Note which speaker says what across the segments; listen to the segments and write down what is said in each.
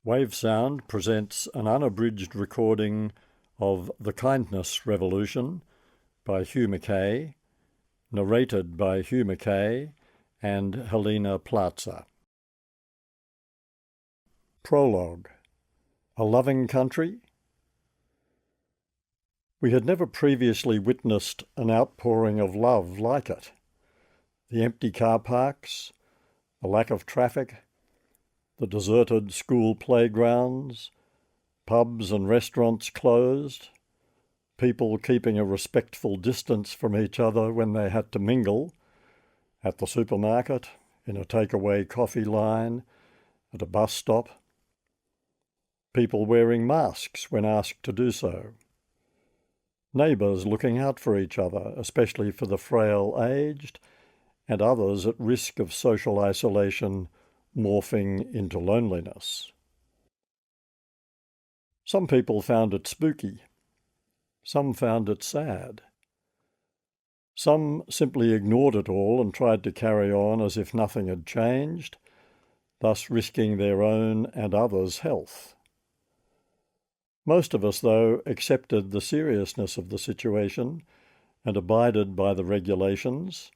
Speaker 1: Wave Sound presents an unabridged recording of The Kindness Revolution by Hugh Mackay, narrated by Hugh Mackay and Helena Plaza. Prologue. A Loving Country? We had never previously witnessed an outpouring of love like it. The empty car parks, the lack of traffic, the deserted school playgrounds, pubs and restaurants closed, people keeping a respectful distance from each other when they had to mingle, at the supermarket, in a takeaway coffee line, at a bus stop, people wearing masks when asked to do so, neighbours looking out for each other, especially for the frail-aged, and others at risk of social isolation morphing into loneliness. Some people found it spooky. Some found it sad. Some simply ignored it all and tried to carry on as if nothing had changed, thus risking their own and others' health. Most of us, though, accepted the seriousness of the situation and abided by the regulations,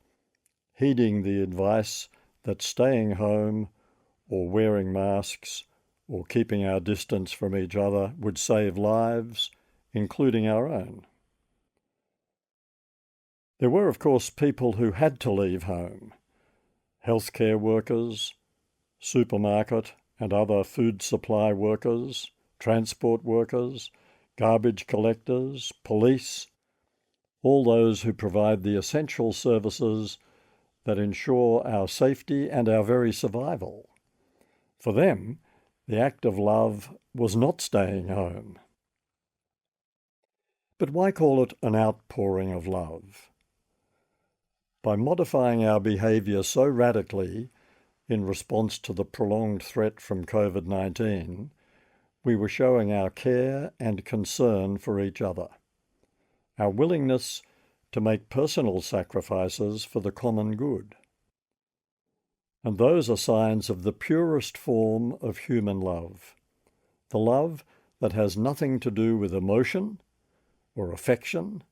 Speaker 1: heeding the advice that staying home or wearing masks or keeping our distance from each other would save lives, including our own. There were, of course, people who had to leave home: healthcare workers, supermarket and other food supply workers, transport workers, garbage collectors, police, all those who provide the essential services that ensure our safety and our very survival. For them, the act of love was not staying home. But why call it an outpouring of love? By modifying our behaviour so radically in response to the prolonged threat from COVID-19, we were showing our care and concern for each other, our willingness to make personal sacrifices for the common good. And those are signs of the purest form of human love, the love that has nothing to do with emotion or affection,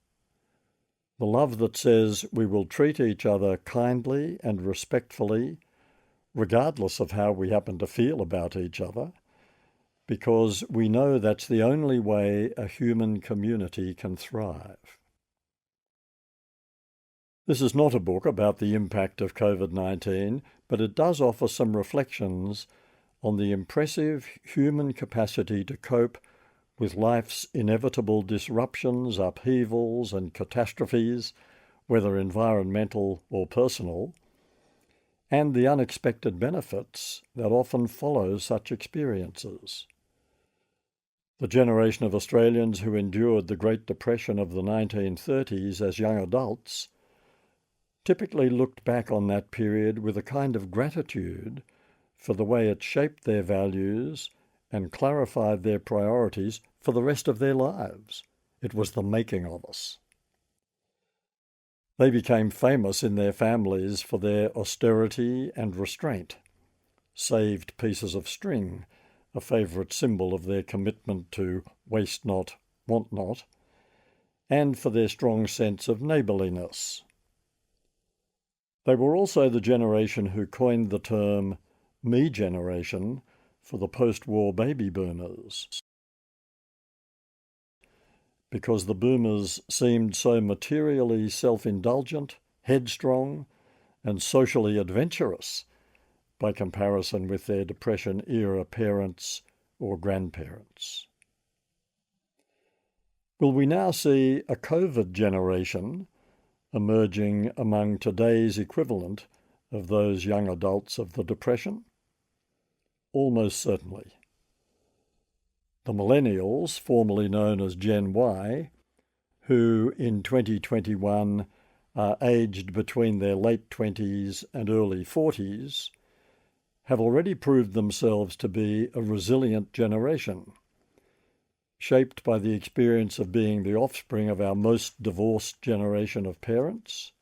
Speaker 1: the love that says we will treat each other kindly and respectfully, regardless of how we happen to feel about each other, because we know that's the only way a human community can thrive. This is not a book about the impact of COVID-19, but it does offer some reflections on the impressive human capacity to cope with life's inevitable disruptions, upheavals, and catastrophes, whether environmental or personal, and the unexpected benefits that often follow such experiences. The generation of Australians who endured the Great Depression of the 1930s as young adults typically looked back on that period with a kind of gratitude for the way it shaped their values and clarified their priorities for the rest of their lives. It was the making of us. They became famous in their families for their austerity and restraint, saved pieces of string, a favourite symbol of their commitment to waste not, want not, and for their strong sense of neighbourliness. They were also the generation who coined the term me generation for the post-war baby boomers, because the boomers seemed so materially self-indulgent, headstrong, and socially adventurous by comparison with their Depression-era parents or grandparents. Will we now see a COVID generation emerging among today's equivalent of those young adults of the Depression? Almost certainly. The millennials, formerly known as Gen Y, who in 2021 are aged between their late 20s and early 40s, have already proved themselves to be a resilient generation, shaped by the experience of being the offspring of our most divorced generation of parents,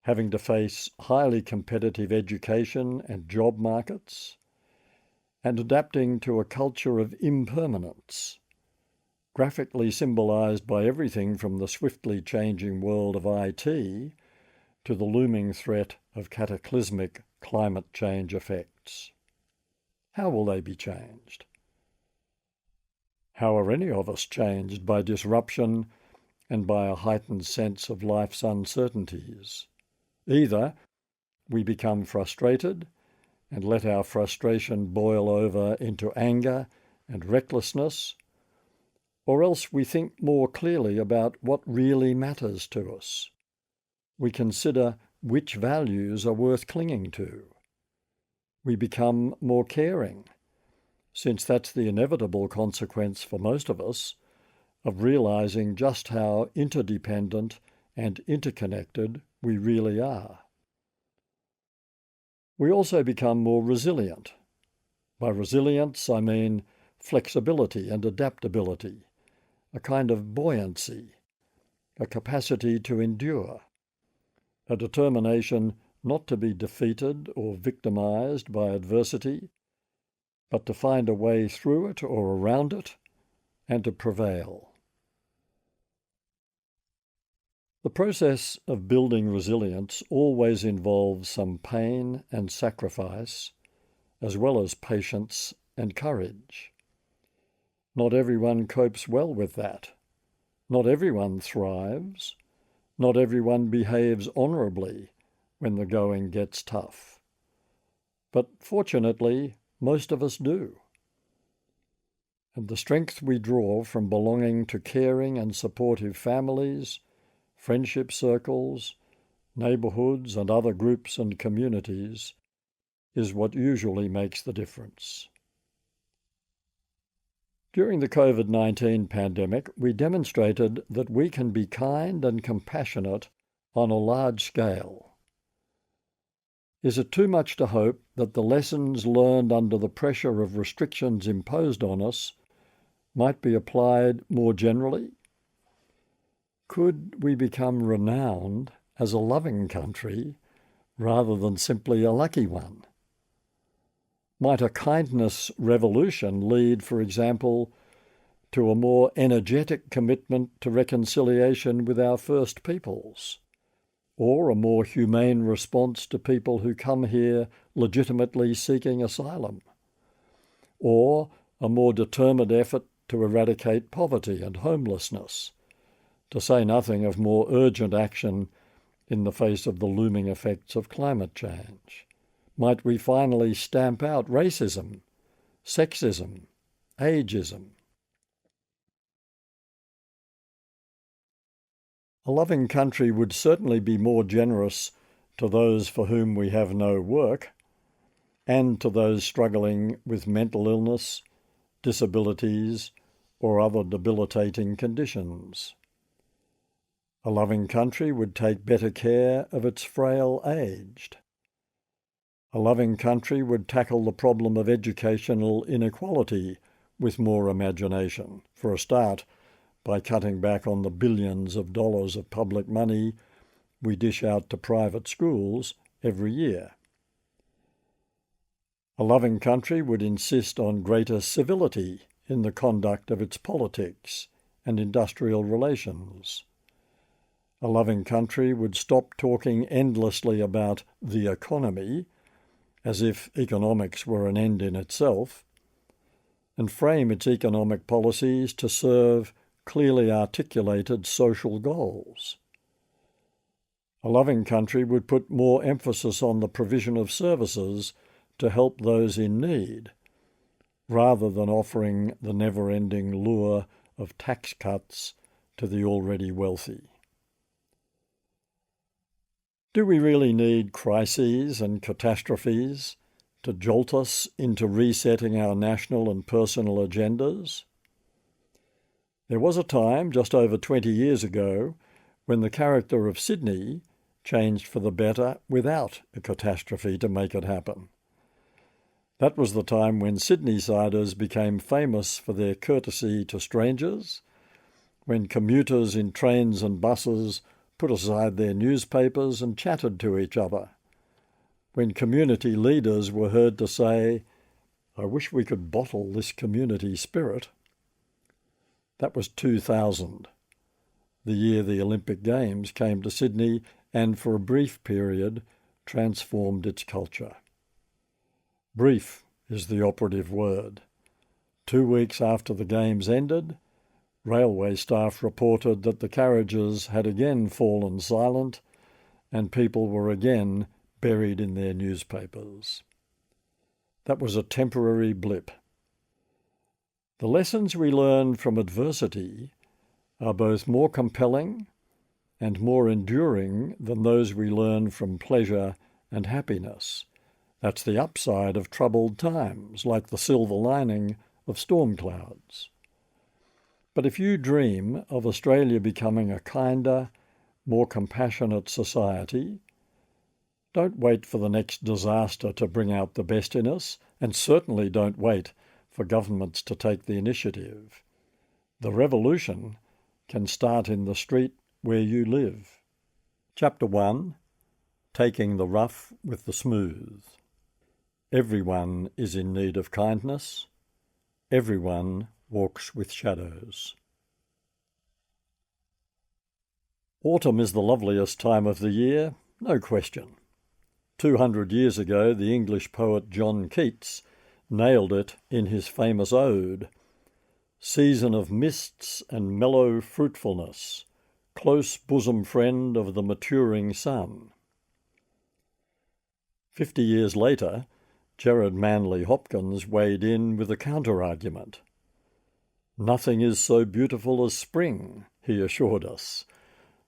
Speaker 1: having to face highly competitive education and job markets, and adapting to a culture of impermanence, graphically symbolised by everything from the swiftly changing world of IT to the looming threat of cataclysmic climate change effects. How will they be changed? How are any of us changed by disruption and by a heightened sense of life's uncertainties? Either we become frustrated and let our frustration boil over into anger and recklessness, or else we think more clearly about what really matters to us. We consider which values are worth clinging to. We become more caring, since that's the inevitable consequence for most of us of realizing just how interdependent and interconnected we really are. We also become more resilient. By resilience, I mean flexibility and adaptability, a kind of buoyancy, a capacity to endure, a determination not to be defeated or victimized by adversity, but to find a way through it or around it and to prevail. The process of building resilience always involves some pain and sacrifice, as well as patience and courage. Not everyone copes well with that. Not everyone thrives. Not everyone behaves honourably when the going gets tough. But fortunately, most of us do. And the strength we draw from belonging to caring and supportive families, friendship circles, neighbourhoods and other groups and communities is what usually makes the difference. During the COVID-19 pandemic, we demonstrated that we can be kind and compassionate on a large scale. Is it too much to hope that the lessons learned under the pressure of restrictions imposed on us might be applied more generally? Could we become renowned as a loving country rather than simply a lucky one? Might a kindness revolution lead, for example, to a more energetic commitment to reconciliation with our First Peoples, or a more humane response to people who come here legitimately seeking asylum, or a more determined effort to eradicate poverty and homelessness, to say nothing of more urgent action in the face of the looming effects of climate change? Might we finally stamp out racism, sexism, ageism? A loving country would certainly be more generous to those for whom we have no work and to those struggling with mental illness, disabilities, or other debilitating conditions. A loving country would take better care of its frail aged. A loving country would tackle the problem of educational inequality with more imagination, for a start, by cutting back on the billions of dollars of public money we dish out to private schools every year. A loving country would insist on greater civility in the conduct of its politics and industrial relations. A loving country would stop talking endlessly about the economy, as if economics were an end in itself, and frame its economic policies to serve clearly articulated social goals. A loving country would put more emphasis on the provision of services to help those in need, rather than offering the never-ending lure of tax cuts to the already wealthy. Do we really need crises and catastrophes to jolt us into resetting our national and personal agendas? There was a time, just over 20 years ago, when the character of Sydney changed for the better without a catastrophe to make it happen. That was the time when Sydneysiders became famous for their courtesy to strangers, when commuters in trains and buses put aside their newspapers and chatted to each other, when community leaders were heard to say, I wish we could bottle this community spirit. That was 2000, the year the Olympic Games came to Sydney and for a brief period transformed its culture. Brief is the operative word. 2 weeks after the Games ended, railway staff reported that the carriages had again fallen silent and people were again buried in their newspapers. That was a temporary blip. The lessons we learn from adversity are both more compelling and more enduring than those we learn from pleasure and happiness. That's the upside of troubled times, like the silver lining of storm clouds. But if you dream of Australia becoming a kinder, more compassionate society, don't wait for the next disaster to bring out the best in us, and certainly don't wait for governments to take the initiative. The revolution can start in the street where you live. Chapter 1. Taking the rough with the smooth. Everyone is in need of kindness. Everyone walks with shadows. Autumn is the loveliest time of the year, no question. 200 years ago, the English poet John Keats nailed it in his famous ode, "Season of mists and mellow fruitfulness, close bosom friend of the maturing sun." 50 years later, Gerard Manley Hopkins weighed in with a counter-argument. "Nothing is so beautiful as spring," he assured us,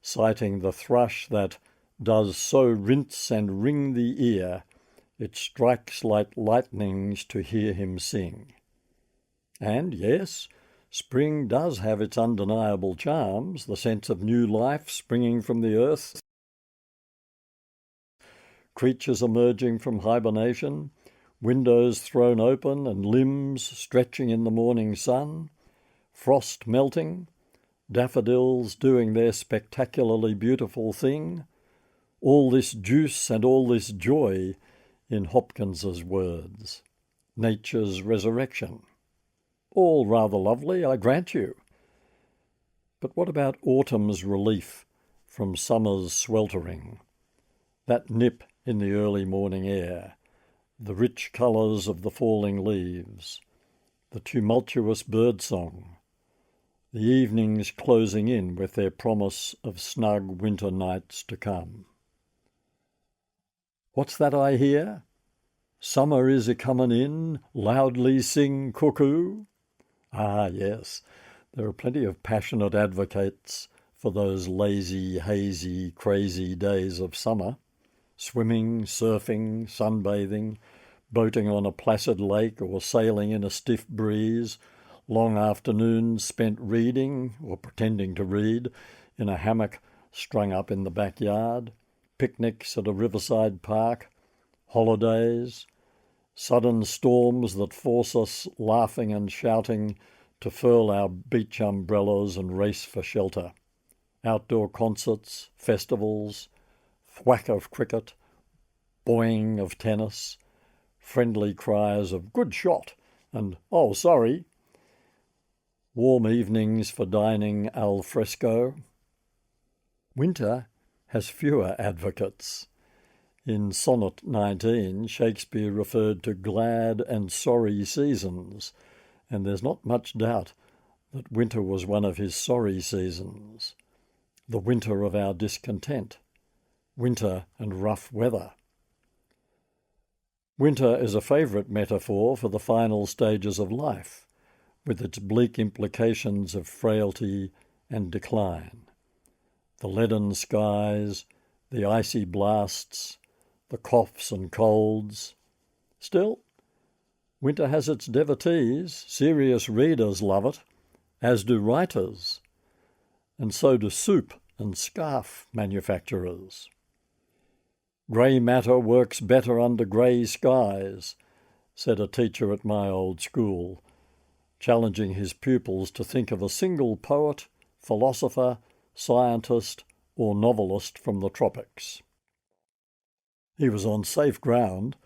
Speaker 1: citing the thrush that does so rinse and ring the ear, it strikes like lightnings to hear him sing. And yes, spring does have its undeniable charms, the sense of new life springing from the earth, creatures emerging from hibernation, windows thrown open and limbs stretching in the morning sun, frost melting, daffodils doing their spectacularly beautiful thing, all this juice and all this joy in Hopkins's words. Nature's resurrection. All rather lovely, I grant you. But what about autumn's relief from summer's sweltering? That nip in the early morning air, the rich colours of the falling leaves, the tumultuous birdsong, the evenings closing in with their promise of snug winter nights to come. What's that I hear? Summer is a-comin' in, loudly sing cuckoo. Ah, yes, there are plenty of passionate advocates for those lazy, hazy, crazy days of summer. Swimming, surfing, sunbathing, boating on a placid lake or sailing in a stiff breeze, long afternoons spent reading or pretending to read in a hammock strung up in the backyard, picnics at a riverside park, holidays, sudden storms that force us laughing and shouting to furl our beach umbrellas and race for shelter, outdoor concerts, festivals, thwack of cricket, boing of tennis, friendly cries of "good shot" and "oh, sorry," warm evenings for dining al fresco. Winter has fewer advocates. In Sonnet 19, Shakespeare referred to glad and sorry seasons, and there's not much doubt that winter was one of his sorry seasons, the winter of our discontent, winter and rough weather. Winter is a favourite metaphor for the final stages of life, with its bleak implications of frailty and decline. The leaden skies, the icy blasts, the coughs and colds. Still, winter has its devotees. Serious readers love it, as do writers, and so do soup and scarf manufacturers. "Grey matter works better under grey skies," said a teacher at my old school, challenging his pupils to think of a single poet, philosopher, scientist, or novelist from the tropics. He was on safe ground.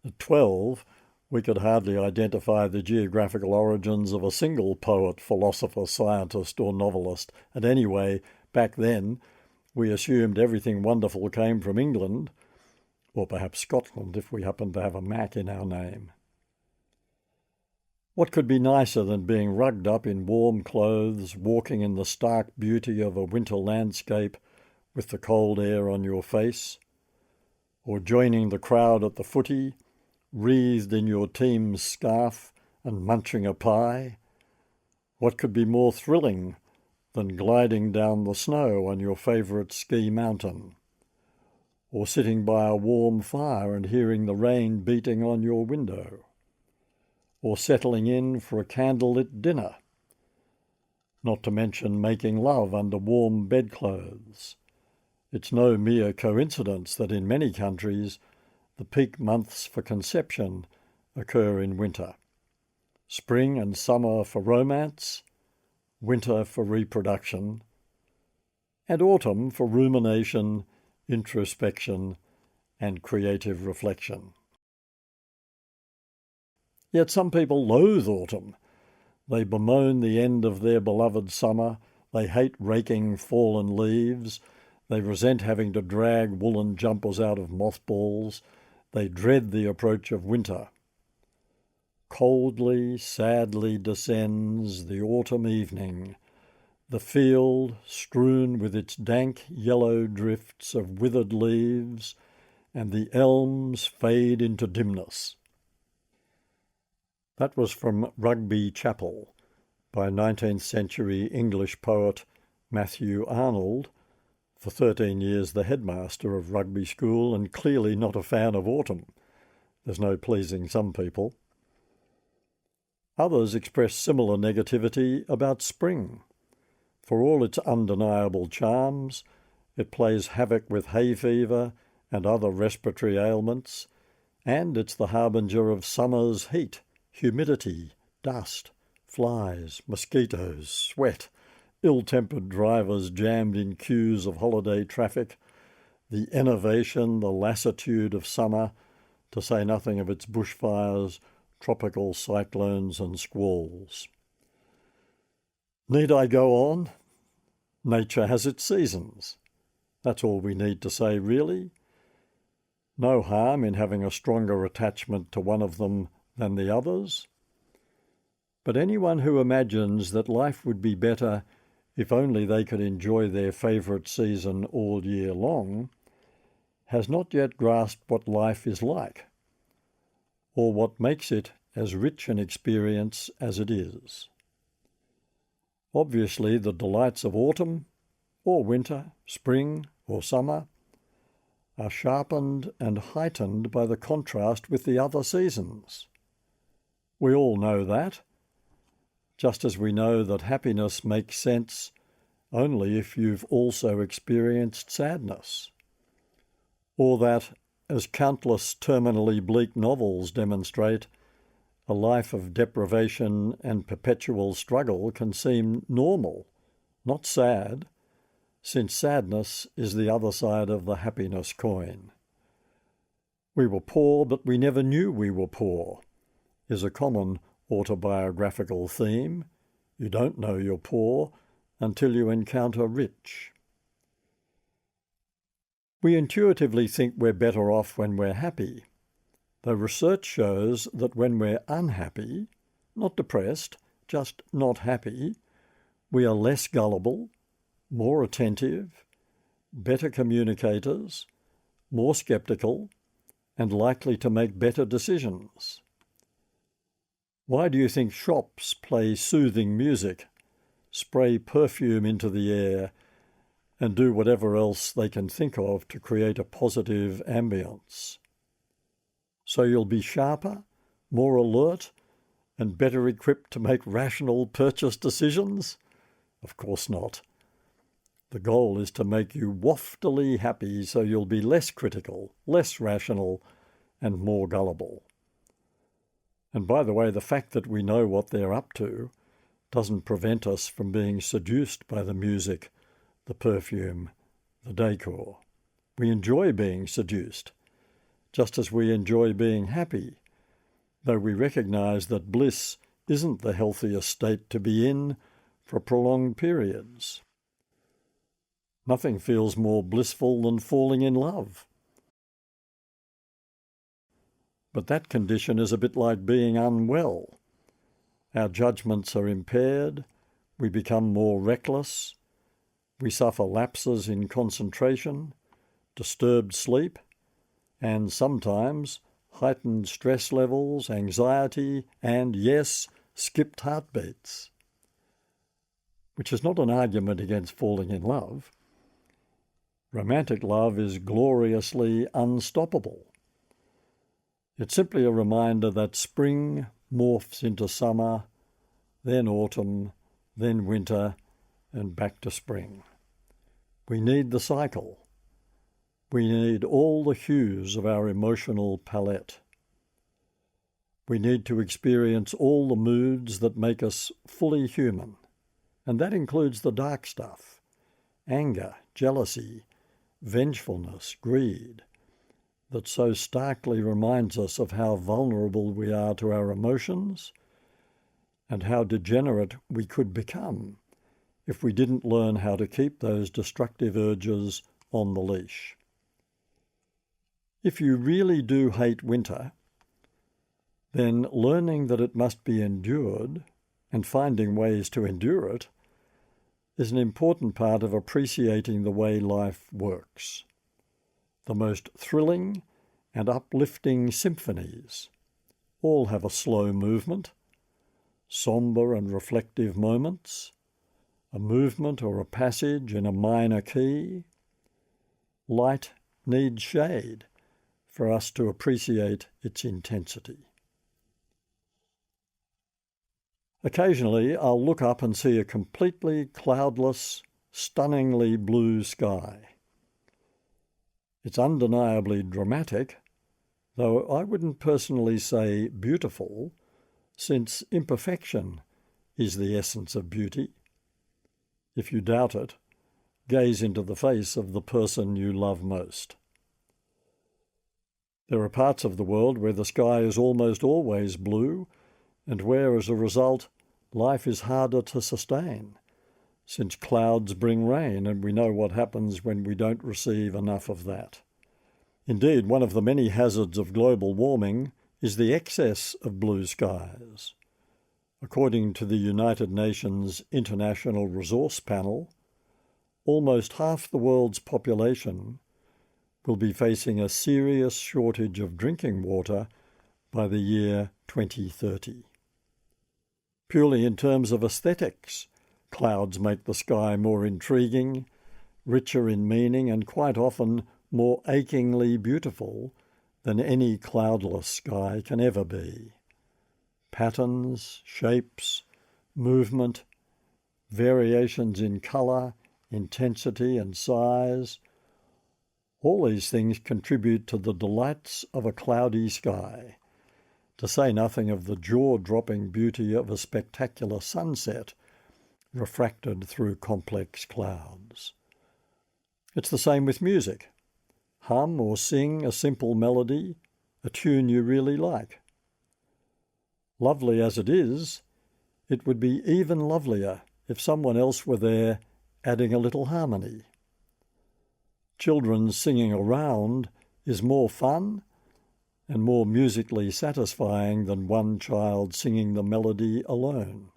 Speaker 1: At 12, We could hardly identify the geographical origins of a single poet, philosopher, scientist, or novelist. And anyway, back then, we assumed everything wonderful came from England, or perhaps Scotland if we happened to have a Mac in our name. What could be nicer than being rugged up in warm clothes, walking in the stark beauty of a winter landscape with the cold air on your face, or joining the crowd at the footy, wreathed in your team's scarf and munching a pie? What could be more thrilling than gliding down the snow on your favourite ski mountain, or sitting by a warm fire and hearing the rain beating on your window, or settling in for a candlelit dinner, not to mention making love under warm bedclothes? It's no mere coincidence that in many countries the peak months for conception occur in winter. Spring and summer for romance, winter for reproduction, and autumn for rumination, introspection, and creative reflection. Yet some people loathe autumn. They bemoan the end of their beloved summer. They hate raking fallen leaves. They resent having to drag woolen jumpers out of mothballs. They dread the approach of winter. Coldly, sadly descends the autumn evening, the field strewn with its dank yellow drifts of withered leaves, and the elms fade into dimness. That was from Rugby Chapel by 19th century English poet Matthew Arnold, for 13 years the headmaster of Rugby School and clearly not a fan of autumn. There's no pleasing some people. Others express similar negativity about spring. For all its undeniable charms, it plays havoc with hay fever and other respiratory ailments, and it's the harbinger of summer's heat, humidity, dust, flies, mosquitoes, sweat, ill-tempered drivers jammed in queues of holiday traffic, the enervation, the lassitude of summer, to say nothing of its bushfires, tropical cyclones and squalls. Need I go on? Nature has its seasons. That's all we need to say, really. No harm in having a stronger attachment to one of them than the others. But anyone who imagines that life would be better if only they could enjoy their favourite season all year long has not yet grasped what life is like, or what makes it as rich an experience as it is. Obviously, the delights of autumn, or winter, spring, or summer are sharpened and heightened by the contrast with the other seasons. We all know that, just as we know that happiness makes sense only if you've also experienced sadness, or that, as countless terminally bleak novels demonstrate, a life of deprivation and perpetual struggle can seem normal, not sad, since sadness is the other side of the happiness coin. We were poor, but we never knew we were poor, is a common autobiographical theme. You don't know you're poor until you encounter rich. We intuitively think we're better off when we're happy, though research shows that when we're unhappy, not depressed, just not happy, we are less gullible, more attentive, better communicators, more sceptical, and likely to make better decisions. Why do you think shops play soothing music, spray perfume into the air, and do whatever else they can think of to create a positive ambience? So you'll be sharper, more alert, and better equipped to make rational purchase decisions? Of course not. The goal is to make you waftily happy so you'll be less critical, less rational, and more gullible. And by the way, the fact that we know what they're up to doesn't prevent us from being seduced by the music, the perfume, the decor. We enjoy being seduced, just as we enjoy being happy, though we recognise that bliss isn't the healthiest state to be in for prolonged periods. Nothing feels more blissful than falling in love. But that condition is a bit like being unwell. Our judgments are impaired, we become more reckless, we suffer lapses in concentration, disturbed sleep, and sometimes heightened stress levels, anxiety, and, yes, skipped heartbeats. Which is not an argument against falling in love. Romantic love is gloriously unstoppable. It's simply a reminder that spring morphs into summer, then autumn, then winter, and back to spring. We need the cycle. We need all the hues of our emotional palette. We need to experience all the moods that make us fully human, and that includes the dark stuff: anger, jealousy, vengefulness, greed, that so starkly reminds us of how vulnerable we are to our emotions and how degenerate we could become if we didn't learn how to keep those destructive urges on the leash. If you really do hate winter, then learning that it must be endured and finding ways to endure it is an important part of appreciating the way life works. The most thrilling and uplifting symphonies all have a slow movement, sombre and reflective moments, a movement or a passage in a minor key. Light needs shade for us to appreciate its intensity. Occasionally, I'll look up and see a completely cloudless, stunningly blue sky. It's undeniably dramatic, though I wouldn't personally say beautiful, since imperfection is the essence of beauty. If you doubt it, gaze into the face of the person you love most. There are parts of the world where the sky is almost always blue, and where, as a result, life is harder to sustain, since clouds bring rain, and we know what happens when we don't receive enough of that. Indeed, one of the many hazards of global warming is the excess of blue skies. According to the United Nations International Resource Panel, almost half the world's population will be facing a serious shortage of drinking water by the year 2030. Purely in terms of aesthetics, clouds make the sky more intriguing, richer in meaning, and quite often more achingly beautiful than any cloudless sky can ever be. Patterns, shapes, movement, variations in colour, intensity and size, all these things contribute to the delights of a cloudy sky, to say nothing of the jaw-dropping beauty of a spectacular sunset refracted through complex clouds. It's the same with music. Hum or sing a simple melody, a tune you really like. Lovely as it is, it would be even lovelier if someone else were there adding a little harmony. Children singing around is more fun and more musically satisfying than one child singing the melody alone.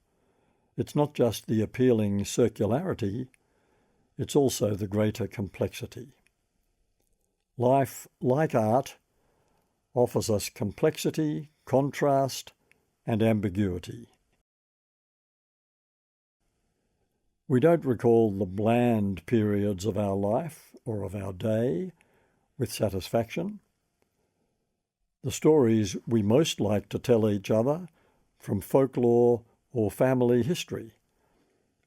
Speaker 1: It's not just the appealing circularity, it's also the greater complexity. Life, like art, offers us complexity, contrast, and ambiguity. We don't recall the bland periods of our life or of our day with satisfaction. The stories we most like to tell each other from folklore or family history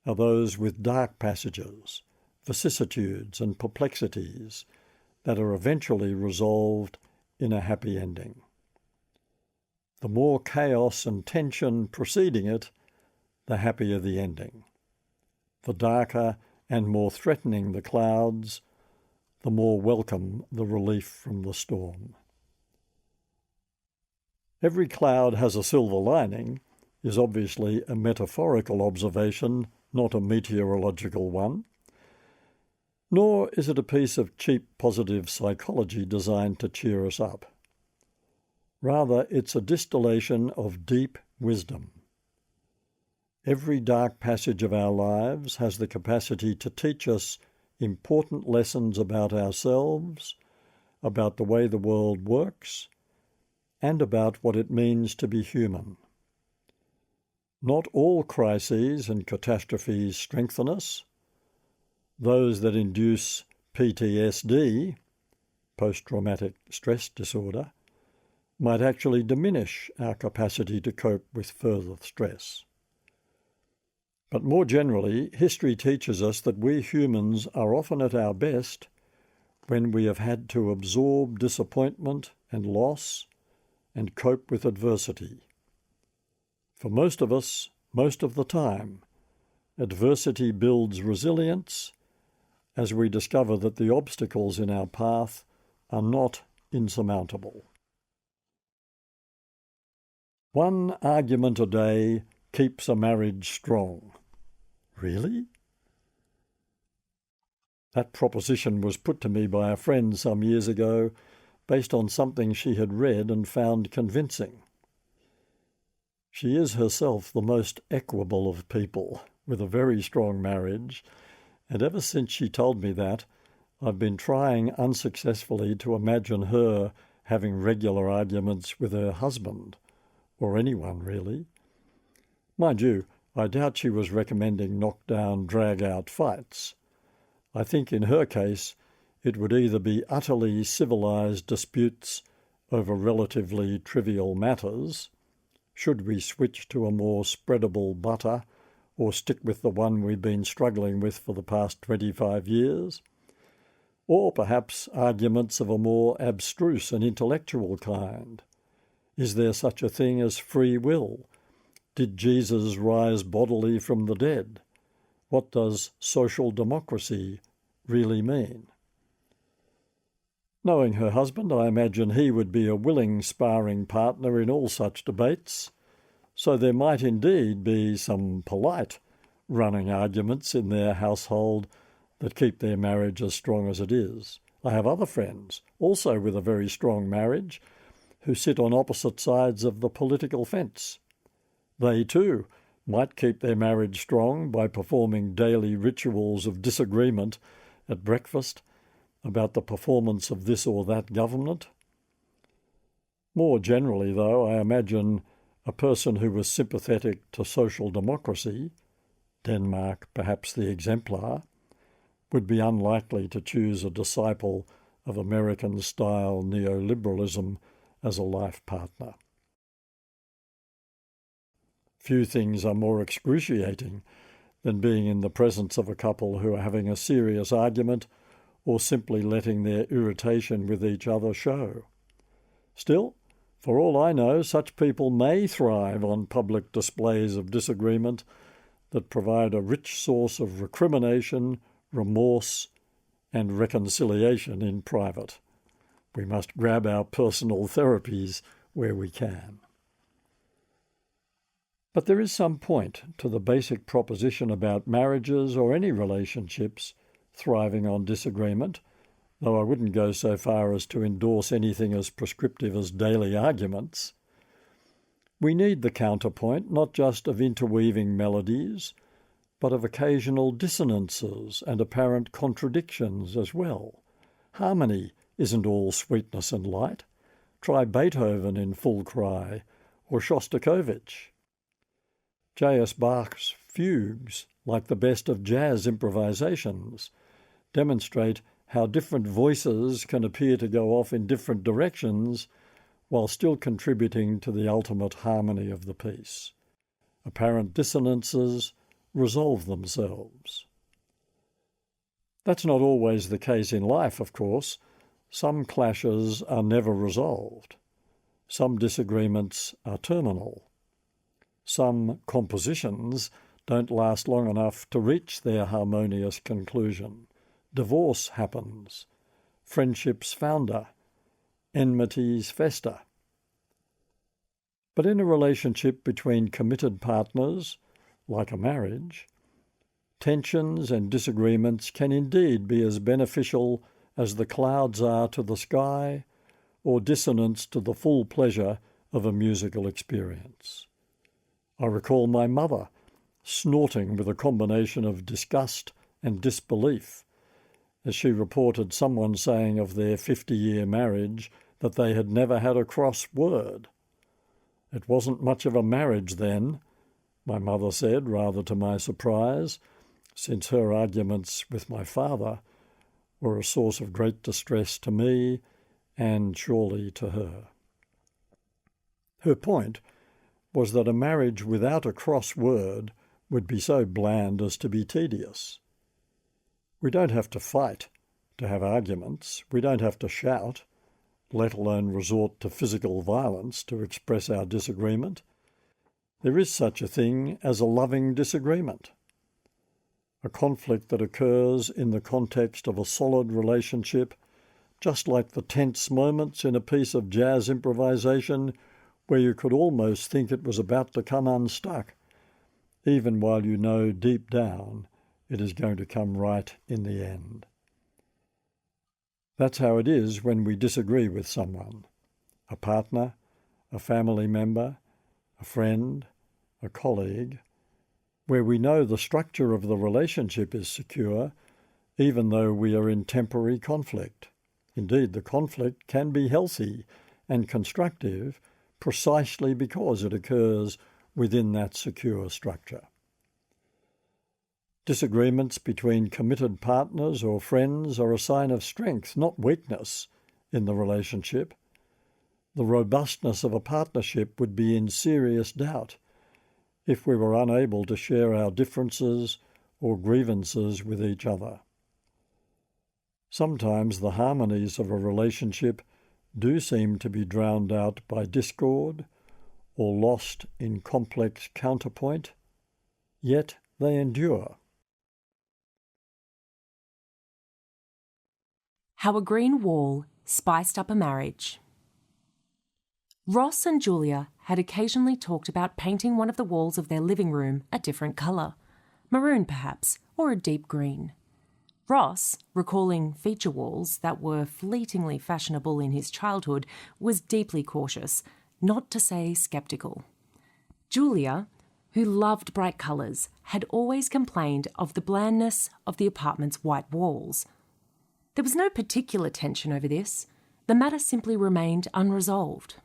Speaker 1: are those with dark passages, vicissitudes and perplexities that are eventually resolved in a happy ending. The more chaos and tension preceding it, the happier the ending. The darker and more threatening the clouds, the more welcome the relief from the storm. Every cloud has a silver lining is obviously a metaphorical observation, not a meteorological one. Nor is it a piece of cheap positive psychology designed to cheer us up. Rather, it's a distillation of deep wisdom. Every dark passage of our lives has the capacity to teach us important lessons about ourselves, about the way the world works, and about what it means to be human. Not all crises and catastrophes strengthen us. Those that induce PTSD, post-traumatic stress disorder, might actually diminish our capacity to cope with further stress. But more generally, history teaches us that we humans are often at our best when we have had to absorb disappointment and loss and cope with adversity. For most of us, most of the time, adversity builds resilience as we discover that the obstacles in our path are not insurmountable. One argument a day keeps a marriage strong. Really? That proposition was put to me by a friend some years ago based on something she had read and found convincing. She is herself the most equable of people, with a very strong marriage, and ever since she told me that, I've been trying unsuccessfully to imagine her having regular arguments with her husband, or anyone really. Mind you, I doubt she was recommending knockdown, drag-out fights. I think in her case it would either be utterly civilized disputes over relatively trivial matters, should we switch to a more spreadable butter or stick with the one we've been struggling with for the past 25 years, or perhaps arguments of a more abstruse and intellectual kind. Is there such a thing as free will? Did Jesus rise bodily from the dead? What does social democracy really mean? Knowing her husband, I imagine he would be a willing sparring partner in all such debates, so there might indeed be some polite running arguments in their household that keep their marriage as strong as it is. I have other friends, also with a very strong marriage, who sit on opposite sides of the political fence. They, too, might keep their marriage strong by performing daily rituals of disagreement at breakfast about the performance of this or that government. More generally, though, I imagine a person who was sympathetic to social democracy, Denmark perhaps the exemplar, would be unlikely to choose a disciple of American-style neoliberalism as a life partner. Few things are more excruciating than being in the presence of a couple who are having a serious argument or simply letting their irritation with each other show. Still, for all I know, such people may thrive on public displays of disagreement that provide a rich source of recrimination, remorse, and reconciliation in private. We must grab our personal therapies where we can. But there is some point to the basic proposition about marriages or any relationships thriving on disagreement, though I wouldn't go so far as to endorse anything as prescriptive as daily arguments. We need the counterpoint not just of interweaving melodies, but of occasional dissonances and apparent contradictions as well. Harmony isn't all sweetness and light. Try Beethoven in full cry, or Shostakovich. J.S. Bach's fugues, like the best of jazz improvisations, demonstrate how different voices can appear to go off in different directions while still contributing to the ultimate harmony of the piece. Apparent dissonances resolve themselves. That's not always the case in life, of course. Some clashes are never resolved. Some disagreements are terminal. Some compositions don't last long enough to reach their harmonious conclusion. Divorce happens. Friendships founder. Enmities fester. But in a relationship between committed partners, like a marriage, tensions and disagreements can indeed be as beneficial as the clouds are to the sky, or dissonance to the full pleasure of a musical experience. I recall my mother snorting with a combination of disgust and disbelief as she reported someone saying of their 50-year marriage that they had never had a cross word. It wasn't much of a marriage then, my mother said, rather to my surprise, since her arguments with my father were a source of great distress to me and surely to her. Her point was that a marriage without a cross word would be so bland as to be tedious. We don't have to fight to have arguments. We don't have to shout, let alone resort to physical violence to express our disagreement. There is such a thing as a loving disagreement, a conflict that occurs in the context of a solid relationship, just like the tense moments in a piece of jazz improvisation where you could almost think it was about to come unstuck, even while you know deep down it is going to come right in the end. That's how it is when we disagree with someone, a partner, a family member, a friend, a colleague, where we know the structure of the relationship is secure, even though we are in temporary conflict. Indeed, the conflict can be healthy and constructive precisely because it occurs within that secure structure. Disagreements between committed partners or friends are a sign of strength, not weakness, in the relationship. The robustness of a partnership would be in serious doubt if we were unable to share our differences or grievances with each other. Sometimes the harmonies of a relationship do seem to be drowned out by discord or lost in complex counterpoint, yet they endure.
Speaker 2: How a green wall spiced up a marriage. Ross and Julia had occasionally talked about painting one of the walls of their living room a different colour, maroon perhaps, or a deep green. Ross, recalling feature walls that were fleetingly fashionable in his childhood, was deeply cautious, not to say sceptical. Julia, who loved bright colours, had always complained of the blandness of the apartment's white walls. There was no particular tension over this. The matter simply remained unresolved.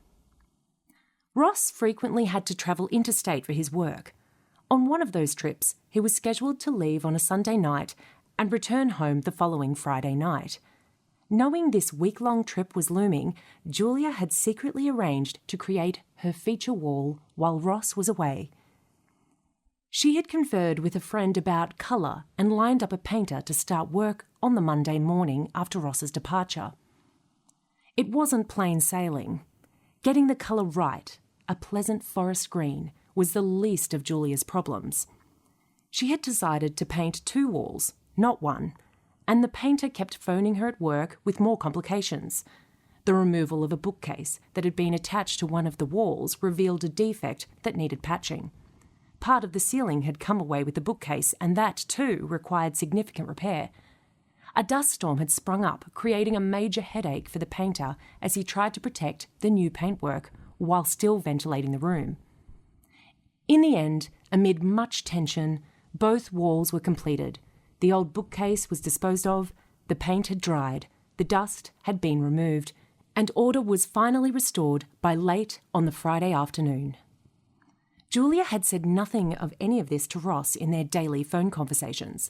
Speaker 2: Ross frequently had to travel interstate for his work. On one of those trips, he was scheduled to leave on a Sunday night and return home the following Friday night. Knowing this week-long trip was looming, Julia had secretly arranged to create her feature wall while Ross was away. She had conferred with a friend about colour and lined up a painter to start work on the Monday morning after Ross's departure. It wasn't plain sailing. Getting the colour right, a pleasant forest green, was the least of Julia's problems. She had decided to paint 2 walls, not 1, and the painter kept phoning her at work with more complications. The removal of a bookcase that had been attached to one of the walls revealed a defect that needed patching. Part of the ceiling had come away with the bookcase, and that, too, required significant repair. A dust storm had sprung up, creating a major headache for the painter as he tried to protect the new paintwork while still ventilating the room. In the end, amid much tension, both walls were completed. The old bookcase was disposed of, the paint had dried, the dust had been removed, and order was finally restored by late on the Friday afternoon. Julia had said nothing of any of this to Ross in their daily phone conversations.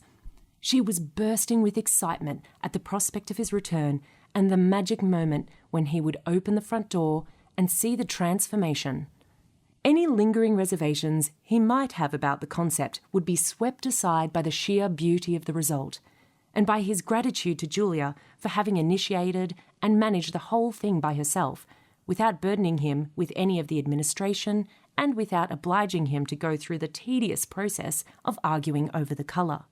Speaker 2: She was bursting with excitement at the prospect of his return and the magic moment when he would open the front door and see the transformation. Any lingering reservations he might have about the concept would be swept aside by the sheer beauty of the result, and by his gratitude to Julia for having initiated and managed the whole thing by herself, without burdening him with any of the administration and without obliging him to go through the tedious process of arguing over the colour.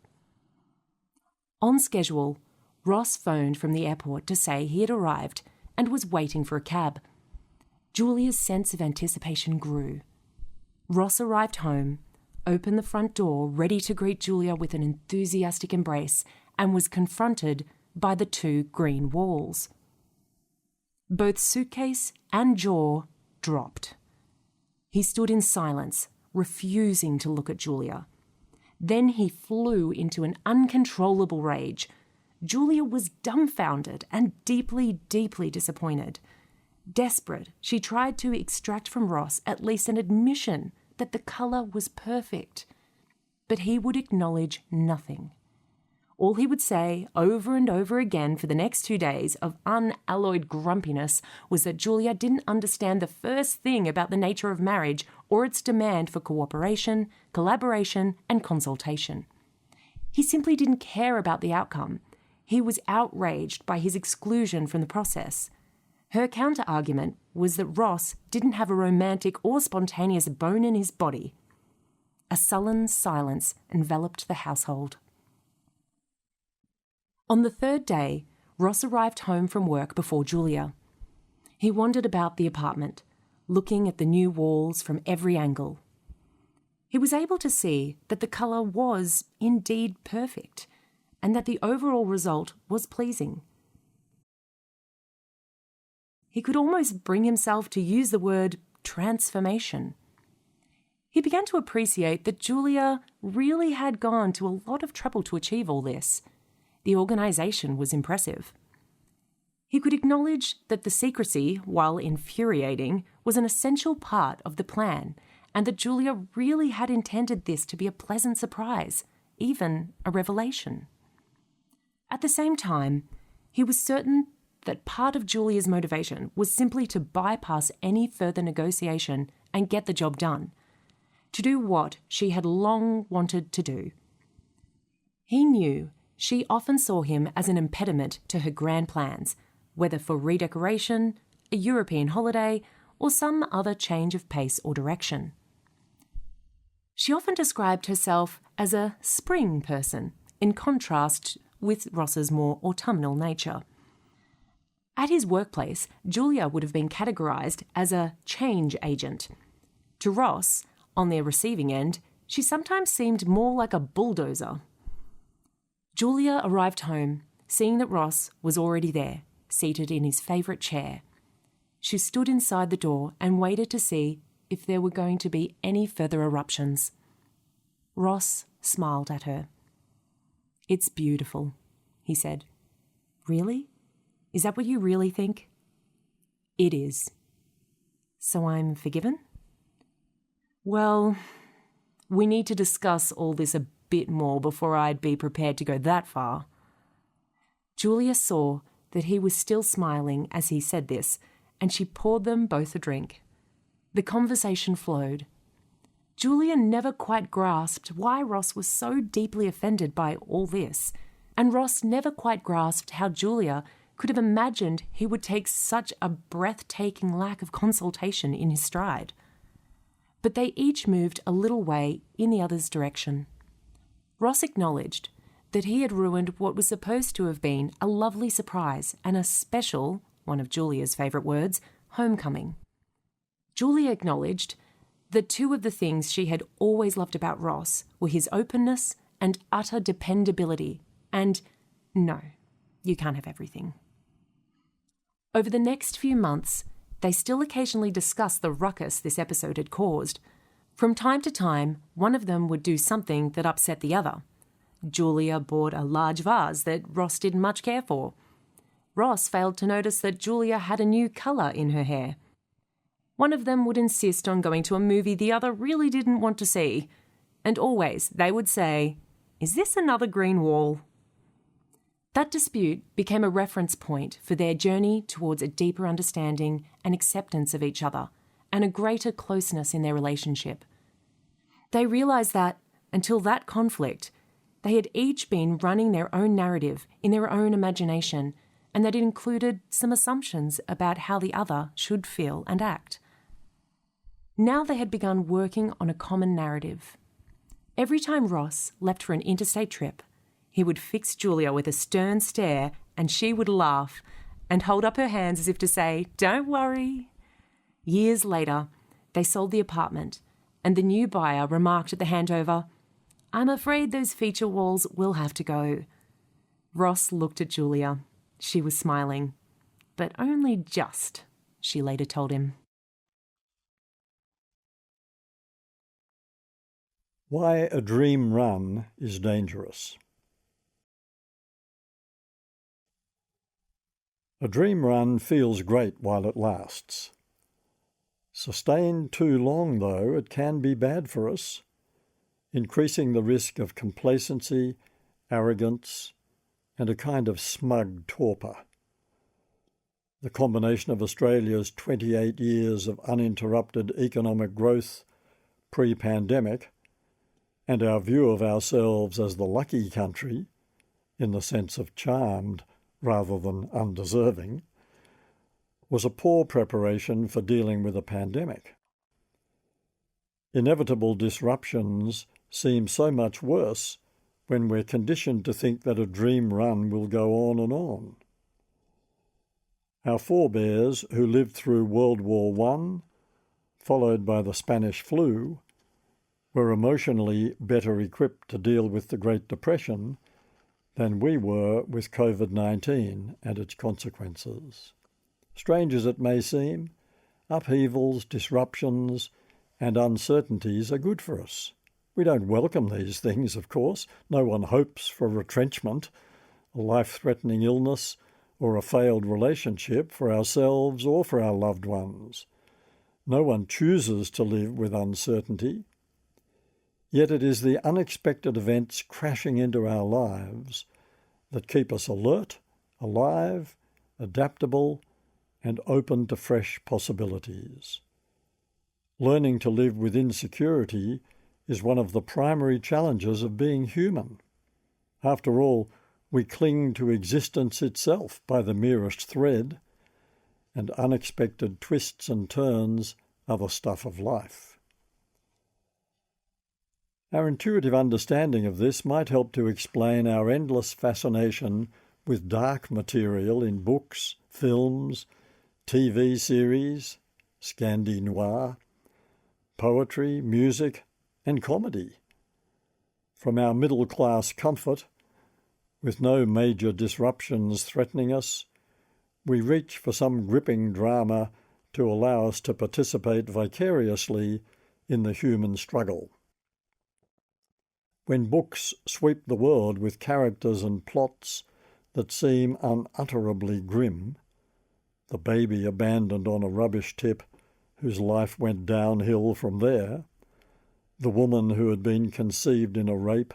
Speaker 2: On schedule, Ross phoned from the airport to say he had arrived and was waiting for a cab. Julia's sense of anticipation grew. Ross arrived home, opened the front door, ready to greet Julia with an enthusiastic embrace, and was confronted by the two green walls. Both suitcase and jaw dropped. He stood in silence, refusing to look at Julia. Then he flew into an uncontrollable rage. Julia was dumbfounded and deeply, deeply disappointed. Desperate, she tried to extract from Ross at least an admission that the colour was perfect. But he would acknowledge nothing. All he would say over and over again for the next 2 days of unalloyed grumpiness was that Julia didn't understand the first thing about the nature of marriage or its demand for cooperation, collaboration, and consultation. He simply didn't care about the outcome. He was outraged by his exclusion from the process. Her counter-argument was that Ross didn't have a romantic or spontaneous bone in his body. A sullen silence enveloped the household. On the third day, Ross arrived home from work before Julia. He wandered about the apartment, looking at the new walls from every angle. He was able to see that the colour was indeed perfect, and that the overall result was pleasing. He could almost bring himself to use the word transformation. He began to appreciate that Julia really had gone to a lot of trouble to achieve all this. The organisation was impressive. He could acknowledge that the secrecy, while infuriating, was an essential part of the plan, and that Julia really had intended this to be a pleasant surprise, even a revelation. At the same time, he was certain that part of Julia's motivation was simply to bypass any further negotiation and get the job done, to do what she had long wanted to do. He knew she often saw him as an impediment to her grand plans, whether for redecoration, a European holiday, or some other change of pace or direction. She often described herself as a spring person, in contrast with Ross's more autumnal nature. At his workplace, Julia would have been categorised as a change agent. To Ross, on their receiving end, she sometimes seemed more like a bulldozer. Julia arrived home, seeing that Ross was already there, seated in his favourite chair. She stood inside the door and waited to see if there were going to be any further eruptions. Ross smiled at her. "It's beautiful," he said. "Really? Is that what you really think?" "It is." "So I'm forgiven?" "Well, we need to discuss all this a bit more before I'd be prepared to go that far." Julia saw that he was still smiling as he said this, and she poured them both a drink. The conversation flowed. Julia never quite grasped why Ross was so deeply offended by all this, and Ross never quite grasped how Julia could have imagined he would take such a breathtaking lack of consultation in his stride. But they each moved a little way in the other's direction. Ross acknowledged that he had ruined what was supposed to have been a lovely surprise and a special, one of Julia's favourite words, homecoming. Julia acknowledged that two of the things she had always loved about Ross were his openness and utter dependability, and no, you can't have everything. Over the next few months, they still occasionally discussed the ruckus this episode had caused. From time to time, one of them would do something that upset the other. Julia bought a large vase that Ross didn't much care for. Ross failed to notice that Julia had a new colour in her hair. One of them would insist on going to a movie the other really didn't want to see, and always they would say, "Is this another green wall?" That dispute became a reference point for their journey towards a deeper understanding and acceptance of each other, and a greater closeness in their relationship. They realised that, until that conflict, they had each been running their own narrative in their own imagination, and that it included some assumptions about how the other should feel and act. Now they had begun working on a common narrative. Every time Ross left for an interstate trip, he would fix Julia with a stern stare, and she would laugh and hold up her hands as if to say, "Don't worry." Years later, they sold the apartment, and the new buyer remarked at the handover, "I'm afraid those feature walls will have to go." Ross looked at Julia. She was smiling. "But only just," she later told him.
Speaker 1: Why a dream run is dangerous. A dream run feels great while it lasts. Sustained too long, though, it can be bad for us, increasing the risk of complacency, arrogance, and a kind of smug torpor. The combination of Australia's 28 years of uninterrupted economic growth pre-pandemic and our view of ourselves as the lucky country, in the sense of charmed rather than undeserving, was a poor preparation for dealing with a pandemic. Inevitable disruptions seem so much worse when we're conditioned to think that a dream run will go on and on. Our forebears, who lived through World War I, followed by the Spanish flu, were emotionally better equipped to deal with the Great Depression than we were with COVID-19 and its consequences. Strange as it may seem, upheavals, disruptions, and uncertainties are good for us. We don't welcome these things, of course. No one hopes for retrenchment, a life-threatening illness, or a failed relationship for ourselves or for our loved ones. No one chooses to live with uncertainty. Yet it is the unexpected events crashing into our lives that keep us alert, alive, adaptable, and open to fresh possibilities. Learning to live with insecurity is one of the primary challenges of being human. After all, we cling to existence itself by the merest thread, and unexpected twists and turns are the stuff of life. Our intuitive understanding of this might help to explain our endless fascination with dark material in books, films, TV series, Scandi noir, poetry, music, and comedy. From our middle-class comfort, with no major disruptions threatening us, we reach for some gripping drama to allow us to participate vicariously in the human struggle. When books sweep the world with characters and plots that seem unutterably grim, the baby abandoned on a rubbish tip whose life went downhill from there, the woman who had been conceived in a rape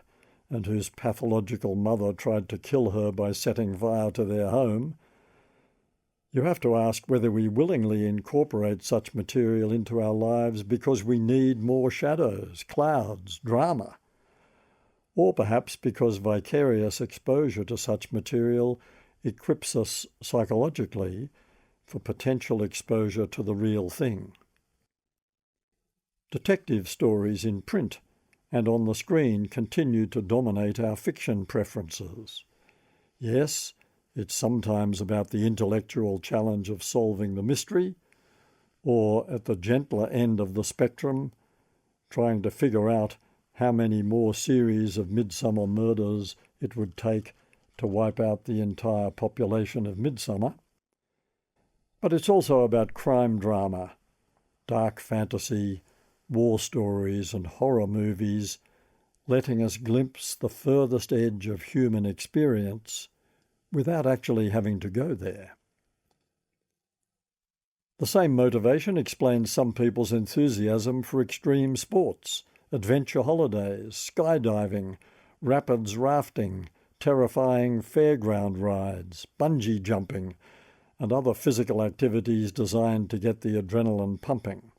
Speaker 1: and whose pathological mother tried to kill her by setting fire to their home, you have to ask whether we willingly incorporate such material into our lives because we need more shadows, clouds, drama, or perhaps because vicarious exposure to such material equips us psychologically for potential exposure to the real thing. Detective stories in print and on the screen continue to dominate our fiction preferences. Yes, it's sometimes about the intellectual challenge of solving the mystery, or at the gentler end of the spectrum, trying to figure out how many more series of Midsummer murders it would take to wipe out the entire population of Midsummer. But it's also about crime drama, dark fantasy, war stories and horror movies, letting us glimpse the furthest edge of human experience without actually having to go there. The same motivation explains some people's enthusiasm for extreme sports, adventure holidays, skydiving, rapids rafting, terrifying fairground rides, bungee jumping, and other physical activities designed to get the adrenaline pumping.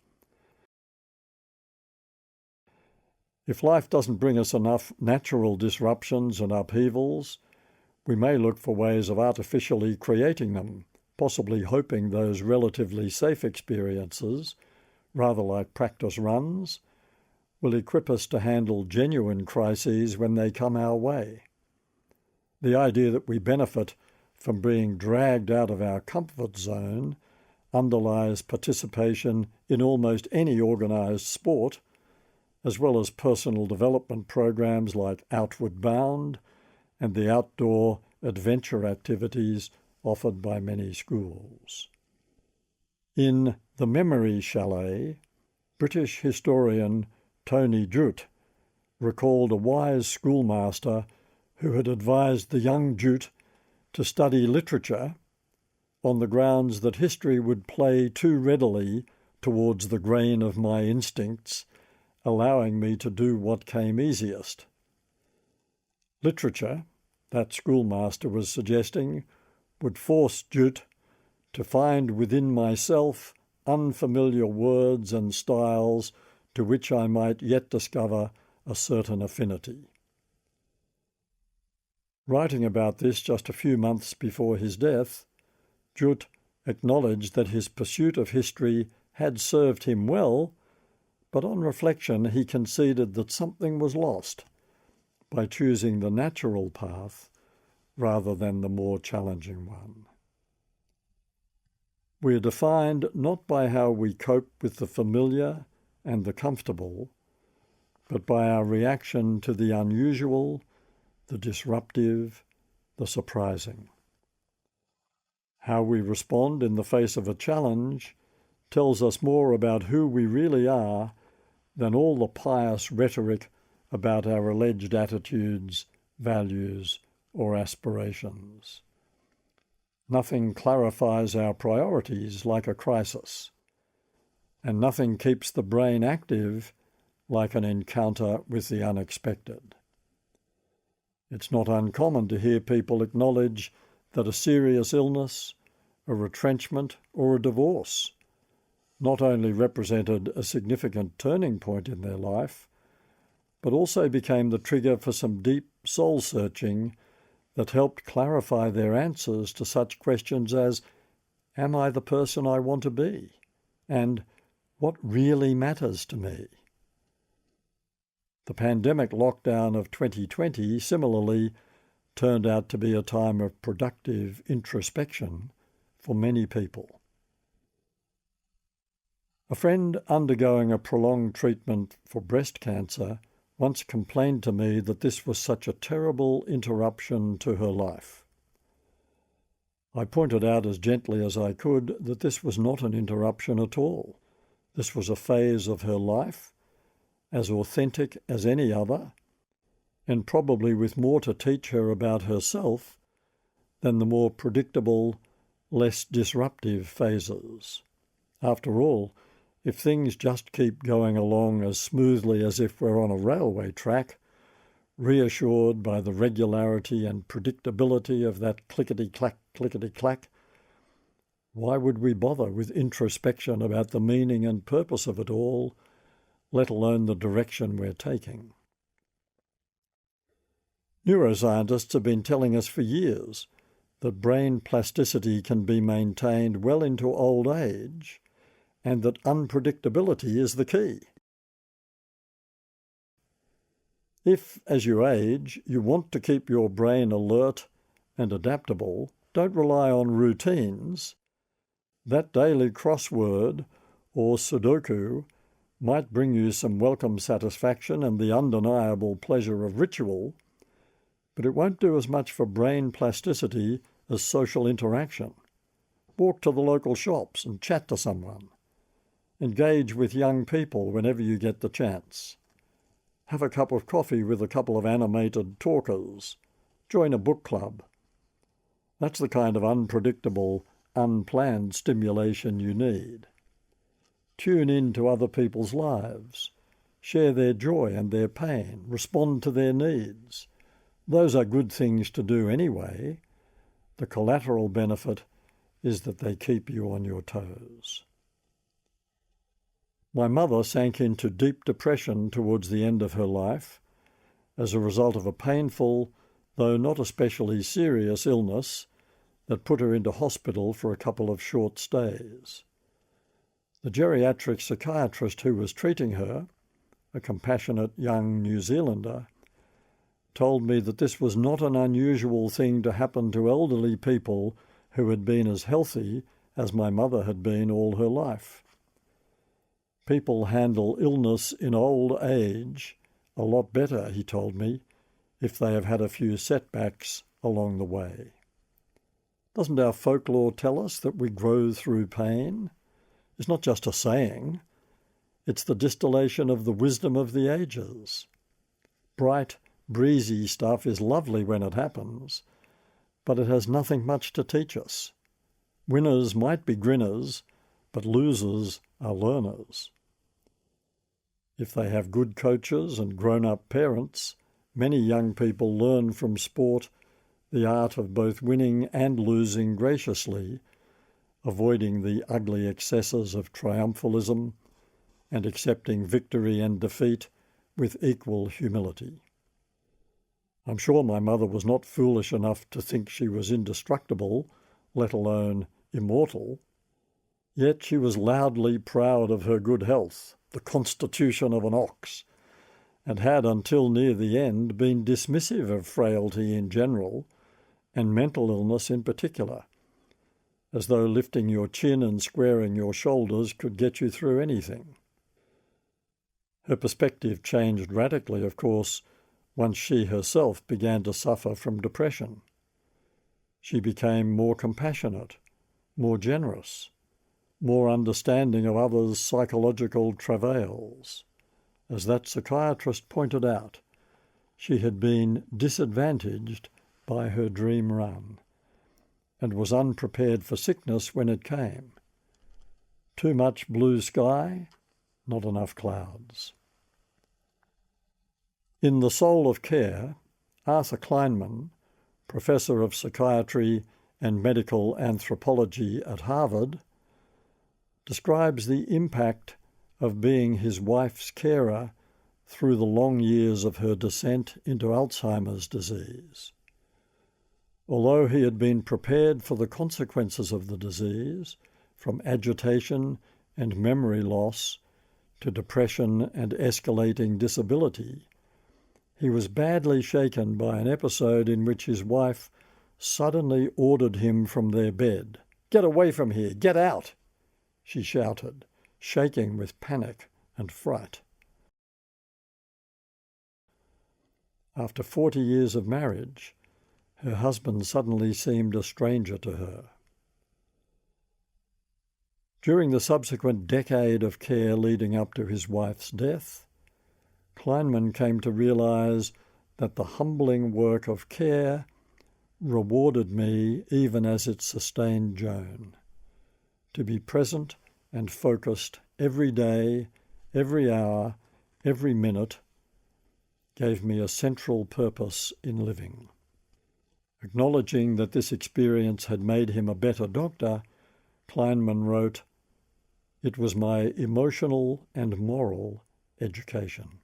Speaker 1: If life doesn't bring us enough natural disruptions and upheavals, we may look for ways of artificially creating them, possibly hoping those relatively safe experiences, rather like practice runs, will equip us to handle genuine crises when they come our way. The idea that we benefit from being dragged out of our comfort zone underlies participation in almost any organised sport, as well as personal development programs like Outward Bound and the outdoor adventure activities offered by many schools. In The Memory Chalet, British historian Tony Judt recalled a wise schoolmaster who had advised the young Judt to study literature on the grounds that history would play too readily towards the grain of my instincts, allowing me to do what came easiest. Literature, that schoolmaster was suggesting, would force Judt to find within myself unfamiliar words and styles to which I might yet discover a certain affinity. Writing about this just a few months before his death, Judt acknowledged that his pursuit of history had served him well, but on reflection he conceded that something was lost by choosing the natural path rather than the more challenging one. We are defined not by how we cope with the familiar and the comfortable, but by our reaction to the unusual, the disruptive, the surprising. How we respond in the face of a challenge tells us more about who we really are than all the pious rhetoric about our alleged attitudes, values, or aspirations. Nothing clarifies our priorities like a crisis, and nothing keeps the brain active like an encounter with the unexpected. It's not uncommon to hear people acknowledge that a serious illness, a retrenchment, or a divorce not only represented a significant turning point in their life, but also became the trigger for some deep soul-searching that helped clarify their answers to such questions as, am I the person I want to be? And what really matters to me? The pandemic lockdown of 2020 similarly turned out to be a time of productive introspection for many people. A friend undergoing a prolonged treatment for breast cancer once complained to me that this was such a terrible interruption to her life. I pointed out as gently as I could that this was not an interruption at all. This was a phase of her life, as authentic as any other, and probably with more to teach her about herself than the more predictable, less disruptive phases. After all, if things just keep going along as smoothly as if we're on a railway track, reassured by the regularity and predictability of that clickety-clack, clickety-clack, why would we bother with introspection about the meaning and purpose of it all, let alone the direction we're taking? Neuroscientists have been telling us for years that brain plasticity can be maintained well into old age, and that unpredictability is the key. If, as you age, you want to keep your brain alert and adaptable, don't rely on routines. That daily crossword or Sudoku might bring you some welcome satisfaction and the undeniable pleasure of ritual, but it won't do as much for brain plasticity as social interaction. Walk to the local shops and chat to someone. Engage with young people whenever you get the chance. Have a cup of coffee with a couple of animated talkers. Join a book club. That's the kind of unpredictable, unplanned stimulation you need. Tune in to other people's lives. Share their joy and their pain. Respond to their needs. Those are good things to do anyway. The collateral benefit is that they keep you on your toes. My mother sank into deep depression towards the end of her life as a result of a painful, though not especially serious illness that put her into hospital for a couple of short stays. The geriatric psychiatrist who was treating her, a compassionate young New Zealander, told me that this was not an unusual thing to happen to elderly people who had been as healthy as my mother had been all her life. People handle illness in old age a lot better, he told me, if they have had a few setbacks along the way. Doesn't our folklore tell us that we grow through pain? It's not just a saying. It's the distillation of the wisdom of the ages. Bright, breezy stuff is lovely when it happens, but it has nothing much to teach us. Winners might be grinners, but losers are learners. If they have good coaches and grown-up parents, many young people learn from sport the art of both winning and losing graciously, avoiding the ugly excesses of triumphalism and accepting victory and defeat with equal humility. I'm sure my mother was not foolish enough to think she was indestructible, let alone immortal. Yet she was loudly proud of her good health, the constitution of an ox, and had until near the end been dismissive of frailty in general and mental illness in particular, as though lifting your chin and squaring your shoulders could get you through anything. Her perspective changed radically, of course, once she herself began to suffer from depression. She became more compassionate, more generous, more understanding of others' psychological travails. As that psychiatrist pointed out, she had been disadvantaged by her dream run and was unprepared for sickness when it came. Too much blue sky, not enough clouds. In The Soul of Care, Arthur Kleinman, professor of psychiatry and medical anthropology at Harvard, describes the impact of being his wife's carer through the long years of her descent into Alzheimer's disease. Although he had been prepared for the consequences of the disease, from agitation and memory loss to depression and escalating disability, he was badly shaken by an episode in which his wife suddenly ordered him from their bed. "Get away from here! Get out!" she shouted, shaking with panic and fright. After 40 years of marriage, her husband suddenly seemed a stranger to her. During the subsequent decade of care leading up to his wife's death, Kleinman came to realize that the humbling work of care rewarded me even as it sustained Joan. To be present and focused every day, every hour, every minute gave me a central purpose in living. Acknowledging that this experience had made him a better doctor, Kleinman wrote, "It was my emotional and moral education."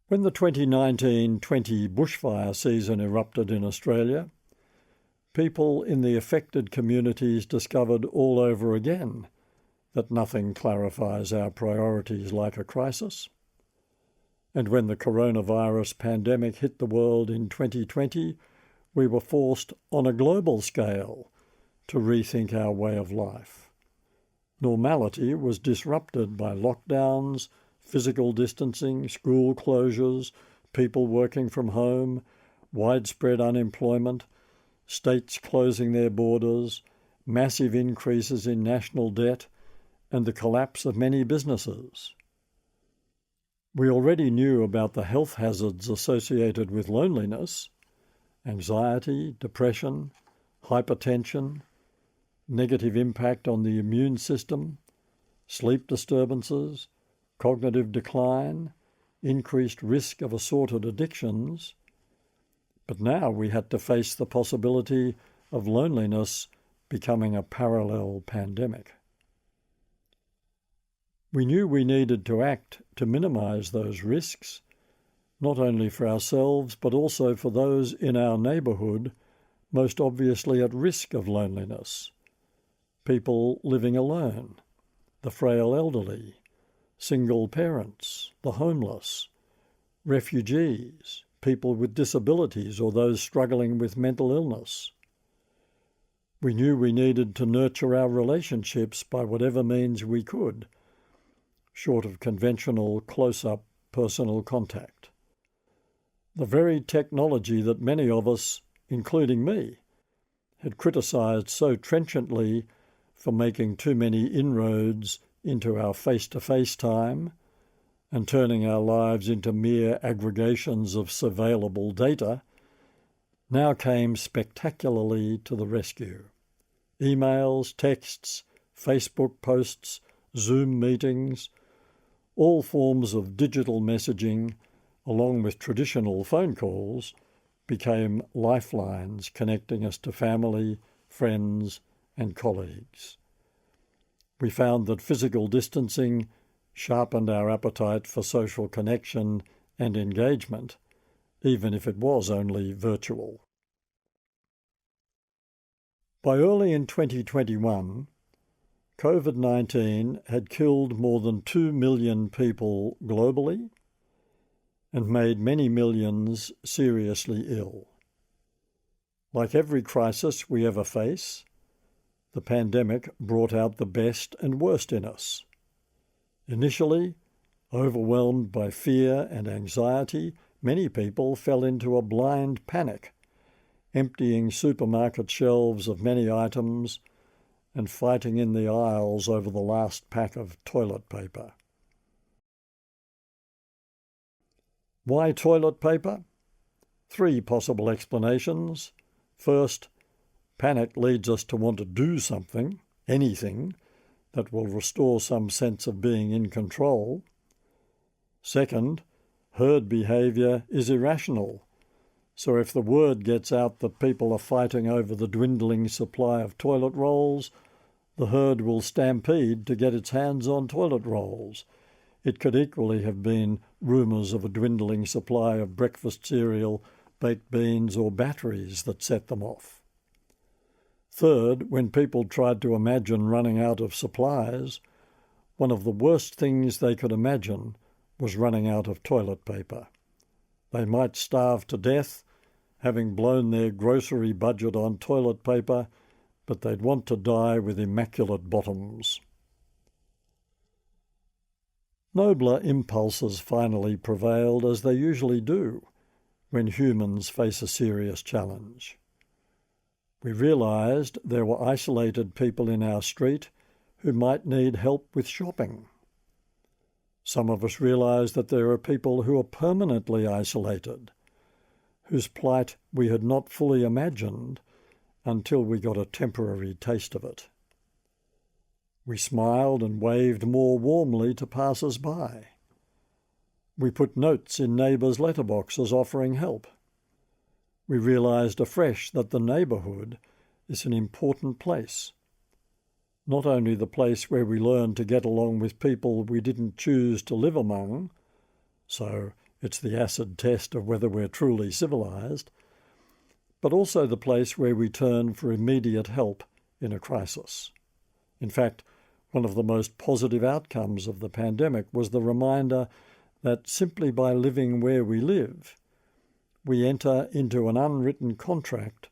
Speaker 1: When the 2019-20 bushfire season erupted in Australia, people in the affected communities discovered all over again that nothing clarifies our priorities like a crisis. And when the coronavirus pandemic hit the world in 2020, we were forced on a global scale to rethink our way of life. Normality was disrupted by lockdowns, physical distancing, school closures, people working from home, widespread unemployment, states closing their borders, massive increases in national debt, and the collapse of many businesses. We already knew about the health hazards associated with loneliness, anxiety, depression, hypertension, negative impact on the immune system, sleep disturbances, cognitive decline, increased risk of assorted addictions. But now we had to face the possibility of loneliness becoming a parallel pandemic. We knew we needed to act to minimize those risks, not only for ourselves but also for those in our neighborhood most obviously at risk of loneliness, people living alone, the frail elderly, single parents, the homeless, refugees, people with disabilities or those struggling with mental illness. We knew we needed to nurture our relationships by whatever means we could, short of conventional close-up personal contact. The very technology that many of us, including me, had criticised so trenchantly for making too many inroads into our face-to-face time and turning our lives into mere aggregations of surveillable data, now came spectacularly to the rescue. Emails, texts, Facebook posts, Zoom meetings, all forms of digital messaging, along with traditional phone calls, became lifelines connecting us to family, friends, and colleagues. We found that physical distancing sharpened our appetite for social connection and engagement, even if it was only virtual. By early in 2021, COVID-19 had killed more than 2 million people globally and made many millions seriously ill. Like every crisis we ever face, the pandemic brought out the best and worst in us. Initially, overwhelmed by fear and anxiety, many people fell into a blind panic, emptying supermarket shelves of many items and fighting in the aisles over the last pack of toilet paper. Why toilet paper? 3 possible explanations. First, panic leads us to want to do something, anything, that will restore some sense of being in control. Second, herd behaviour is irrational. So if the word gets out that people are fighting over the dwindling supply of toilet rolls, the herd will stampede to get its hands on toilet rolls. It could equally have been rumours of a dwindling supply of breakfast cereal, baked beans or batteries that set them off. Third, when people tried to imagine running out of supplies, one of the worst things they could imagine was running out of toilet paper. They might starve to death, having blown their grocery budget on toilet paper, but they'd want to die with immaculate bottoms. Nobler impulses finally prevailed, as they usually do when humans face a serious challenge. We realised there were isolated people in our street who might need help with shopping. Some of us realised that there are people who are permanently isolated, whose plight we had not fully imagined until we got a temporary taste of it. We smiled and waved more warmly to passers-by. We put notes in neighbours' letterboxes offering help. We realised afresh that the neighbourhood is an important place, not only the place where we learn to get along with people we didn't choose to live among, so it's the acid test of whether we're truly civilised, but also the place where we turn for immediate help in a crisis. In fact, one of the most positive outcomes of the pandemic was the reminder that simply by living where we live, we enter into an unwritten contract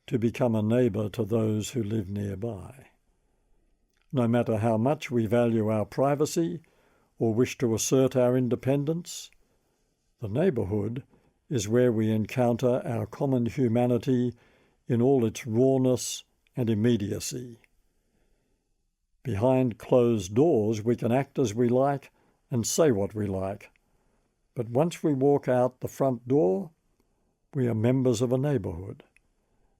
Speaker 1: to become a neighbour to those who live nearby. No matter how much we value our privacy or wish to assert our independence, the neighbourhood is where we encounter our common humanity in all its rawness and immediacy. Behind closed doors we can act as we like and say what we like, but once we walk out the front door, we are members of a neighbourhood,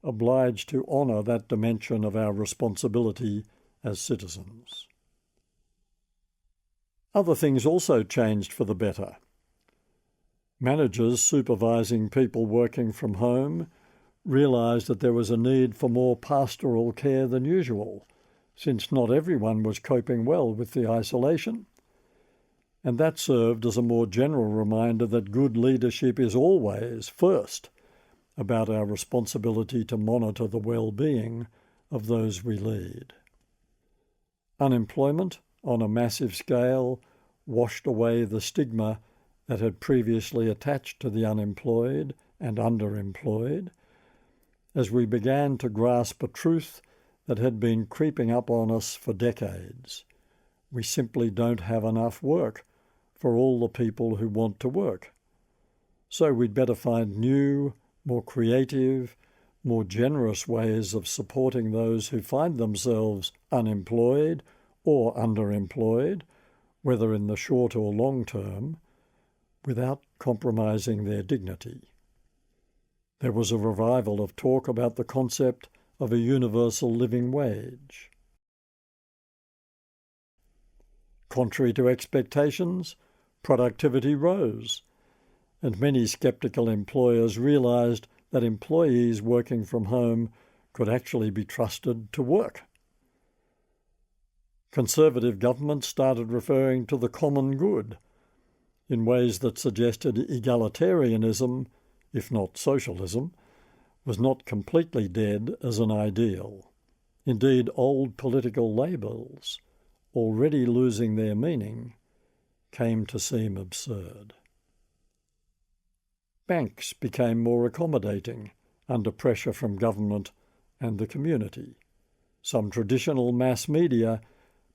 Speaker 1: obliged to honour that dimension of our responsibility as citizens. Other things also changed for the better. Managers supervising people working from home realised that there was a need for more pastoral care than usual, since not everyone was coping well with the isolation, and that served as a more general reminder that good leadership is always, first, about our responsibility to monitor the well-being of those we lead. Unemployment, on a massive scale, washed away the stigma that had previously attached to the unemployed and underemployed, as we began to grasp a truth that had been creeping up on us for decades. We simply don't have enough work for all the people who want to work. So we'd better find new, more creative, more generous ways of supporting those who find themselves unemployed or underemployed, whether in the short or long term, without compromising their dignity. There was a revival of talk about the concept of a universal living wage. Contrary to expectations, productivity rose, and many sceptical employers realised that employees working from home could actually be trusted to work. Conservative governments started referring to the common good in ways that suggested egalitarianism, if not socialism, was not completely dead as an ideal. Indeed, old political labels, already losing their meaning, came to seem absurd. Banks became more accommodating under pressure from government and the community. Some traditional mass media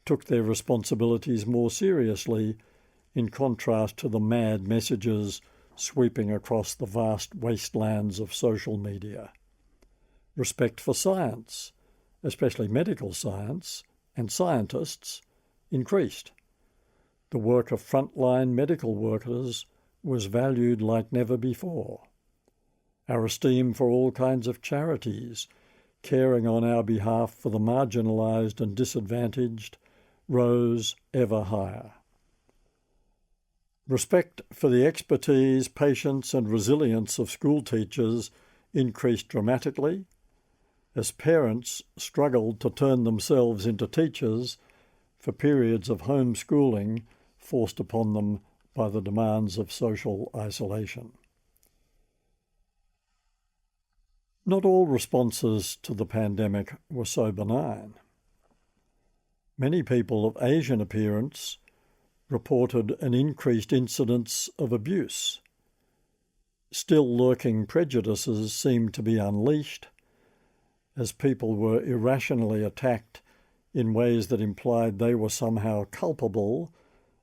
Speaker 1: took their responsibilities more seriously, in contrast to the mad messages sweeping across the vast wastelands of social media. Respect for science, especially medical science, and scientists, increased. The work of frontline medical workers was valued like never before. Our esteem for all kinds of charities, caring on our behalf for the marginalised and disadvantaged, rose ever higher. Respect for the expertise, patience and resilience of school teachers increased dramatically as parents struggled to turn themselves into teachers for periods of homeschooling forced upon them by the demands of social isolation. Not all responses to the pandemic were so benign. Many people of Asian appearance reported an increased incidence of abuse. Still lurking prejudices seemed to be unleashed as people were irrationally attacked in ways that implied they were somehow culpable,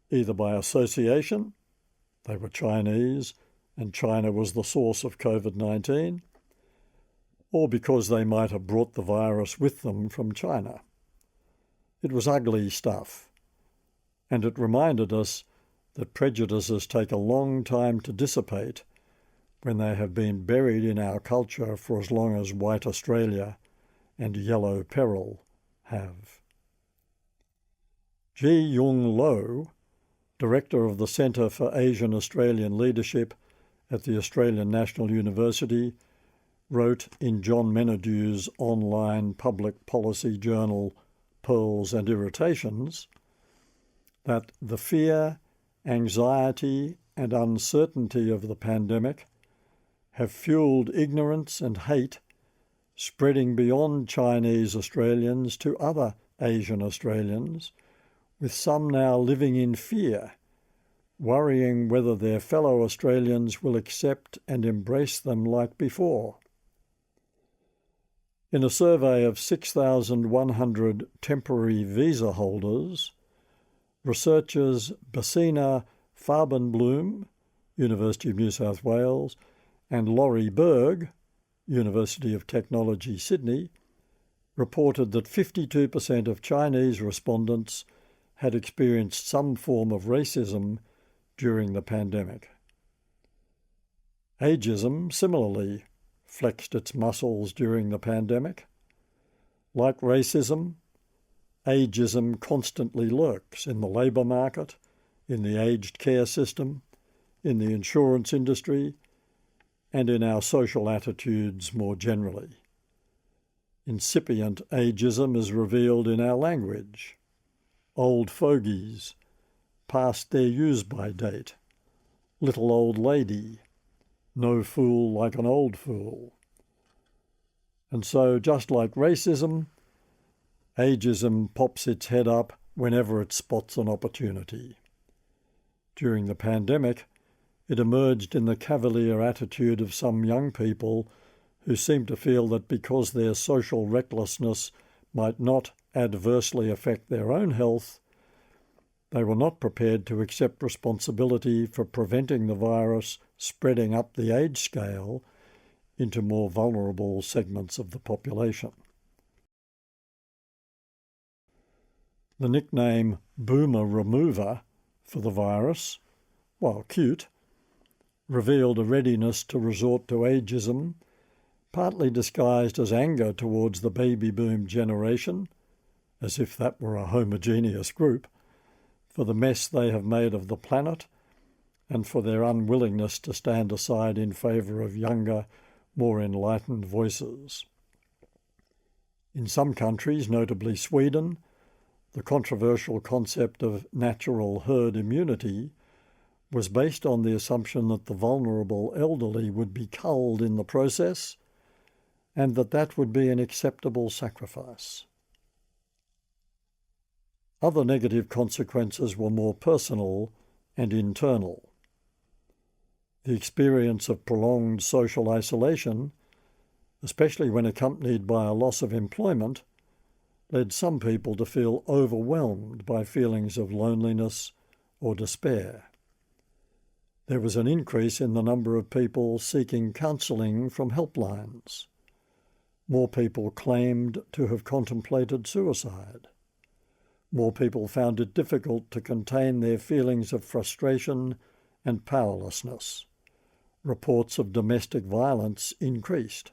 Speaker 1: either by association, they were Chinese and China was the source of COVID-19, or because they might have brought the virus with them from China. It was ugly stuff, and it reminded us that prejudices take a long time to dissipate when they have been buried in our culture for as long as White Australia and Yellow Peril have. Ji Yung Lo, Director of the Centre for Asian Australian Leadership at the Australian National University, wrote in John Menadew's online public policy journal Pearls and Irritations that the fear, anxiety and uncertainty of the pandemic have fueled ignorance and hate spreading beyond Chinese Australians to other Asian Australians, with some now living in fear, worrying whether their fellow Australians will accept and embrace them like before. In a survey of 6,100 temporary visa holders, researchers Basina Farbenbloom, University of New South Wales, and Laurie Berg, University of Technology, Sydney, reported that 52% of Chinese respondents had experienced some form of racism during the pandemic. Ageism, similarly, flexed its muscles during the pandemic. Like racism, ageism constantly lurks in the labour market, in the aged care system, in the insurance industry, and in our social attitudes more generally. Incipient ageism is revealed in our language. Old fogies, past their use-by date, little old lady, no fool like an old fool. And so, just like racism, ageism pops its head up whenever it spots an opportunity. During the pandemic, it emerged in the cavalier attitude of some young people who seem to feel that because their social recklessness might not adversely affect their own health, they were not prepared to accept responsibility for preventing the virus spreading up the age scale into more vulnerable segments of the population. The nickname Boomer Remover for the virus, while cute, revealed a readiness to resort to ageism, partly disguised as anger towards the baby boom generation, as if that were a homogeneous group, for the mess they have made of the planet and for their unwillingness to stand aside in favour of younger, more enlightened voices. In some countries, notably Sweden, the controversial concept of natural herd immunity was based on the assumption that the vulnerable elderly would be culled in the process and that would be an acceptable sacrifice. Other negative consequences were more personal and internal. The experience of prolonged social isolation, especially when accompanied by a loss of employment, led some people to feel overwhelmed by feelings of loneliness or despair. There was an increase in the number of people seeking counselling from helplines. More people claimed to have contemplated suicide. More people found it difficult to contain their feelings of frustration and powerlessness. Reports of domestic violence increased,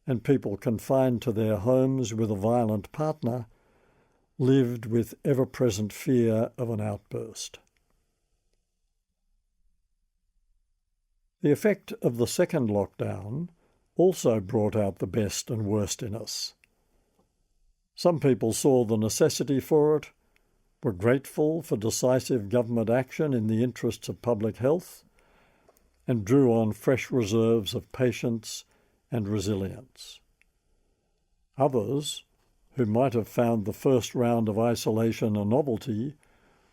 Speaker 1: and people confined to their homes with a violent partner lived with ever-present fear of an outburst. The effect of the second lockdown also brought out the best and worst in us. Some people saw the necessity for it, were grateful for decisive government action in the interests of public health, and drew on fresh reserves of patience and resilience. Others, who might have found the first round of isolation a novelty,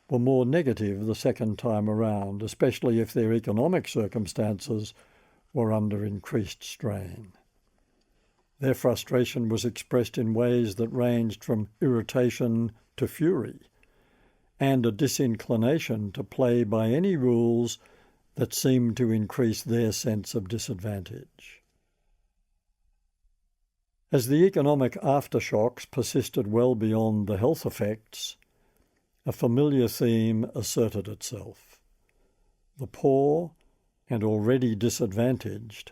Speaker 1: were more negative the second time around, especially if their economic circumstances were under increased strain. Their frustration was expressed in ways that ranged from irritation to fury, and a disinclination to play by any rules that seemed to increase their sense of disadvantage. As the economic aftershocks persisted well beyond the health effects, a familiar theme asserted itself. The poor and already disadvantaged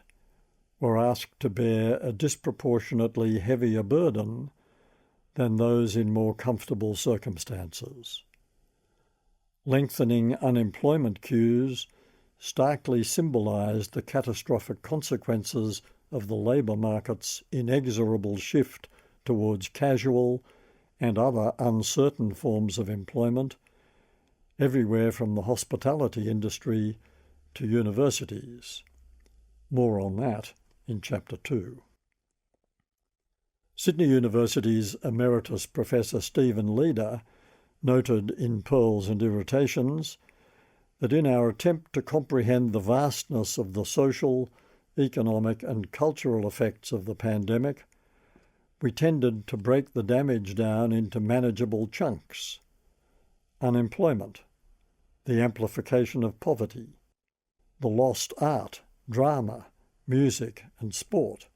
Speaker 1: were asked to bear a disproportionately heavier burden than those in more comfortable circumstances. Lengthening unemployment queues starkly symbolised the catastrophic consequences of the labour market's inexorable shift towards casual and other uncertain forms of employment, everywhere from the hospitality industry to universities. More on that in Chapter 2. Sydney University's Emeritus Professor Stephen Leeder noted in Pearls and Irritations that in our attempt to comprehend the vastness of the social, economic and cultural effects of the pandemic, we tended to break the damage down into manageable chunks. Unemployment, the amplification of poverty, the lost art, drama, music and sport,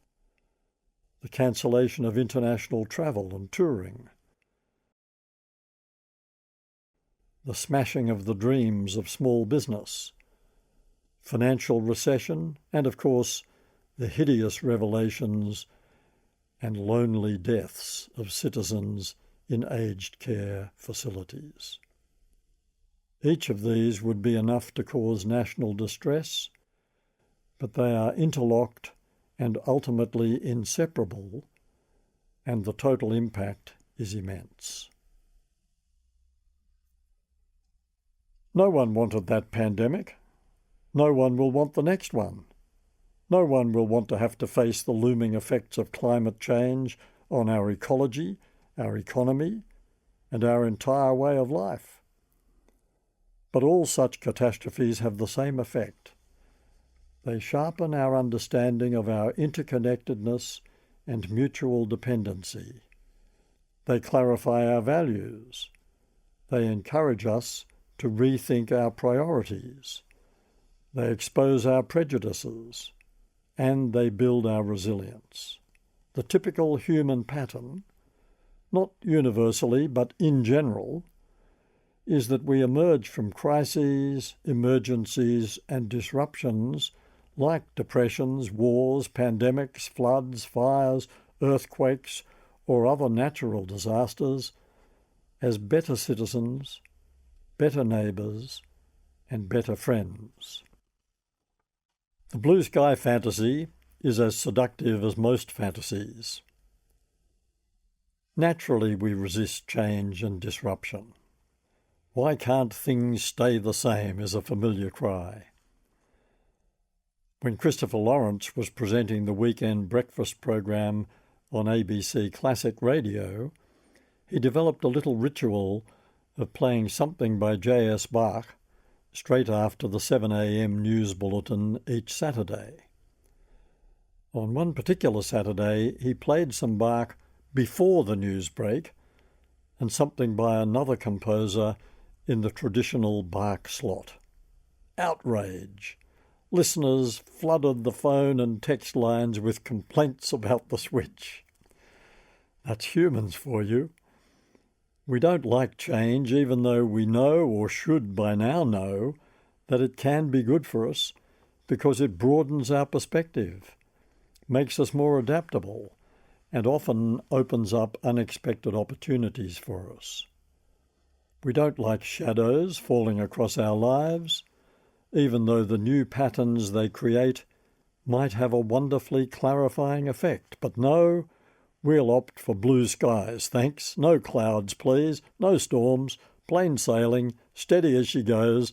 Speaker 1: the cancellation of international travel and touring, the smashing of the dreams of small business, financial recession, and of course the hideous revelations and lonely deaths of citizens in aged care facilities. Each of these would be enough to cause national distress, but they are interlocked and ultimately inseparable, and the total impact is immense. No one wanted that pandemic. No one will want the next one. No one will want to have to face the looming effects of climate change on our ecology, our economy, and our entire way of life. But all such catastrophes have the same effect. They sharpen our understanding of our interconnectedness and mutual dependency. They clarify our values. They encourage us to rethink our priorities. They expose our prejudices, and they build our resilience. The typical human pattern, not universally but in general, is that we emerge from crises, emergencies, and disruptions like depressions, wars, pandemics, floods, fires, earthquakes, or other natural disasters as better citizens, better neighbours, and better friends. The blue sky fantasy is as seductive as most fantasies. Naturally, we resist change and disruption. Why can't things stay the same is a familiar cry. When Christopher Lawrence was presenting the weekend breakfast program on ABC Classic Radio, he developed a little ritual of playing something by J.S. Bach straight after the 7 a.m. news bulletin each Saturday. On one particular Saturday, he played some Bach before the news break and something by another composer in the traditional Bach slot. Outrage! Listeners flooded the phone and text lines with complaints about the switch. That's humans for you. We don't like change, even though we know, or should by now know, that it can be good for us because it broadens our perspective, makes us more adaptable, and often opens up unexpected opportunities for us. We don't like shadows falling across our lives, even though the new patterns they create might have a wonderfully clarifying effect. But no, we'll opt for blue skies, thanks. No clouds, please. No storms. Plain sailing, steady as she goes.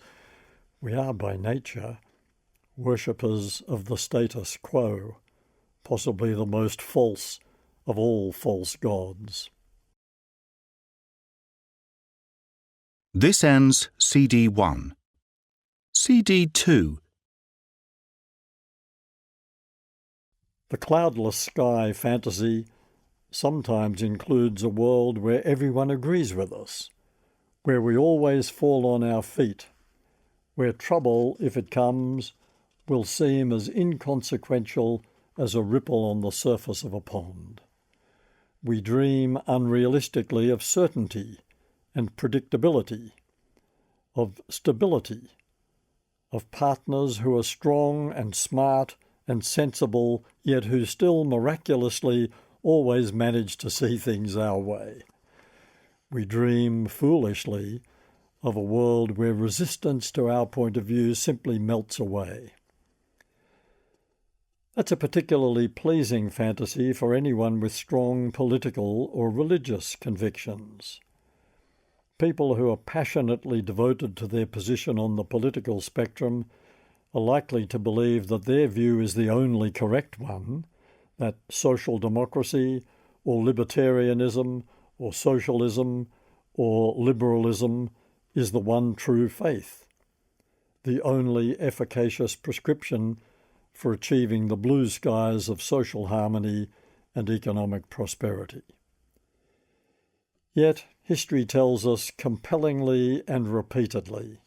Speaker 1: We are by nature worshippers of the status quo, possibly the most false of all false gods.
Speaker 3: This ends CD 1. CD 2.
Speaker 1: The cloudless sky fantasy sometimes includes a world where everyone agrees with us, where we always fall on our feet, where trouble, if it comes, will seem as inconsequential as a ripple on the surface of a pond. We dream unrealistically of certainty and predictability, of stability, of partners who are strong and smart and sensible, yet who still miraculously always manage to see things our way. We dream foolishly of a world where resistance to our point of view simply melts away. That's a particularly pleasing fantasy for anyone with strong political or religious convictions. People who are passionately devoted to their position on the political spectrum are likely to believe that their view is the only correct one, that social democracy or libertarianism or socialism or liberalism is the one true faith, the only efficacious prescription for achieving the blue skies of social harmony and economic prosperity. Yet history tells us compellingly and repeatedly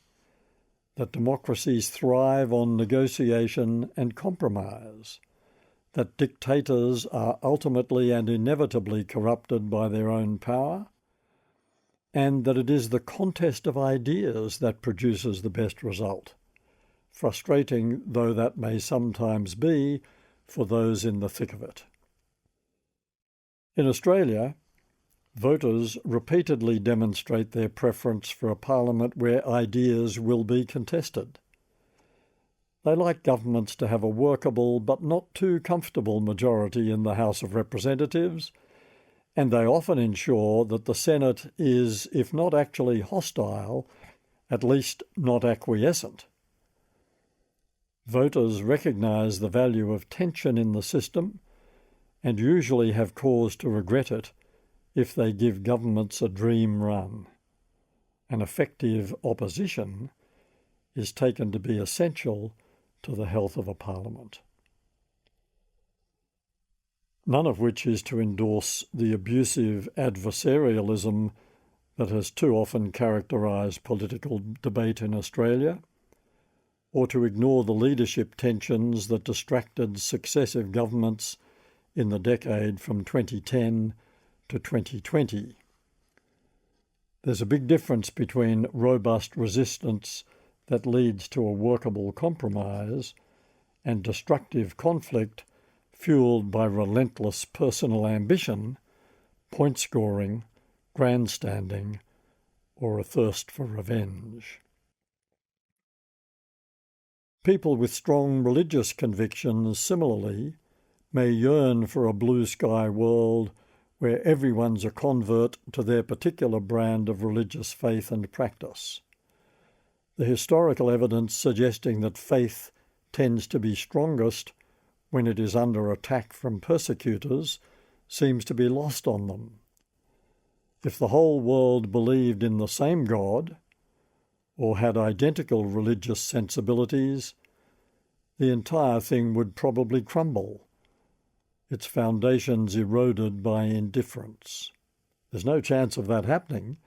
Speaker 1: that democracies thrive on negotiation and compromise, that dictators are ultimately and inevitably corrupted by their own power, and that it is the contest of ideas that produces the best result, frustrating though that may sometimes be for those in the thick of it. In Australia, voters repeatedly demonstrate their preference for a parliament where ideas will be contested. They like governments to have a workable but not too comfortable majority in the House of Representatives, and they often ensure that the Senate is, if not actually hostile, at least not acquiescent. Voters recognise the value of tension in the system and usually have cause to regret it if they give governments a dream run. An effective opposition is taken to be essential to the health of a parliament. None of which is to endorse the abusive adversarialism that has too often characterised political debate in Australia, or to ignore the leadership tensions that distracted successive governments in the decade from 2010 to 2020. There's a big difference between robust resistance that leads to a workable compromise and destructive conflict fueled by relentless personal ambition, point scoring, grandstanding, or a thirst for revenge. People with strong religious convictions, similarly, may yearn for a blue sky world where everyone's a convert to their particular brand of religious faith and practice. The historical evidence suggesting that faith tends to be strongest when it is under attack from persecutors seems to be lost on them. If the whole world believed in the same God, or had identical religious sensibilities, the entire thing would probably crumble, its foundations eroded by indifference. There's no chance of that happening.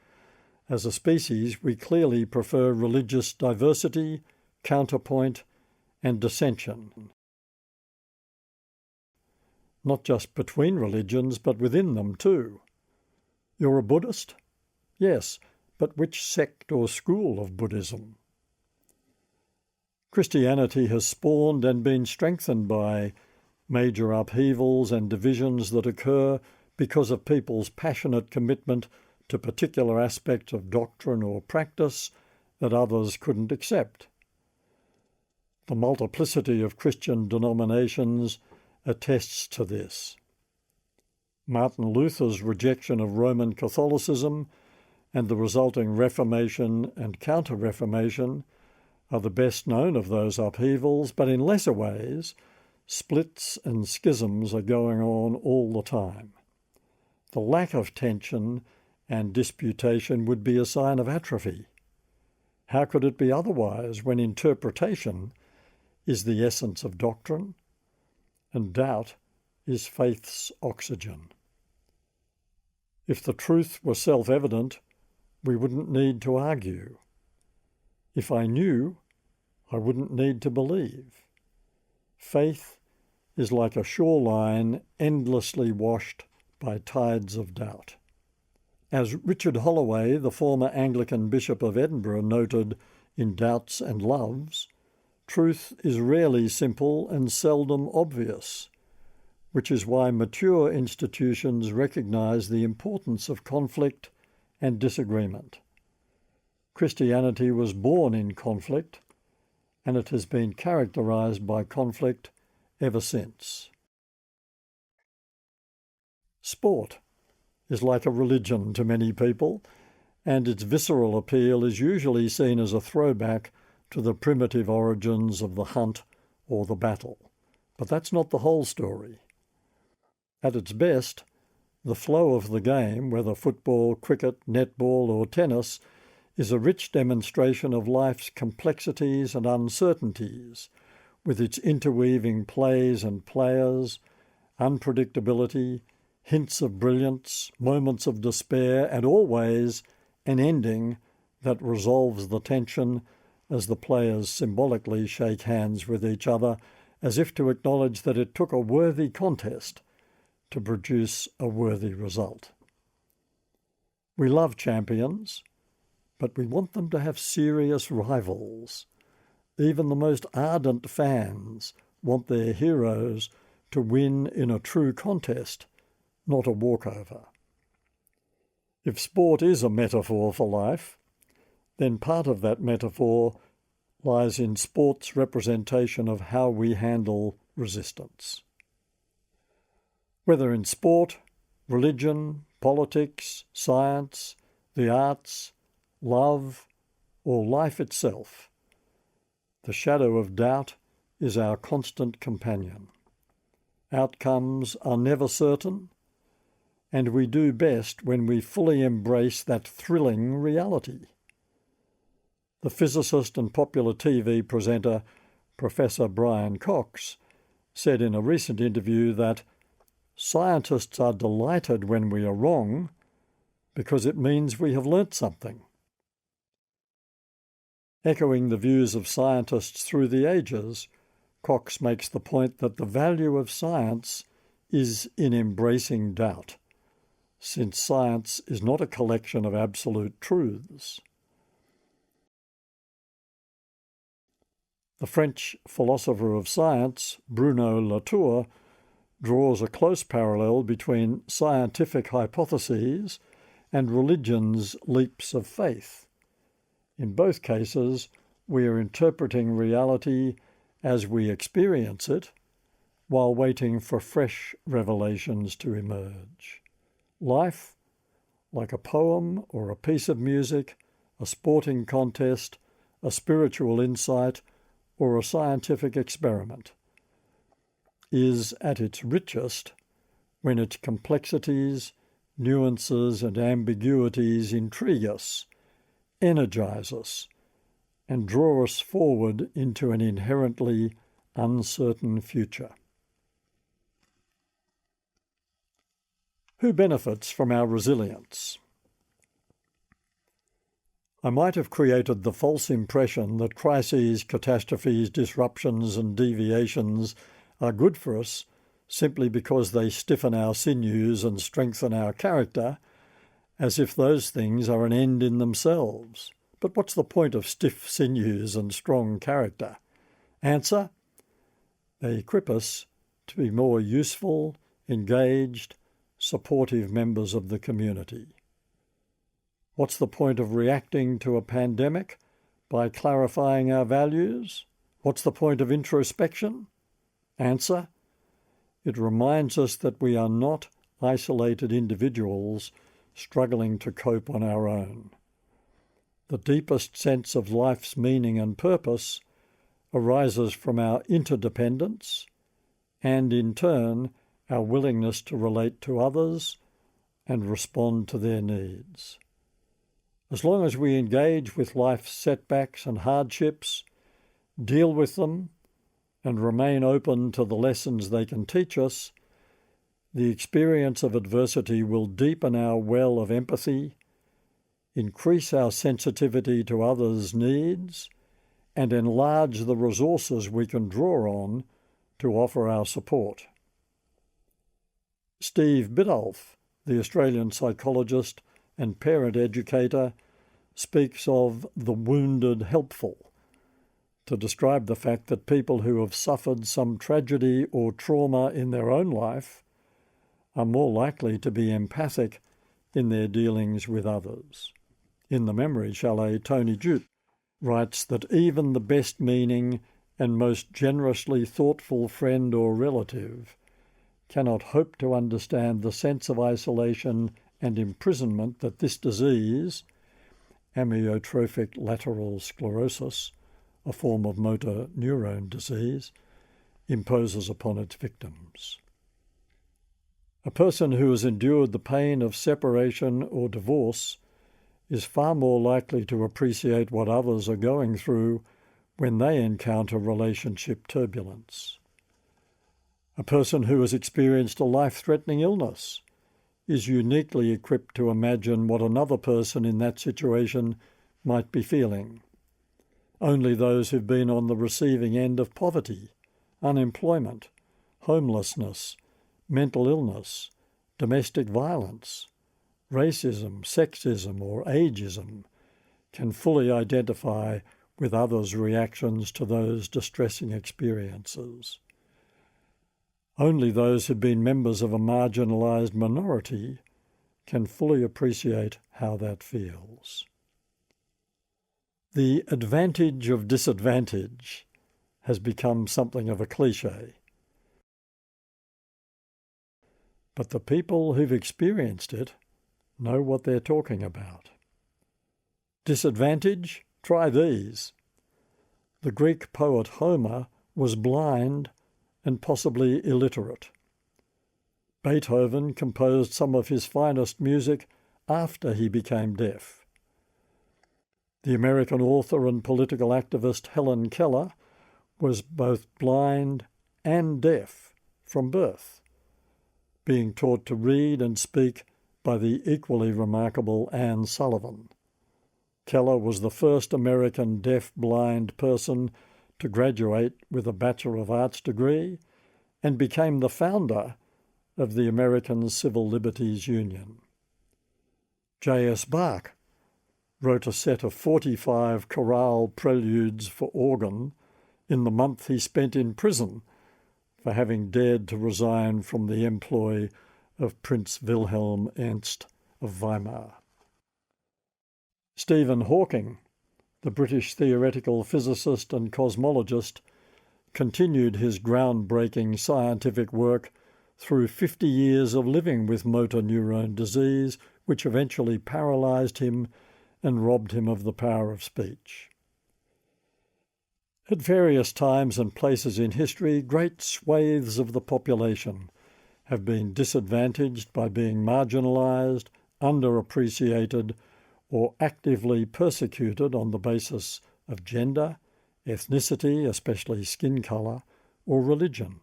Speaker 1: As a species, we clearly prefer religious diversity, counterpoint, and dissension. Not just between religions, but within them too. You're a Buddhist? Yes, but which sect or school of Buddhism? Christianity has spawned and been strengthened by major upheavals and divisions that occur because of people's passionate commitment to particular aspects of doctrine or practice that others couldn't accept. The multiplicity of Christian denominations attests to this. Martin Luther's rejection of Roman Catholicism and the resulting Reformation and Counter-Reformation are the best known of those upheavals, but in lesser ways, splits and schisms are going on all the time. The lack of tension and disputation would be a sign of atrophy. How could it be otherwise when interpretation is the essence of doctrine and doubt is faith's oxygen? If the truth were self-evident, we wouldn't need to argue. If I knew, I wouldn't need to believe. Faith is like a shoreline endlessly washed by tides of doubt. As Richard Holloway, the former Anglican Bishop of Edinburgh, noted in Doubts and Loves, truth is rarely simple and seldom obvious, which is why mature institutions recognise the importance of conflict and disagreement. Christianity was born in conflict, and it has been characterised by conflict ever since. Sport is like a religion to many people, and its visceral appeal is usually seen as a throwback to the primitive origins of the hunt or the battle. But that's not the whole story. At its best, the flow of the game, whether football, cricket, netball or tennis, is a rich demonstration of life's complexities and uncertainties, with its interweaving plays and players, unpredictability, hints of brilliance, moments of despair, and always an ending that resolves the tension as the players symbolically shake hands with each other, as if to acknowledge that it took a worthy contest to produce a worthy result. We love champions, but we want them to have serious rivals. Even the most ardent fans want their heroes to win in a true contest, not a walkover. If sport is a metaphor for life, then part of that metaphor lies in sport's representation of how we handle resistance. Whether in sport, religion, politics, science, the arts, love, or life itself, the shadow of doubt is our constant companion. Outcomes are never certain, and we do best when we fully embrace that thrilling reality. The physicist and popular TV presenter Professor Brian Cox, said in a recent interview that scientists are delighted when we are wrong because it means we have learnt something. Echoing the views of scientists through the ages, Cox makes the point that the value of science is in embracing doubt, since science is not a collection of absolute truths. The French philosopher of science, Bruno Latour, draws a close parallel between scientific hypotheses and religion's leaps of faith. In both cases, we are interpreting reality as we experience it, while waiting for fresh revelations to emerge. Life, like a poem or a piece of music, a sporting contest, a spiritual insight, or a scientific experiment, is at its richest when its complexities, nuances, and ambiguities intrigue us, energize us, and draw us forward into an inherently uncertain future. Who benefits from our resilience? I might have created the false impression that crises, catastrophes, disruptions, and deviations are good for us simply because they stiffen our sinews and strengthen our character, as if those things are an end in themselves. But what's the point of stiff sinews and strong character? Answer: they equip us to be more useful, engaged, supportive members of the community. What's the point of reacting to a pandemic by clarifying our values? What's the point of introspection? Answer: it reminds us that we are not isolated individuals struggling to cope on our own. The deepest sense of life's meaning and purpose arises from our interdependence and, in turn, our willingness to relate to others and respond to their needs. As long as we engage with life's setbacks and hardships, deal with them, and remain open to the lessons they can teach us, the experience of adversity will deepen our well of empathy, increase our sensitivity to others' needs, and enlarge the resources we can draw on to offer our support. Steve Biddulph, the Australian psychologist and parent educator, speaks of the wounded helpful to describe the fact that people who have suffered some tragedy or trauma in their own life are more likely to be empathic in their dealings with others. In the Memory Chalet, Tony Jute writes that even the best-meaning and most generously thoughtful friend or relative cannot hope to understand the sense of isolation and imprisonment that this disease, amyotrophic lateral sclerosis, a form of motor neurone disease, imposes upon its victims. A person who has endured the pain of separation or divorce is far more likely to appreciate what others are going through when they encounter relationship turbulence. A person who has experienced a life-threatening illness is uniquely equipped to imagine what another person in that situation might be feeling. Only those who've been on the receiving end of poverty, unemployment, homelessness, mental illness, domestic violence, racism, sexism, or ageism can fully identify with others' reactions to those distressing experiences. Only those who've been members of a marginalised minority can fully appreciate how that feels. The advantage of disadvantage has become something of a cliché. But the people who've experienced it know what they're talking about. Disadvantage? Try these. The Greek poet Homer was blind and possibly illiterate. Beethoven composed some of his finest music after he became deaf. The American author and political activist Helen Keller was both blind and deaf from birth, being taught to read and speak by the equally remarkable Anne Sullivan. Keller was the first American deaf-blind person to graduate with a Bachelor of Arts degree and became the founder of the American Civil Liberties Union. J.S. Bach wrote a set of 45 chorale preludes for organ in the month he spent in prison for having dared to resign from the employ of Prince Wilhelm Ernst of Weimar. Stephen Hawking, the British theoretical physicist and cosmologist, continued his groundbreaking scientific work through 50 years of living with motor neurone disease, which eventually paralysed him and robbed him of the power of speech. At various times and places in history, great swathes of the population have been disadvantaged by being marginalised, underappreciated, or actively persecuted on the basis of gender, ethnicity, especially skin colour, or religion.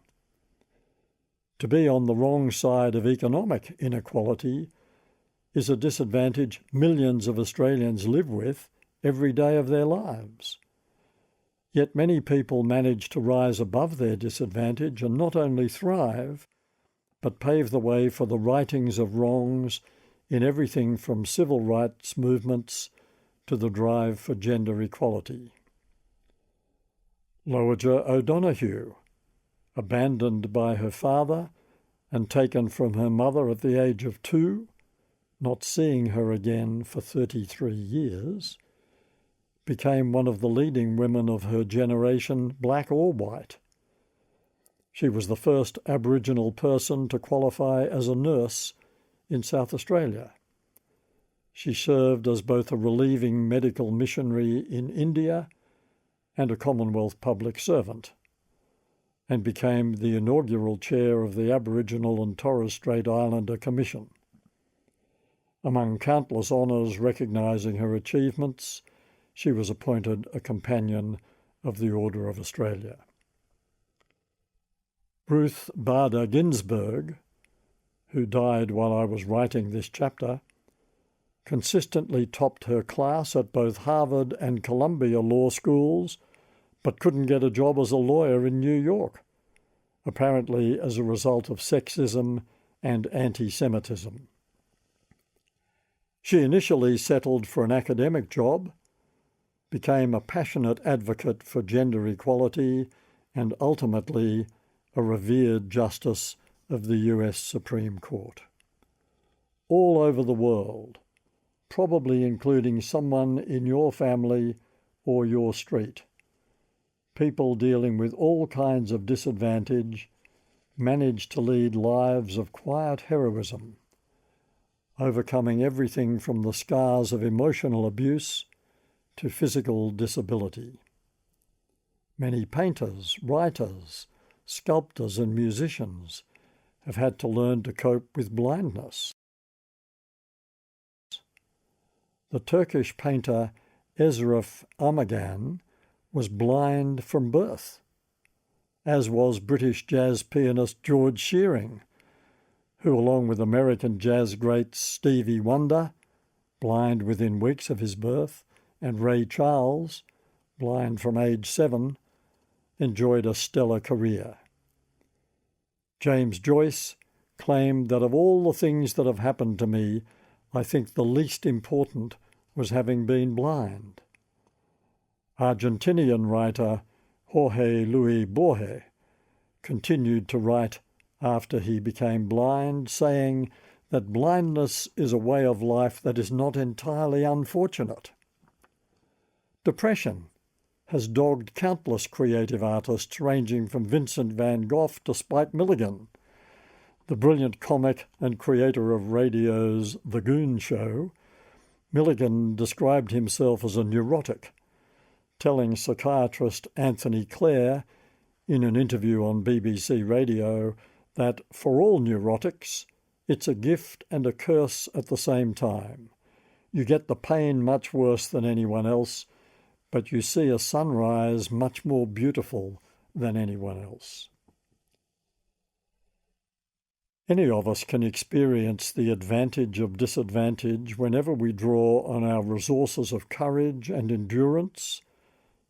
Speaker 1: To be on the wrong side of economic inequality is a disadvantage millions of Australians live with every day of their lives. Yet many people manage to rise above their disadvantage and not only thrive, but pave the way for the rightings of wrongs in everything from civil rights movements to the drive for gender equality. Loager O'Donoghue, abandoned by her father and taken from her mother at the age of 2, not seeing her again for 33 years, became one of the leading women of her generation, black or white. She was the first Aboriginal person to qualify as a nurse in South Australia. She served as both a relieving medical missionary in India and a Commonwealth public servant, and became the inaugural chair of the Aboriginal and Torres Strait Islander Commission. Among countless honours recognising her achievements, she was appointed a Companion of the Order of Australia. Ruth Bader Ginsburg, who died while I was writing this chapter, consistently topped her class at both Harvard and Columbia law schools, but couldn't get a job as a lawyer in New York, apparently as a result of sexism and anti-Semitism. She initially settled for an academic job, became a passionate advocate for gender equality, and ultimately a revered justice of the US Supreme Court. All over the world, probably including someone in your family or your street, people dealing with all kinds of disadvantage manage to lead lives of quiet heroism, overcoming everything from the scars of emotional abuse to physical disability. Many painters, writers, sculptors and musicians have had to learn to cope with blindness. The Turkish painter Ezraf Amagan was blind from birth, as was British jazz pianist George Shearing, who, along with American jazz greats Stevie Wonder, blind within weeks of his birth, and Ray Charles, blind from age 7, enjoyed a stellar career. James Joyce claimed that of all the things that have happened to me, I think the least important was having been blind. Argentinian writer Jorge Luis Borges continued to write after he became blind, saying that blindness is a way of life that is not entirely unfortunate. Depression has dogged countless creative artists, ranging from Vincent van Gogh to Spike Milligan. The brilliant comic and creator of radio's The Goon Show, Milligan described himself as a neurotic, telling psychiatrist Anthony Clare in an interview on BBC Radio that for all neurotics, it's a gift and a curse at the same time. You get the pain much worse than anyone else, but you see a sunrise much more beautiful than anyone else. Any of us can experience the advantage of disadvantage whenever we draw on our resources of courage and endurance,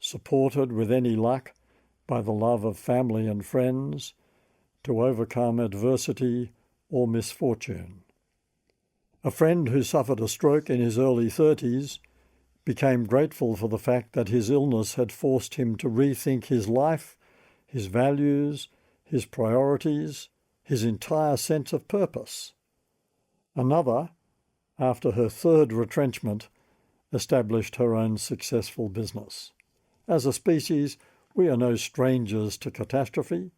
Speaker 1: supported with any luck by the love of family and friends, to overcome adversity or misfortune. A friend who suffered a stroke in his early 30s became grateful for the fact that his illness had forced him to rethink his life, his values, his priorities, his entire sense of purpose. Another, after her third retrenchment, established her own successful business. As a species, we are no strangers to catastrophe.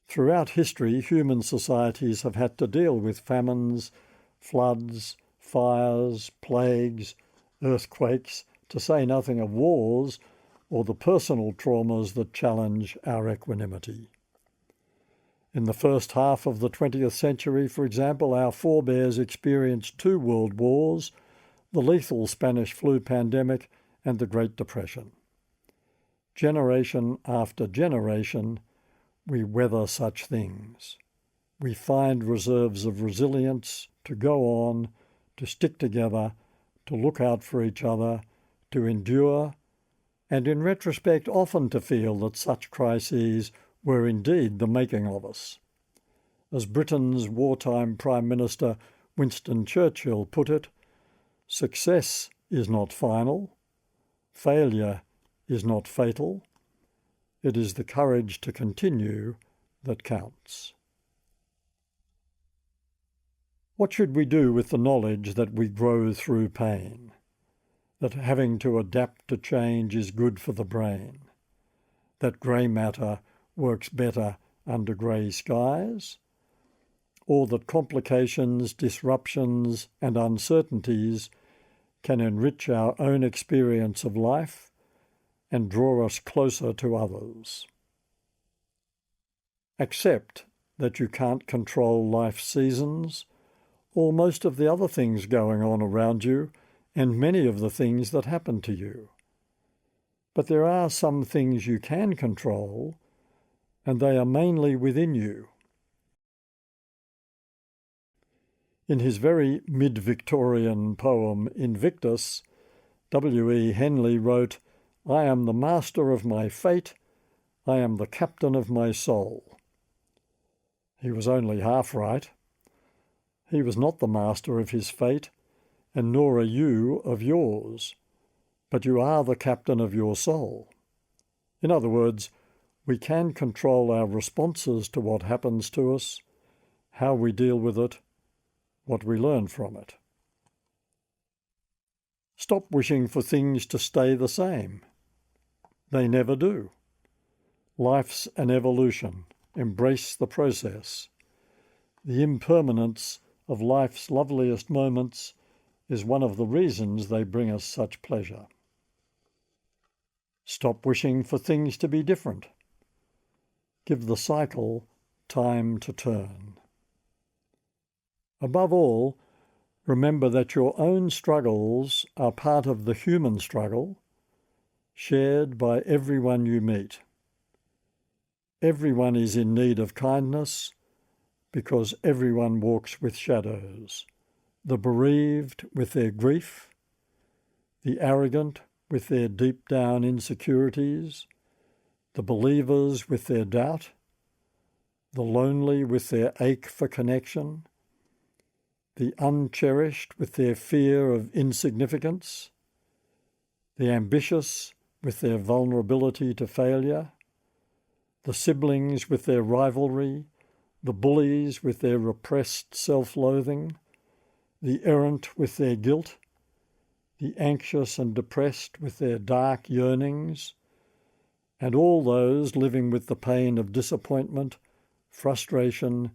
Speaker 1: Throughout history, human societies have had to deal with famines, floods, fires, plagues, earthquakes, to say nothing of wars or the personal traumas that challenge our equanimity. In the first half of the 20th century, for example, our forebears experienced 2 world wars, the lethal Spanish flu pandemic and the Great Depression. Generation after generation, we weather such things. We find reserves of resilience to go on, to stick together, to look out for each other, to endure, and in retrospect often to feel that such crises were indeed the making of us. As Britain's wartime Prime Minister Winston Churchill put it, success is not final, failure is not fatal, it is the courage to continue that counts. What should we do with the knowledge that we grow through pain, that having to adapt to change is good for the brain, that grey matter works better under grey skies, or that complications, disruptions, and uncertainties can enrich our own experience of life and draw us closer to others? Accept that you can't control life's seasons or most of the other things going on around you and many of the things that happen to you. But there are some things you can control, and they are mainly within you. In his very mid-Victorian poem Invictus, W.E. Henley wrote, "I am the master of my fate, I am the captain of my soul." He was only half right. He was not the master of his fate, and nor are you of yours, but you are the captain of your soul. In other words, we can control our responses to what happens to us, how we deal with it, what we learn from it. Stop wishing for things to stay the same. They never do. Life's an evolution. Embrace the process. The impermanence of life's loveliest moments is one of the reasons they bring us such pleasure. Stop wishing for things to be different. Give the cycle time to turn. Above all, remember that your own struggles are part of the human struggle, shared by everyone you meet. Everyone is in need of kindness because everyone walks with shadows, the bereaved with their grief, the arrogant with their deep-down insecurities, the believers with their doubt, the lonely with their ache for connection, the uncherished with their fear of insignificance, the ambitious with their vulnerability to failure, the siblings with their rivalry, the bullies with their repressed self-loathing, the errant with their guilt, the anxious and depressed with their dark yearnings, and all those living with the pain of disappointment, frustration,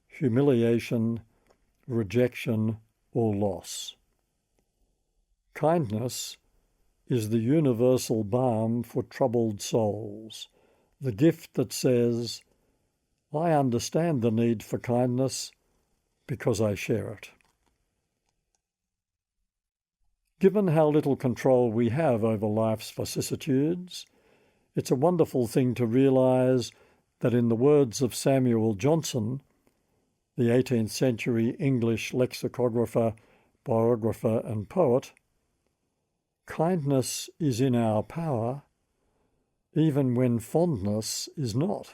Speaker 1: humiliation, rejection, or loss. Kindness is the universal balm for troubled souls, the gift that says, "I understand the need for kindness because I share it." Given how little control we have over life's vicissitudes, it's a wonderful thing to realise that, in the words of Samuel Johnson, the 18th century English lexicographer, biographer and poet, kindness is in our power even when fondness is not.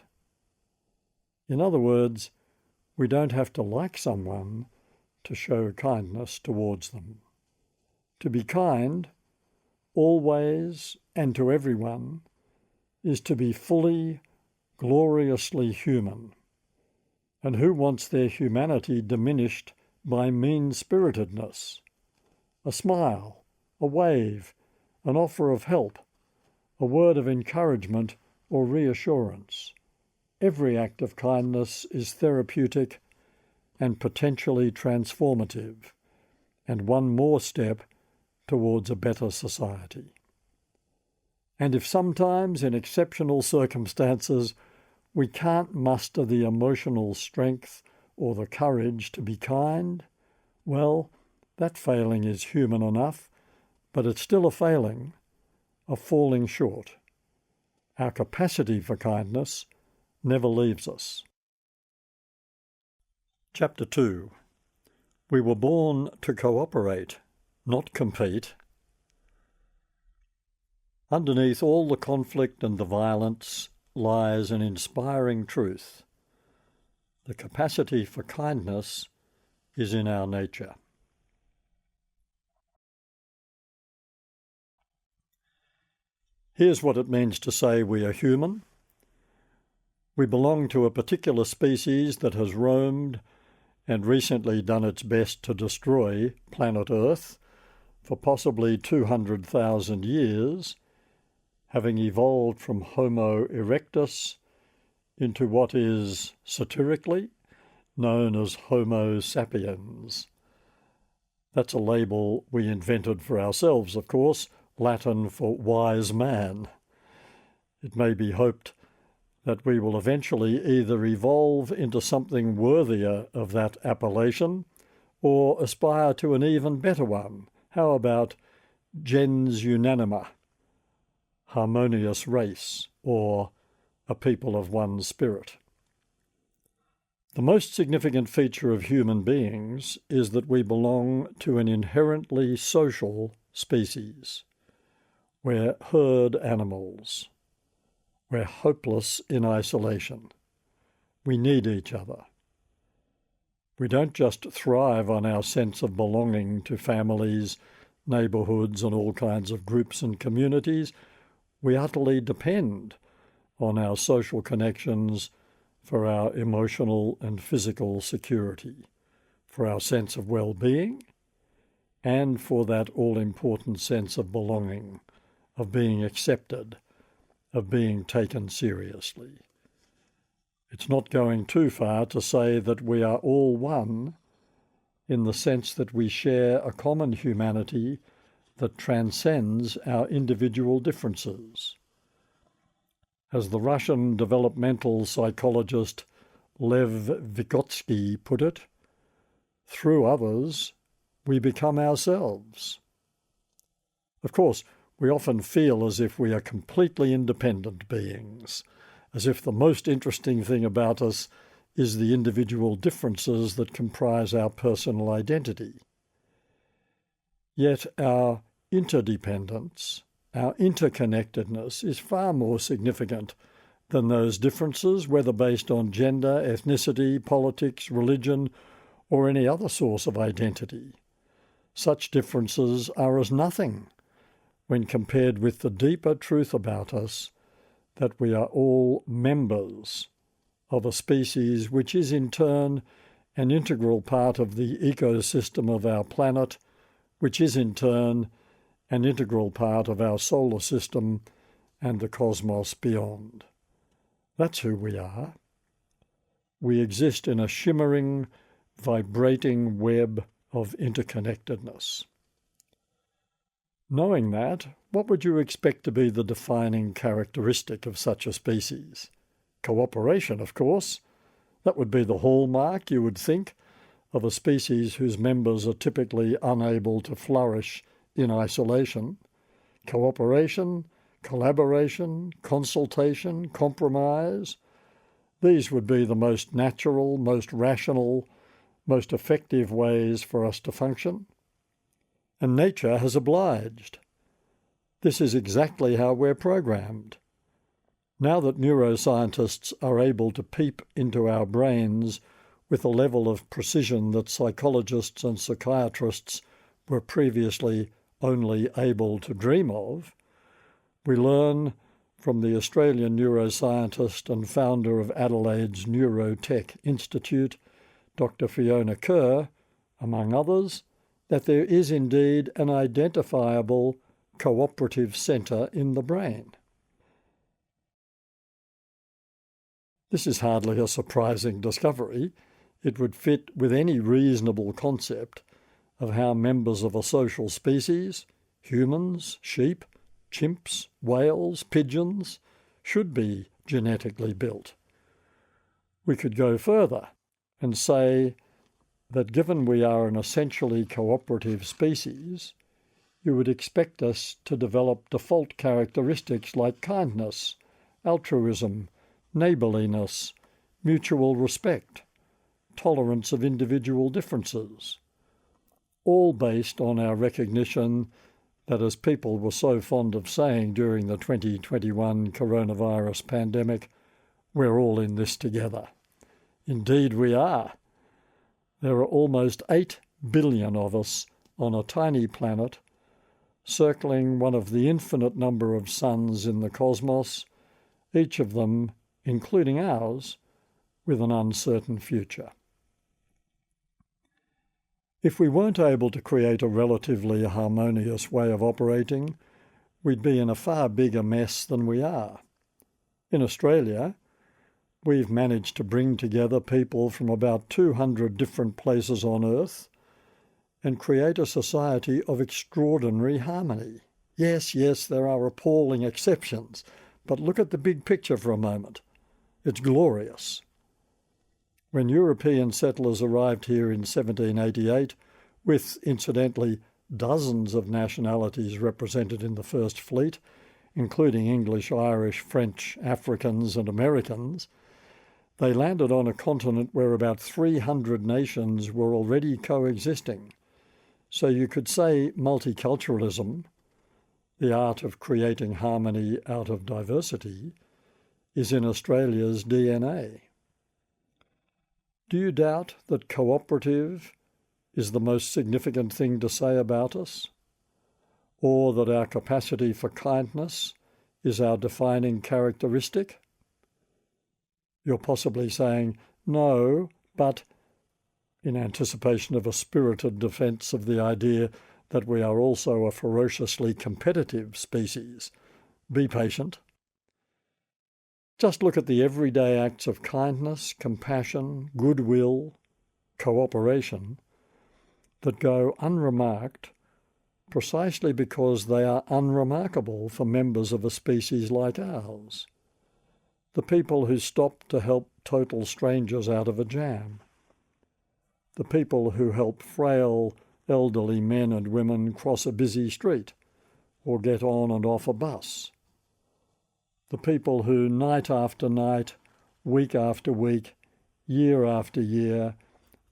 Speaker 1: In other words, we don't have to like someone to show kindness towards them. To be kind, always and to everyone, is to be fully, gloriously human. And who wants their humanity diminished by mean-spiritedness? A smile, a wave, an offer of help, a word of encouragement or reassurance. Every act of kindness is therapeutic and potentially transformative, and one more step towards a better society. And if sometimes, in exceptional circumstances, we can't muster the emotional strength or the courage to be kind, well, that failing is human enough, but it's still a failing, a falling short. Our capacity for kindness never leaves us. Chapter 2. We were born to cooperate, not compete. Underneath all the conflict and the violence lies an inspiring truth. The capacity for kindness is in our nature. Here's what it means to say we are human. We belong to a particular species that has roamed and recently done its best to destroy planet Earth for possibly 200,000 years, having evolved from Homo erectus into what is, satirically, known as Homo sapiens. That's a label we invented for ourselves, of course, Latin for wise man. It may be hoped that we will eventually either evolve into something worthier of that appellation or aspire to an even better one. How about gens unanima, harmonious race, or a people of one spirit? The most significant feature of human beings is that we belong to an inherently social species. We're herd animals. We're hopeless in isolation. We need each other. We don't just thrive on our sense of belonging to families, neighbourhoods, and all kinds of groups and communities. We utterly depend on our social connections for our emotional and physical security, for our sense of well-being, and for that all-important sense of belonging, of being accepted, of being taken seriously. It's not going too far to say that we are all one in the sense that we share a common humanity that transcends our individual differences. As the Russian developmental psychologist Lev Vygotsky put it, through others, we become ourselves. Of course, we often feel as if we are completely independent beings, as if the most interesting thing about us is the individual differences that comprise our personal identity. Yet our interdependence, our interconnectedness, is far more significant than those differences, whether based on gender, ethnicity, politics, religion, or any other source of identity. Such differences are as nothing when compared with the deeper truth about us that we are all members of a species which is in turn an integral part of the ecosystem of our planet, which is in turn an integral part of our solar system and the cosmos beyond. That's who we are. We exist in a shimmering, vibrating web of interconnectedness. Knowing that, what would you expect to be the defining characteristic of such a species? Cooperation, of course. That would be the hallmark, you would think, of a species whose members are typically unable to flourish in isolation. Cooperation, collaboration, consultation, compromise. These would be the most natural, most rational, most effective ways for us to function. And nature has obliged. This is exactly how we're programmed. Now that neuroscientists are able to peep into our brains with a level of precision that psychologists and psychiatrists were previously only able to dream of, we learn from the Australian neuroscientist and founder of Adelaide's Neurotech Institute, Dr. Fiona Kerr, among others, that there is indeed an identifiable cooperative centre in the brain. This is hardly a surprising discovery. It would fit with any reasonable concept of how members of a social species, humans, sheep, chimps, whales, pigeons, should be genetically built. We could go further and say that given we are an essentially cooperative species, you would expect us to develop default characteristics like kindness, altruism, neighbourliness, mutual respect, tolerance of individual differences, all based on our recognition that, as people were so fond of saying during the 2021 coronavirus pandemic, we're all in this together. Indeed we are. There are almost 8 billion of us on a tiny planet, circling one of the infinite number of suns in the cosmos, each of them, including ours, with an uncertain future. If we weren't able to create a relatively harmonious way of operating, we'd be in a far bigger mess than we are. In Australia, we've managed to bring together people from about 200 different places on Earth and create a society of extraordinary harmony. Yes, there are appalling exceptions, but look at the big picture for a moment. It's glorious. When European settlers arrived here in 1788, with, incidentally, dozens of nationalities represented in the First Fleet, including English, Irish, French, Africans and Americans, they landed on a continent where about 300 nations were already coexisting. So you could say multiculturalism, the art of creating harmony out of diversity, is in Australia's DNA. Do you doubt that cooperative is the most significant thing to say about us? Or that our capacity for kindness is our defining characteristic? You're possibly saying, no, but in anticipation of a spirited defence of the idea that we are also a ferociously competitive species. Be patient. Just look at the everyday acts of kindness, compassion, goodwill, cooperation that go unremarked precisely because they are unremarkable for members of a species like ours. The people who stop to help total strangers out of a jam. The people who help frail, elderly men and women cross a busy street or get on and off a bus. The people who night after night, week after week, year after year,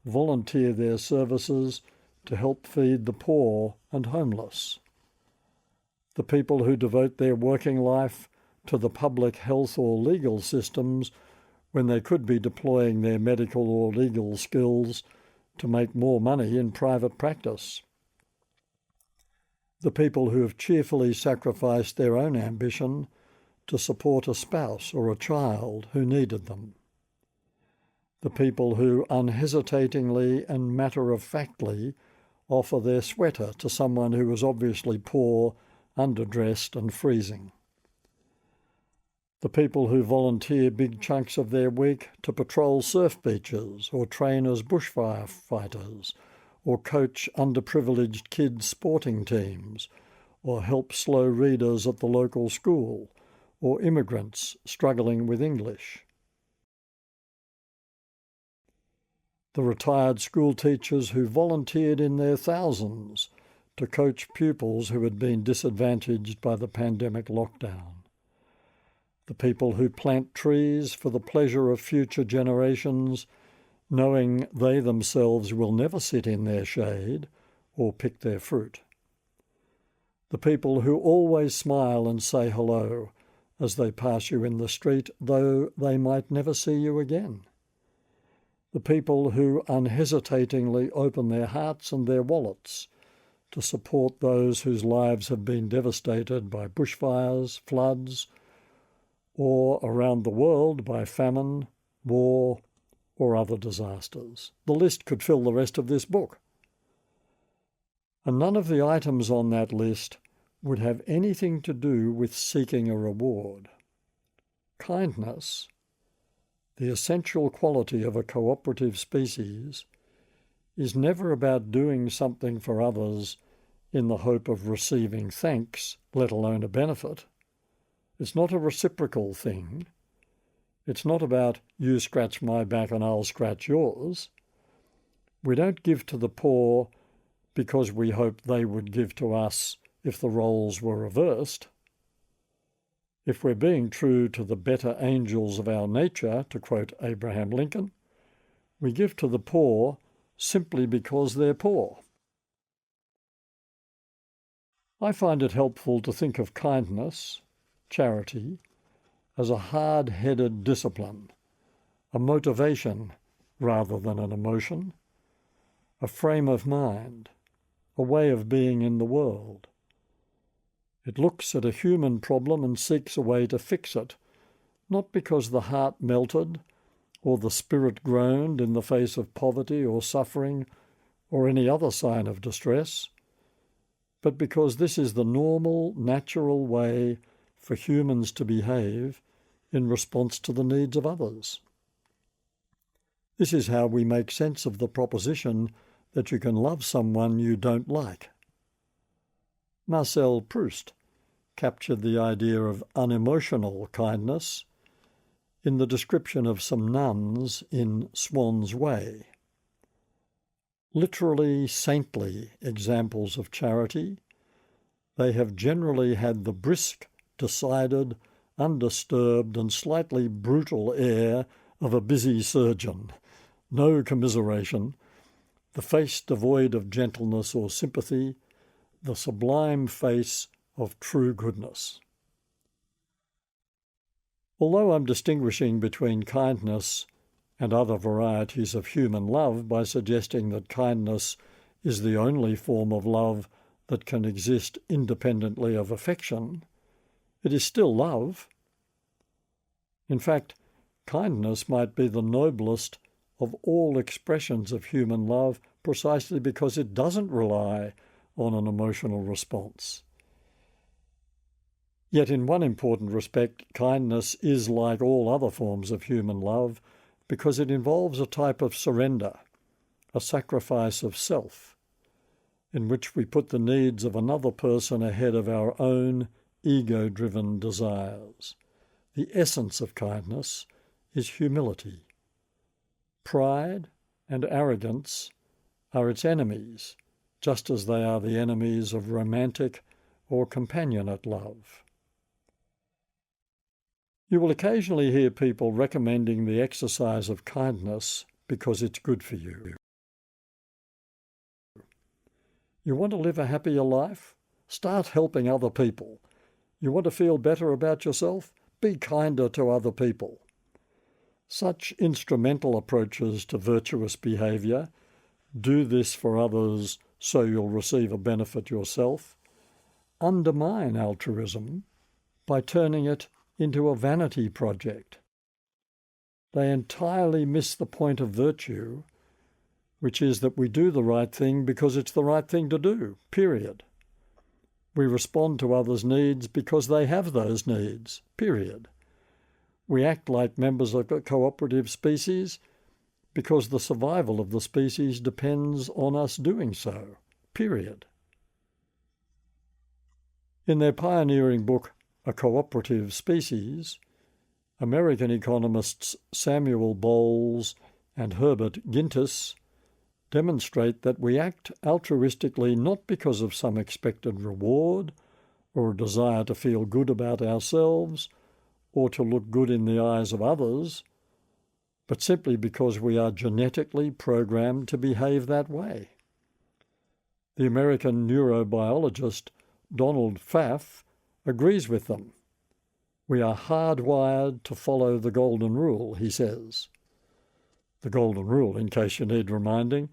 Speaker 1: volunteer their services to help feed the poor and homeless. The people who devote their working life to the public health or legal systems when they could be deploying their medical or legal skills to make more money in private practice. The people who have cheerfully sacrificed their own ambition to support a spouse or a child who needed them. The people who unhesitatingly and matter-of-factly offer their sweater to someone who is obviously poor, underdressed and freezing. The people who volunteer big chunks of their week to patrol surf beaches or train as bushfire fighters or coach underprivileged kids' sporting teams or help slow readers at the local school or immigrants struggling with English. The retired school teachers who volunteered in their thousands to coach pupils who had been disadvantaged by the pandemic lockdown. The people who plant trees for the pleasure of future generations, knowing they themselves will never sit in their shade or pick their fruit. The people who always smile and say hello as they pass you in the street, though they might never see you again. The people who unhesitatingly open their hearts and their wallets to support those whose lives have been devastated by bushfires, floods, or around the world by famine, war, or other disasters. The list could fill the rest of this book. And none of the items on that list would have anything to do with seeking a reward. Kindness, the essential quality of a cooperative species, is never about doing something for others in the hope of receiving thanks, let alone a benefit. It's not a reciprocal thing. It's not about you scratch my back and I'll scratch yours. We don't give to the poor because we hope they would give to us if the roles were reversed. If we're being true to the better angels of our nature, to quote Abraham Lincoln, we give to the poor simply because they're poor. I find it helpful to think of kindness, charity, as a hard-headed discipline, a motivation rather than an emotion, a frame of mind, a way of being in the world. It looks at a human problem and seeks a way to fix it, not because the heart melted or the spirit groaned in the face of poverty or suffering or any other sign of distress, but because this is the normal, natural way for humans to behave in response to the needs of others. This is how we make sense of the proposition that you can love someone you don't like. Marcel Proust captured the idea of unemotional kindness in the description of some nuns in Swan's Way. Literally saintly examples of charity, they have generally had the brisk, decided, undisturbed and slightly brutal air of a busy surgeon, no commiseration, the face devoid of gentleness or sympathy, the sublime face of true goodness. Although I'm distinguishing between kindness and other varieties of human love by suggesting that kindness is the only form of love that can exist independently of affection, it is still love. In fact, kindness might be the noblest of all expressions of human love precisely because it doesn't rely on an emotional response. Yet in one important respect, kindness is like all other forms of human love because it involves a type of surrender, a sacrifice of self, in which we put the needs of another person ahead of our own ego-driven desires. The essence of kindness is humility. Pride and arrogance are its enemies, just as they are the enemies of romantic or companionate love. You will occasionally hear people recommending the exercise of kindness because it's good for you. You want to live a happier life? Start helping other people. You want to feel better about yourself? Be kinder to other people. Such instrumental approaches to virtuous behaviour, do this for others so you'll receive a benefit yourself, undermine altruism by turning it into a vanity project. They entirely miss the point of virtue, which is that we do the right thing because it's the right thing to do, period. We respond to others' needs because they have those needs, period. We act like members of a cooperative species because the survival of the species depends on us doing so, period. In their pioneering book, A Cooperative Species, American economists Samuel Bowles and Herbert Gintis demonstrate that we act altruistically not because of some expected reward or a desire to feel good about ourselves or to look good in the eyes of others, but simply because we are genetically programmed to behave that way. The American neurobiologist Donald Pfaff agrees with them. We are hardwired to follow the golden rule, he says. The golden rule, in case you need reminding,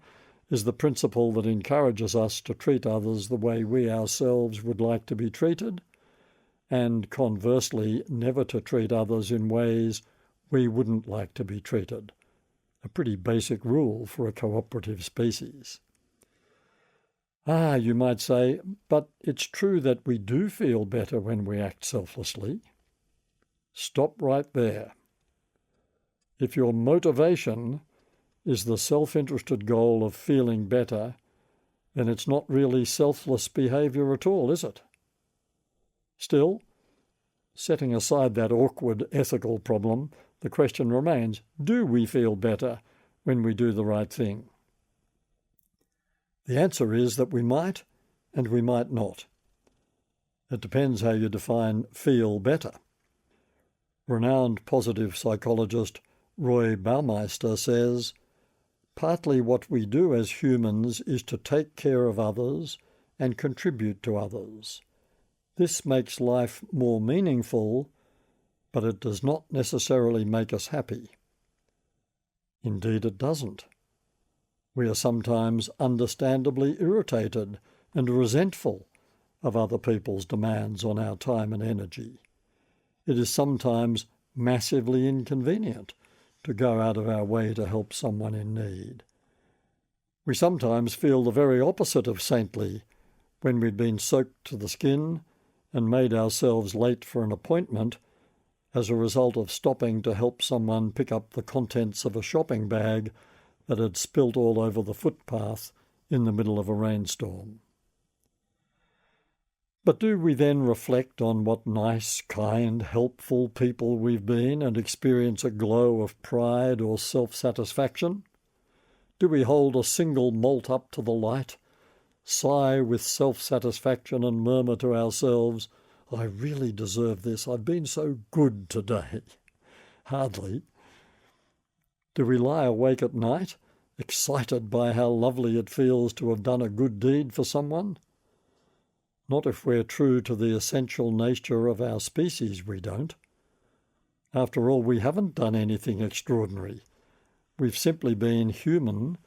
Speaker 1: is the principle that encourages us to treat others the way we ourselves would like to be treated, and conversely, never to treat others in ways we wouldn't like to be treated. A pretty basic rule for a cooperative species. You might say, but it's true that we do feel better when we act selflessly. Stop right there. If your motivation is the self-interested goal of feeling better, then it's not really selfless behaviour at all, is it? Still, setting aside that awkward ethical problem, the question remains, do we feel better when we do the right thing? The answer is that we might and we might not. It depends how you define feel better. Renowned positive psychologist Roy Baumeister says, partly what we do as humans is to take care of others and contribute to others. This makes life more meaningful, but it does not necessarily make us happy. Indeed, it doesn't. We are sometimes understandably irritated and resentful of other people's demands on our time and energy. It is sometimes massively inconvenient to go out of our way to help someone in need. We sometimes feel the very opposite of saintly when we've been soaked to the skin and made ourselves late for an appointment as a result of stopping to help someone pick up the contents of a shopping bag that had spilt all over the footpath in the middle of a rainstorm. But do we then reflect on what nice, kind, helpful people we've been and experience a glow of pride or self-satisfaction? Do we hold a single malt up to the light, sigh with self-satisfaction and murmur to ourselves, I really deserve this, I've been so good today? Hardly. Do we lie awake at night, excited by how lovely it feels to have done a good deed for someone? Not if we're true to the essential nature of our species, we don't. After all, we haven't done anything extraordinary. We've simply been human,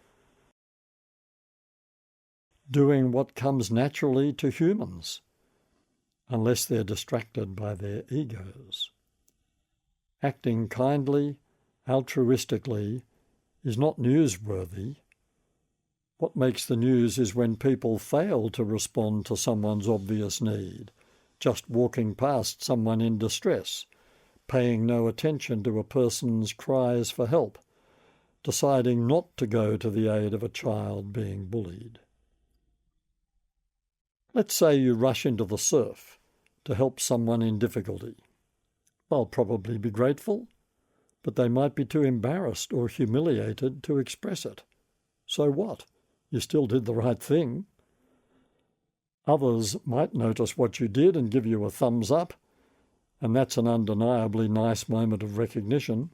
Speaker 1: doing what comes naturally to humans, unless they're distracted by their egos. Acting kindly, altruistically, is not newsworthy. What makes the news is when people fail to respond to someone's obvious need, just walking past someone in distress, paying no attention to a person's cries for help, deciding not to go to the aid of a child being bullied. Let's say you rush into the surf to help someone in difficulty. They'll probably be grateful, but they might be too embarrassed or humiliated to express it. So what? You still did the right thing. Others might notice what you did and give you a thumbs up, and that's an undeniably nice moment of recognition.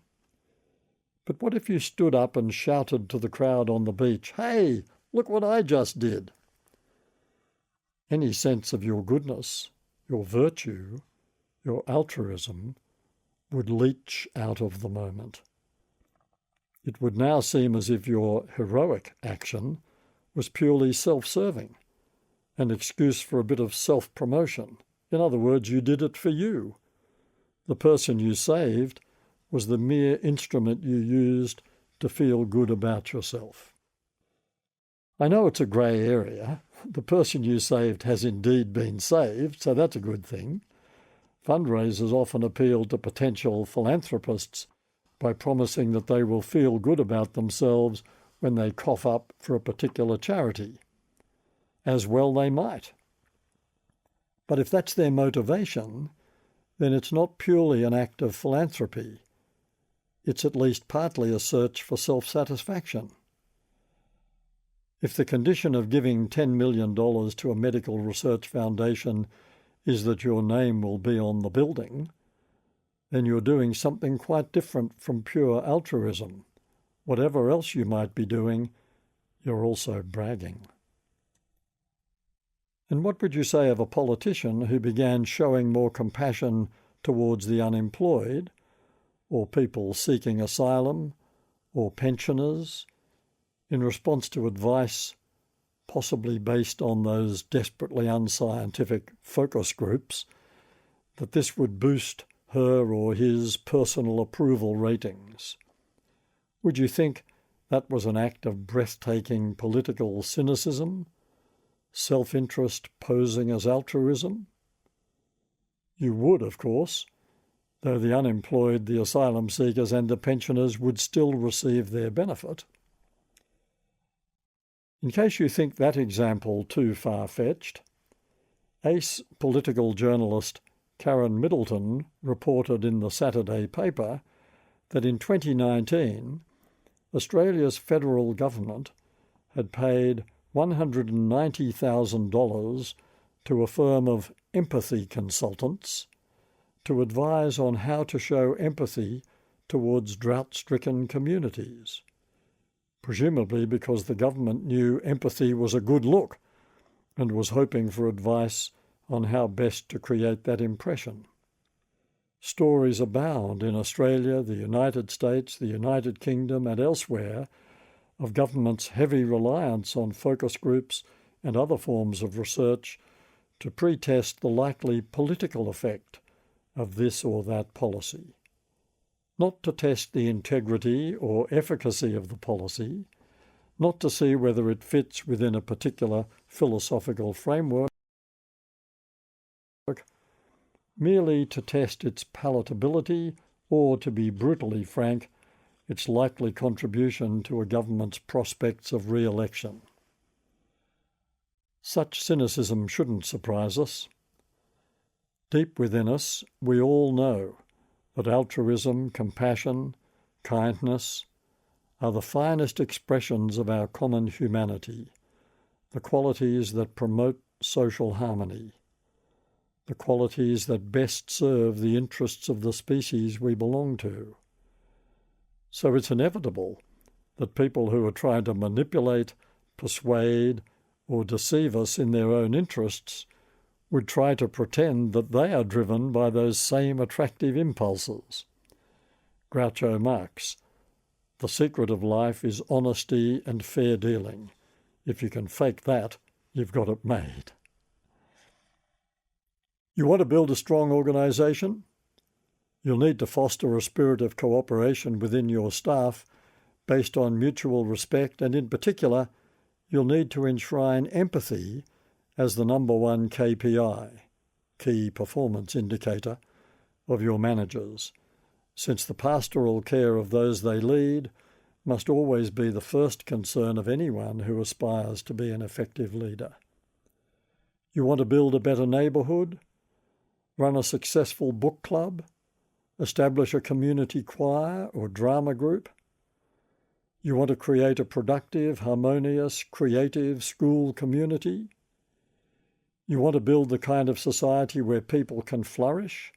Speaker 1: But what if you stood up and shouted to the crowd on the beach, "Hey, look what I just did"? Any sense of your goodness, your virtue, your altruism would leach out of the moment. It would now seem as if your heroic action was purely self-serving, an excuse for a bit of self-promotion. In other words, you did it for you. The person you saved was the mere instrument you used to feel good about yourself. I know it's a grey area. The person you saved has indeed been saved, so that's a good thing. Fundraisers often appeal to potential philanthropists by promising that they will feel good about themselves when they cough up for a particular charity. As well they might. But if that's their motivation, then it's not purely an act of philanthropy. It's at least partly a search for self-satisfaction. If the condition of giving $10 million to a medical research foundation is that your name will be on the building, then you're doing something quite different from pure altruism. Whatever else you might be doing, you're also bragging. And what would you say of a politician who began showing more compassion towards the unemployed, or people seeking asylum, or pensioners, in response to advice possibly based on those desperately unscientific focus groups, that this would boost her or his personal approval ratings? Would you think that was an act of breathtaking political cynicism, self-interest posing as altruism? You would, of course, though the unemployed, the asylum seekers and the pensioners would still receive their benefit. In case you think that example too far-fetched, ace political journalist Karen Middleton reported in the Saturday paper that in 2019, Australia's federal government had paid $190,000 to a firm of empathy consultants to advise on how to show empathy towards drought-stricken communities, presumably because the government knew empathy was a good look and was hoping for advice on how best to create that impression. Stories abound in Australia, the United States, the United Kingdom and elsewhere of governments' heavy reliance on focus groups and other forms of research to pre-test the likely political effect of this or that policy. Not to test the integrity or efficacy of the policy, not to see whether it fits within a particular philosophical framework, merely to test its palatability or, to be brutally frank, its likely contribution to a government's prospects of re-election. Such cynicism shouldn't surprise us. Deep within us, we all know that altruism, compassion, kindness are the finest expressions of our common humanity, the qualities that promote social harmony, the qualities that best serve the interests of the species we belong to. So it's inevitable that people who are trying to manipulate, persuade, or deceive us in their own interests would try to pretend that they are driven by those same attractive impulses. Groucho Marx: "The secret of life is honesty and fair dealing. If you can fake that, you've got it made." You want to build a strong organisation? You'll need to foster a spirit of cooperation within your staff based on mutual respect, and in particular, you'll need to enshrine empathy as the number one KPI, key performance indicator, of your managers, since the pastoral care of those they lead must always be the first concern of anyone who aspires to be an effective leader. You want to build a better neighbourhood? Run a successful book club? Establish a community choir or drama group? You want to create a productive, harmonious, creative school community? You want to build the kind of society where people can flourish,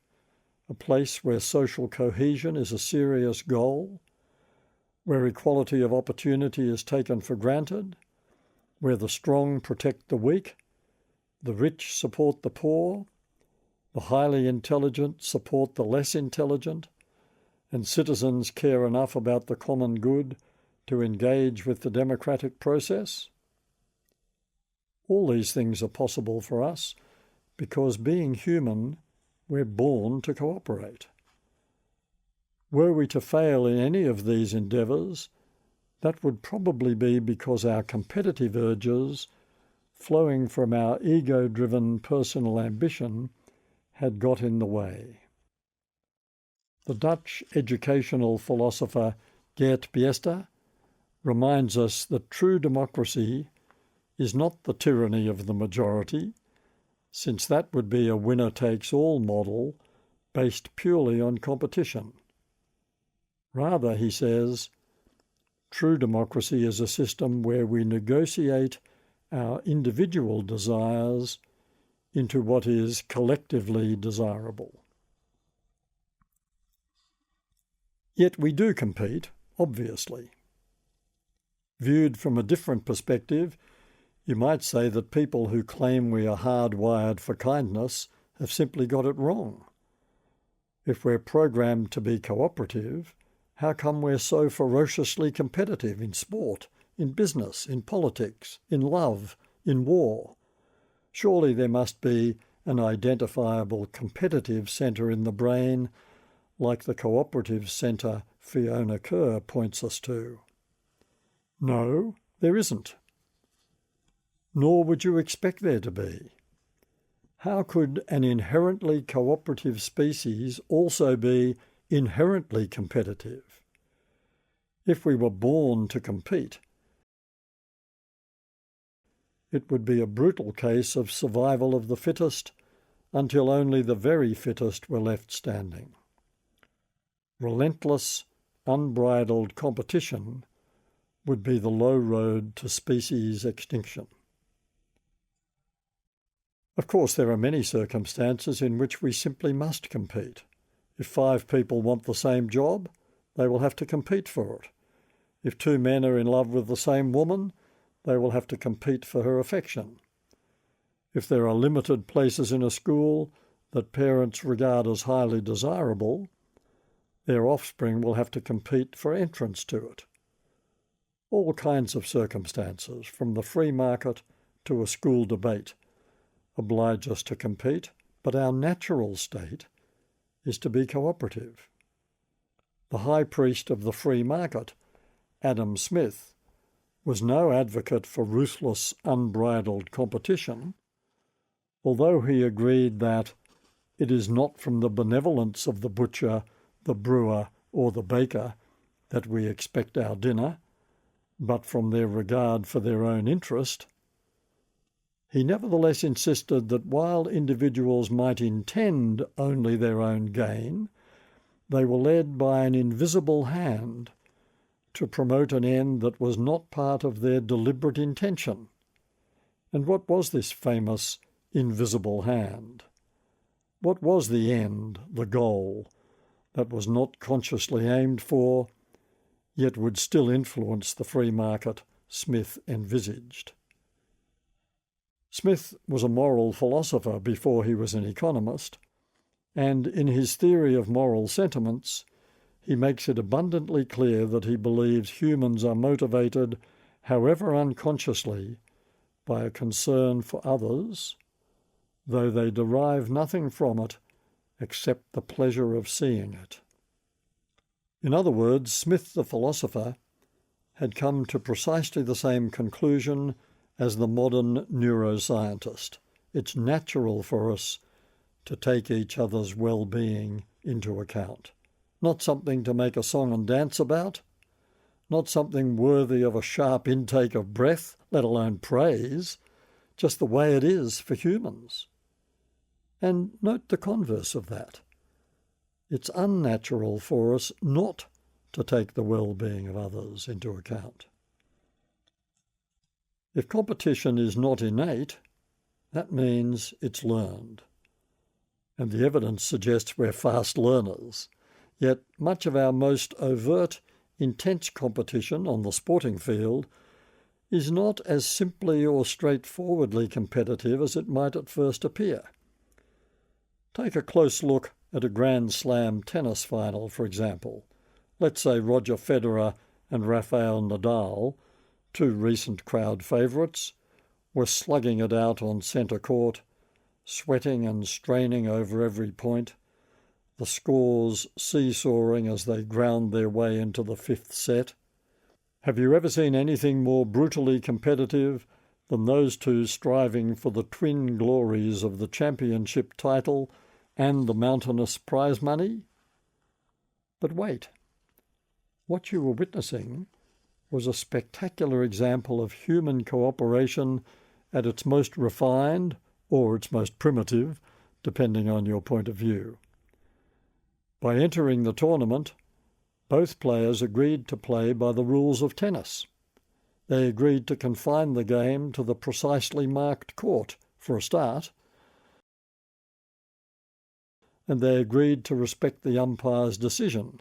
Speaker 1: a place where social cohesion is a serious goal, where equality of opportunity is taken for granted, where the strong protect the weak, the rich support the poor, the highly intelligent support the less intelligent, and citizens care enough about the common good to engage with the democratic process? All these things are possible for us because, being human, we're born to cooperate. Were we to fail in any of these endeavours, that would probably be because our competitive urges, flowing from our ego-driven personal ambition, had got in the way. The Dutch educational philosopher Geert Biester reminds us that true democracy is not the tyranny of the majority, since that would be a winner-takes-all model based purely on competition. Rather, he says, True democracy is a system where we negotiate our individual desires into what is collectively desirable. Yet we do compete, obviously. Viewed from a different perspective, you might say that people who claim we are hardwired for kindness have simply got it wrong. If we're programmed to be cooperative, how come we're so ferociously competitive in sport, in business, in politics, in love, in war? Surely there must be an identifiable competitive centre in the brain, like the cooperative centre Fiona Kerr points us to. No, there isn't. Nor would you expect there to be. How could an inherently cooperative species also be inherently competitive? If we were born to compete, it would be a brutal case of survival of the fittest until only the very fittest were left standing. Relentless, unbridled competition would be the low road to species extinction. Of course, there are many circumstances in which we simply must compete. If 5 people want the same job, they will have to compete for it. If 2 men are in love with the same woman, they will have to compete for her affection. If there are limited places in a school that parents regard as highly desirable, their offspring will have to compete for entrance to it. All kinds of circumstances, from the free market to a school debate, oblige us to compete, but our natural state is to be cooperative. The high priest of the free market, Adam Smith, was no advocate for ruthless, unbridled competition, although he agreed that it is not from the benevolence of the butcher, the brewer, or the baker that we expect our dinner, but from their regard for their own interest. He nevertheless insisted that while individuals might intend only their own gain, they were led by an invisible hand to promote an end that was not part of their deliberate intention. And what was this famous invisible hand? What was the end, the goal, that was not consciously aimed for, yet would still influence the free market Smith envisaged? Smith was a moral philosopher before he was an economist, and in his theory of moral sentiments, he makes it abundantly clear that he believes humans are motivated, however unconsciously, by a concern for others, though they derive nothing from it except the pleasure of seeing it. In other words, Smith the philosopher had come to precisely the same conclusion as the modern neuroscientist. It's natural for us to take each other's well-being into account. Not something to make a song and dance about, not something worthy of a sharp intake of breath, let alone praise, just the way it is for humans. And note the converse of that. It's unnatural for us not to take the well-being of others into account. If competition is not innate, that means it's learned. And the evidence suggests we're fast learners. Yet much of our most overt, intense competition on the sporting field is not as simply or straightforwardly competitive as it might at first appear. Take a close look at a Grand Slam tennis final, for example. Let's say Roger Federer and Rafael Nadal, 2 recent crowd favourites, were slugging it out on centre court, sweating and straining over every point, the scores seesawing as they ground their way into the 5th set. Have you ever seen anything more brutally competitive than those 2 striving for the twin glories of the championship title and the mountainous prize money? But wait, what you were witnessing was a spectacular example of human cooperation at its most refined or its most primitive, depending on your point of view. By entering the tournament, Both players agreed to play by the rules of tennis. They agreed to confine the game to the precisely marked court, for a start, and they agreed to respect the umpire's decision,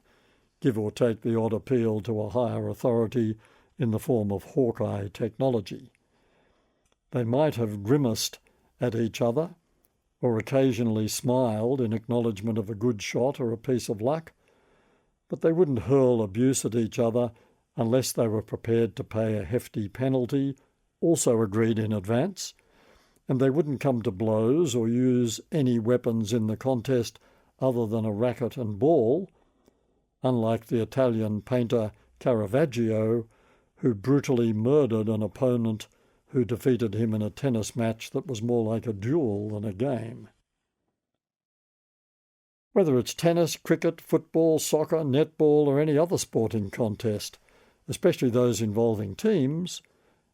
Speaker 1: give or take the odd appeal to a higher authority in the form of Hawkeye technology. They might have grimaced at each other, or occasionally smiled in acknowledgement of a good shot or a piece of luck, but they wouldn't hurl abuse at each other unless they were prepared to pay a hefty penalty, also agreed in advance, and they wouldn't come to blows or use any weapons in the contest other than a racket and ball, unlike the Italian painter Caravaggio, who brutally murdered an opponent who defeated him in a tennis match that was more like a duel than a game. Whether it's tennis, cricket, football, soccer, netball, or any other sporting contest, especially those involving teams,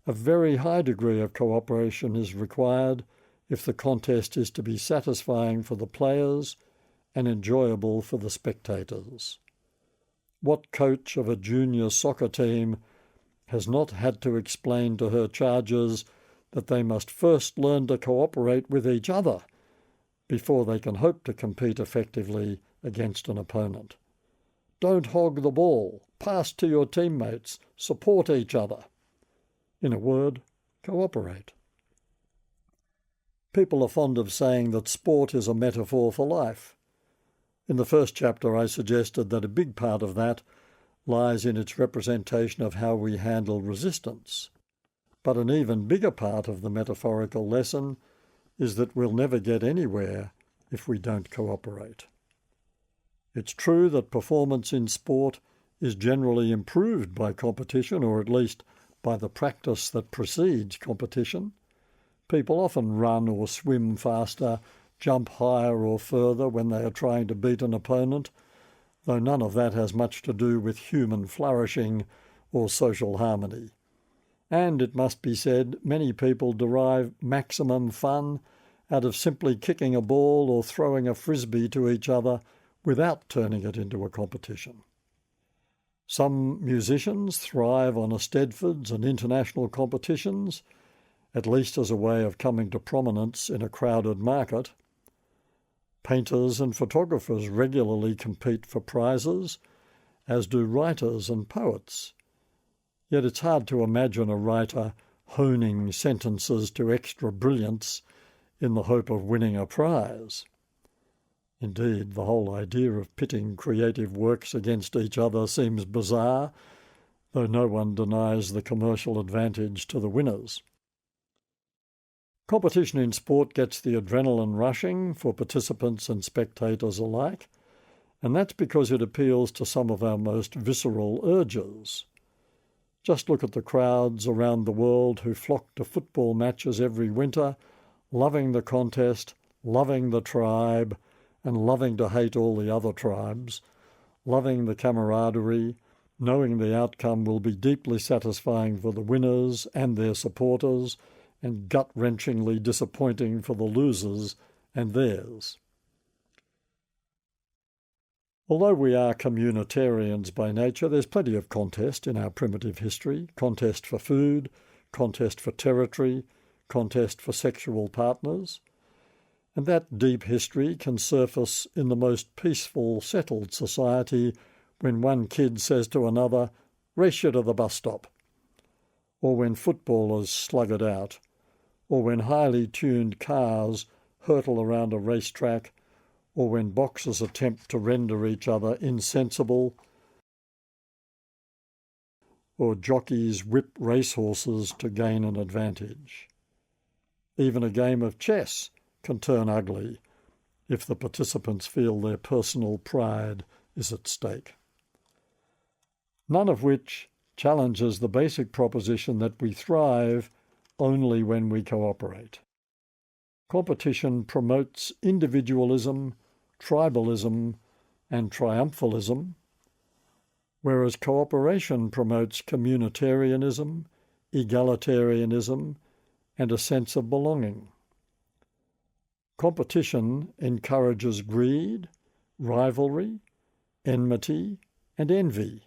Speaker 1: a very high degree of cooperation is required if the contest is to be satisfying for the players and enjoyable for the spectators. What coach of a junior soccer team has not had to explain to her charges that they must first learn to cooperate with each other before they can hope to compete effectively against an opponent? Don't hog the ball, pass to your teammates, support each other. In a word, cooperate. People are fond of saying that sport is a metaphor for life. In the first chapter, I suggested that a big part of that lies in its representation of how we handle resistance. But an even bigger part of the metaphorical lesson is that we'll never get anywhere if we don't cooperate. It's true that performance in sport is generally improved by competition, or at least by the practice that precedes competition. People often run or swim faster, jump higher or further when they are trying to beat an opponent, though none of that has much to do with human flourishing or social harmony. And, it must be said, many people derive maximum fun out of simply kicking a ball or throwing a frisbee to each other without turning it into a competition. Some musicians thrive on Eisteddfods and international competitions, at least as a way of coming to prominence in a crowded market. Painters and photographers regularly compete for prizes, as do writers and poets. Yet it's hard to imagine a writer honing sentences to extra brilliance in the hope of winning a prize. Indeed, the whole idea of pitting creative works against each other seems bizarre, though no one denies the commercial advantage to the winners. Competition in sport gets the adrenaline rushing for participants and spectators alike, and that's because it appeals to some of our most visceral urges. Just look at the crowds around the world who flock to football matches every winter, loving the contest, loving the tribe, and loving to hate all the other tribes, loving the camaraderie, knowing the outcome will be deeply satisfying for the winners and their supporters, and gut-wrenchingly disappointing for the losers and theirs. Although we are communitarians by nature, there's plenty of contest in our primitive history: contest for food, contest for territory, contest for sexual partners. And that deep history can surface in the most peaceful, settled society when one kid says to another, "Race you to the bus stop," or when footballers slug it out, or when highly tuned cars hurtle around a racetrack, or when boxers attempt to render each other insensible, or jockeys whip racehorses to gain an advantage. Even a game of chess can turn ugly if the participants feel their personal pride is at stake. None of which challenges the basic proposition that we thrive only when we cooperate. Competition promotes individualism, tribalism, and triumphalism, whereas cooperation promotes communitarianism, egalitarianism, and a sense of belonging. Competition encourages greed, rivalry, enmity, and envy,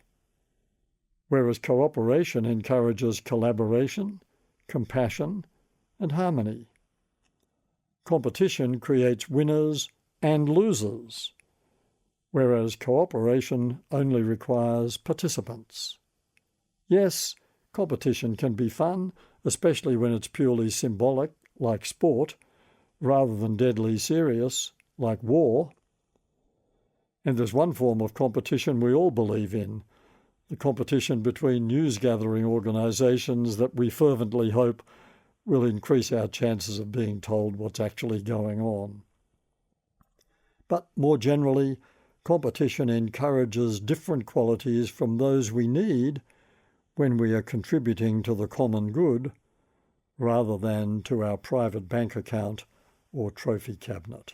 Speaker 1: whereas cooperation encourages collaboration, compassion, and harmony. Competition creates winners and losers, whereas cooperation only requires participants. Yes, competition can be fun, especially when it's purely symbolic, like sport, rather than deadly serious, like war. And there's one form of competition we all believe in, the competition between news-gathering organisations that we fervently hope will increase our chances of being told what's actually going on. But more generally, competition encourages different qualities from those we need when we are contributing to the common good, rather than to our private bank account or trophy cabinet.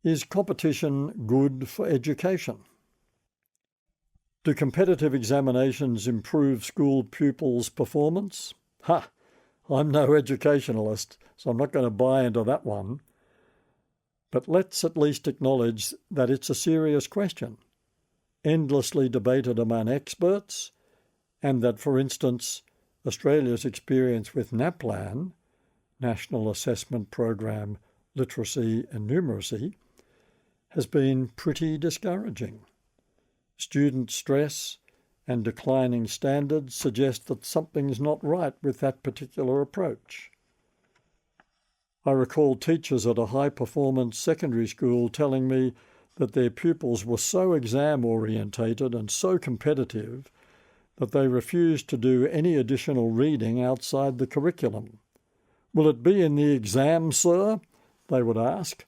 Speaker 1: Is competition good for education? Do competitive examinations improve school pupils' performance? I'm no educationalist, so I'm not going to buy into that one. But let's at least acknowledge that it's a serious question, endlessly debated among experts, and that, for instance, Australia's experience with NAPLAN, National Assessment Program Literacy and Numeracy, has been pretty discouraging. Student stress and declining standards suggest that something's not right with that particular approach. I recall teachers at a high-performance secondary school telling me that their pupils were so exam-orientated and so competitive that they refused to do any additional reading outside the curriculum. "Will it be in the exam, sir?" they would ask,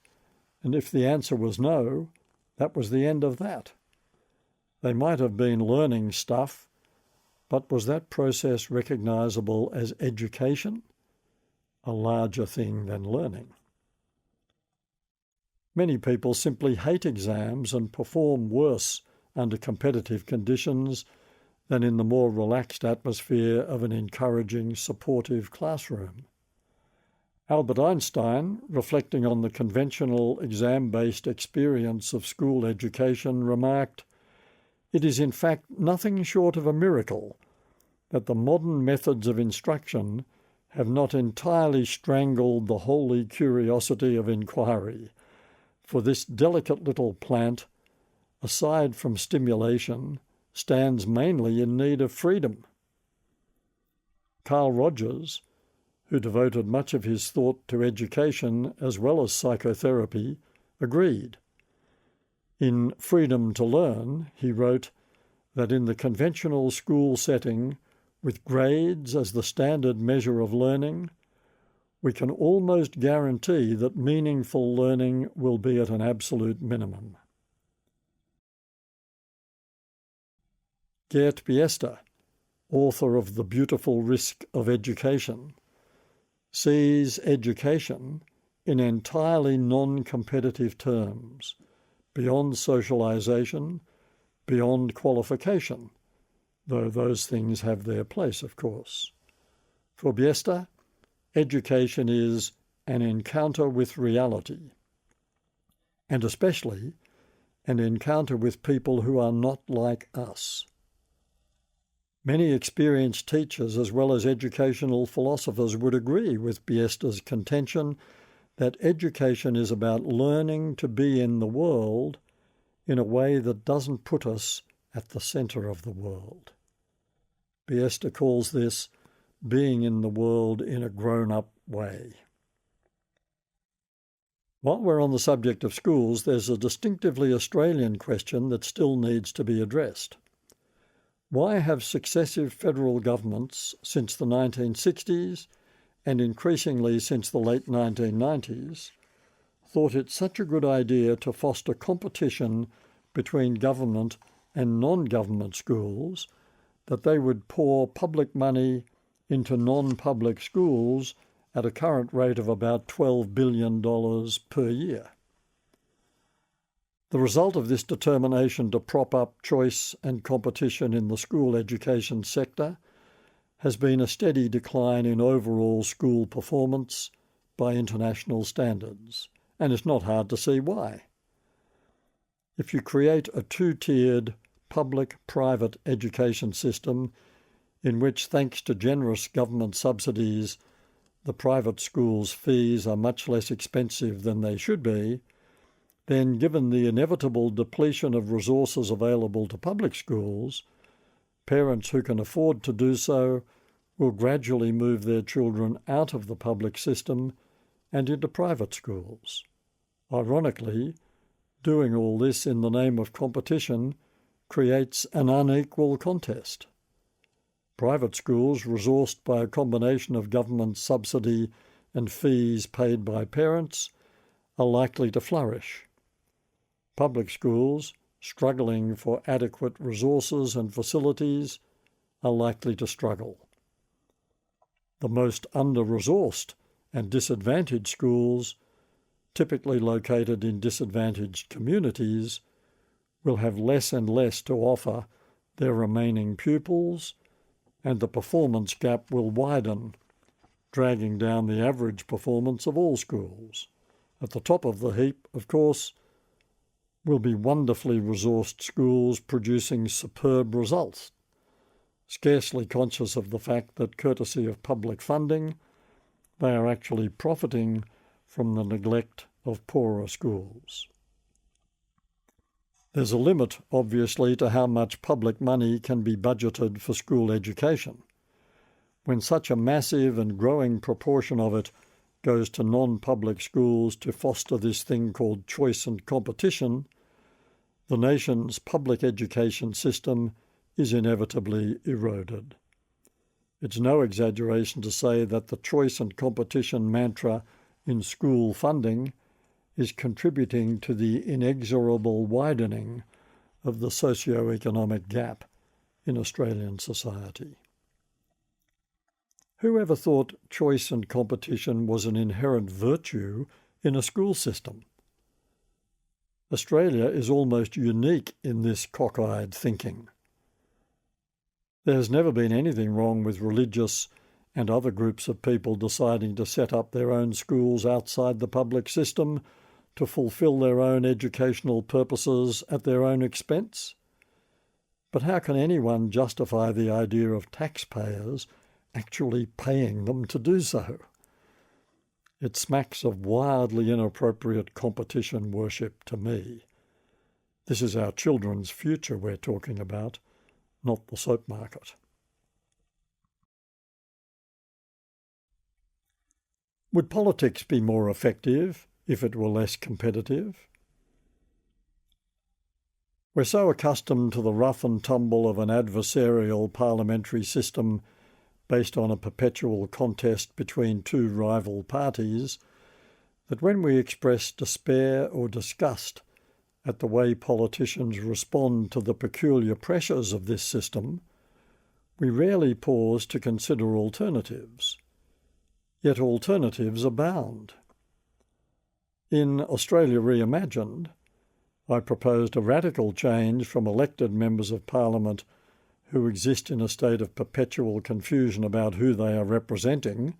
Speaker 1: and if the answer was no, that was the end of that. They might have been learning stuff, but was that process recognisable as education, a larger thing than learning? Many people simply hate exams and perform worse under competitive conditions than in the more relaxed atmosphere of an encouraging, supportive classroom. Albert Einstein, reflecting on the conventional exam-based experience of school education, remarked, "It is in fact nothing short of a miracle that the modern methods of instruction have not entirely strangled the holy curiosity of inquiry, for this delicate little plant, aside from stimulation, stands mainly in need of freedom." Carl Rogers, who devoted much of his thought to education as well as psychotherapy, agreed. In Freedom to Learn, he wrote that in the conventional school setting, with grades as the standard measure of learning, we can almost guarantee that meaningful learning will be at an absolute minimum. Geert Biester, author of The Beautiful Risk of Education, sees education in entirely non-competitive terms, beyond socialisation, beyond qualification, though those things have their place, of course. For Biester, education is an encounter with reality, and especially an encounter with people who are not like us. Many experienced teachers as well as educational philosophers would agree with Biester's contention that education is about learning to be in the world in a way that doesn't put us at the centre of the world. Biester calls this being in the world in a grown-up way. While we're on the subject of schools, there's a distinctively Australian question that still needs to be addressed. Why have successive federal governments since the 1960s, and increasingly since the late 1990s, thought it such a good idea to foster competition between government and non-government schools that they would pour public money into non-public schools at a current rate of about $12 billion per year? The result of this determination to prop up choice and competition in the school education sector has been a steady decline in overall school performance by international standards, and it's not hard to see why. If you create a two-tiered public-private education system in which, thanks to generous government subsidies, the private schools' fees are much less expensive than they should be, then given the inevitable depletion of resources available to public schools, parents who can afford to do so will gradually move their children out of the public system and into private schools. Ironically, doing all this in the name of competition creates an unequal contest. Private schools, resourced by a combination of government subsidy and fees paid by parents, are likely to flourish. Public schools, struggling for adequate resources and facilities, are likely to struggle. The most under-resourced and disadvantaged schools, typically located in disadvantaged communities, will have less and less to offer their remaining pupils, and the performance gap will widen, dragging down the average performance of all schools. At the top of the heap, of course, will be wonderfully resourced schools producing superb results, scarcely conscious of the fact that, courtesy of public funding, they are actually profiting from the neglect of poorer schools. There's a limit, obviously, to how much public money can be budgeted for school education. When such a massive and growing proportion of it goes to non-public schools to foster this thing called choice and competition, the nation's public education system is inevitably eroded. It's no exaggeration to say that the choice and competition mantra in school funding is contributing to the inexorable widening of the socio-economic gap in Australian society. Who ever thought choice and competition was an inherent virtue in a school system? Australia is almost unique in this cockeyed thinking. There has never been anything wrong with religious and other groups of people deciding to set up their own schools outside the public system to fulfil their own educational purposes at their own expense. But how can anyone justify the idea of taxpayers actually paying them to do so? It smacks of wildly inappropriate competition worship to me. This is our children's future we're talking about, not the soap market. Would politics be more effective if it were less competitive? We're so accustomed to the rough and tumble of an adversarial parliamentary system based on a perpetual contest between two rival parties that when we express despair or disgust at the way politicians respond to the peculiar pressures of this system, we rarely pause to consider alternatives. Yet alternatives abound. In Australia Reimagined, I proposed a radical change from elected members of Parliament who exist in a state of perpetual confusion about who they are representing,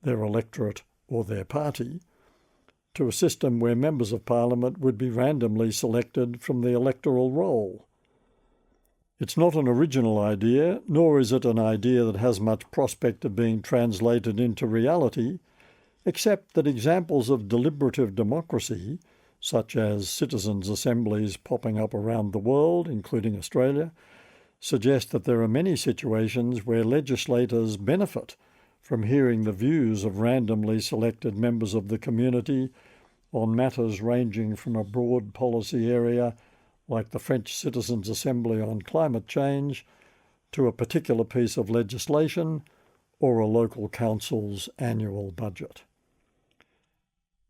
Speaker 1: their electorate or their party, to a system where members of Parliament would be randomly selected from the electoral roll. It's not an original idea, nor is it an idea that has much prospect of being translated into reality, except that examples of deliberative democracy, such as citizens' assemblies popping up around the world, including Australia, suggest that there are many situations where legislators benefit from hearing the views of randomly selected members of the community on matters ranging from a broad policy area like the French Citizens' Assembly on climate change to a particular piece of legislation or a local council's annual budget.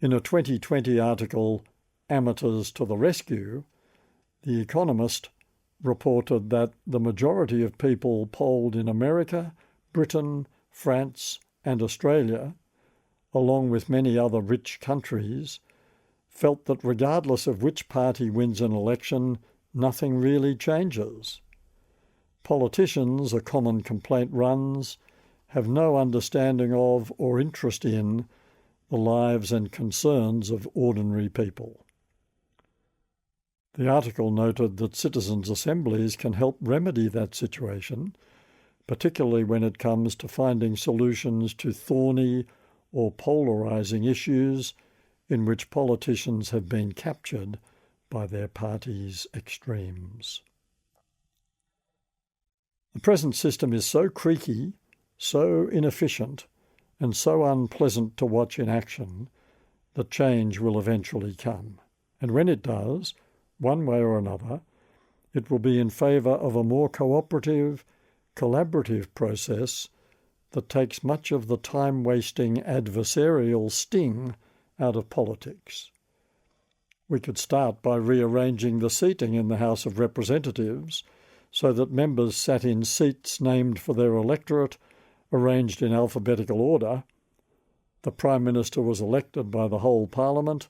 Speaker 1: In a 2020 article, Amateurs to the Rescue, The Economist reported that the majority of people polled in America, Britain, France, and Australia, along with many other rich countries, felt that regardless of which party wins an election, nothing really changes. Politicians, a common complaint runs, have no understanding of or interest in the lives and concerns of ordinary people. The article noted that citizens' assemblies can help remedy that situation, particularly when it comes to finding solutions to thorny or polarising issues in which politicians have been captured by their party's extremes. The present system is so creaky, so inefficient, and so unpleasant to watch in action that change will eventually come. And when it does, one way or another, it will be in favour of a more cooperative, collaborative process that takes much of the time-wasting adversarial sting out of politics. We could start by rearranging the seating in the House of Representatives so that members sat in seats named for their electorate, arranged in alphabetical order. The Prime Minister was elected by the whole Parliament,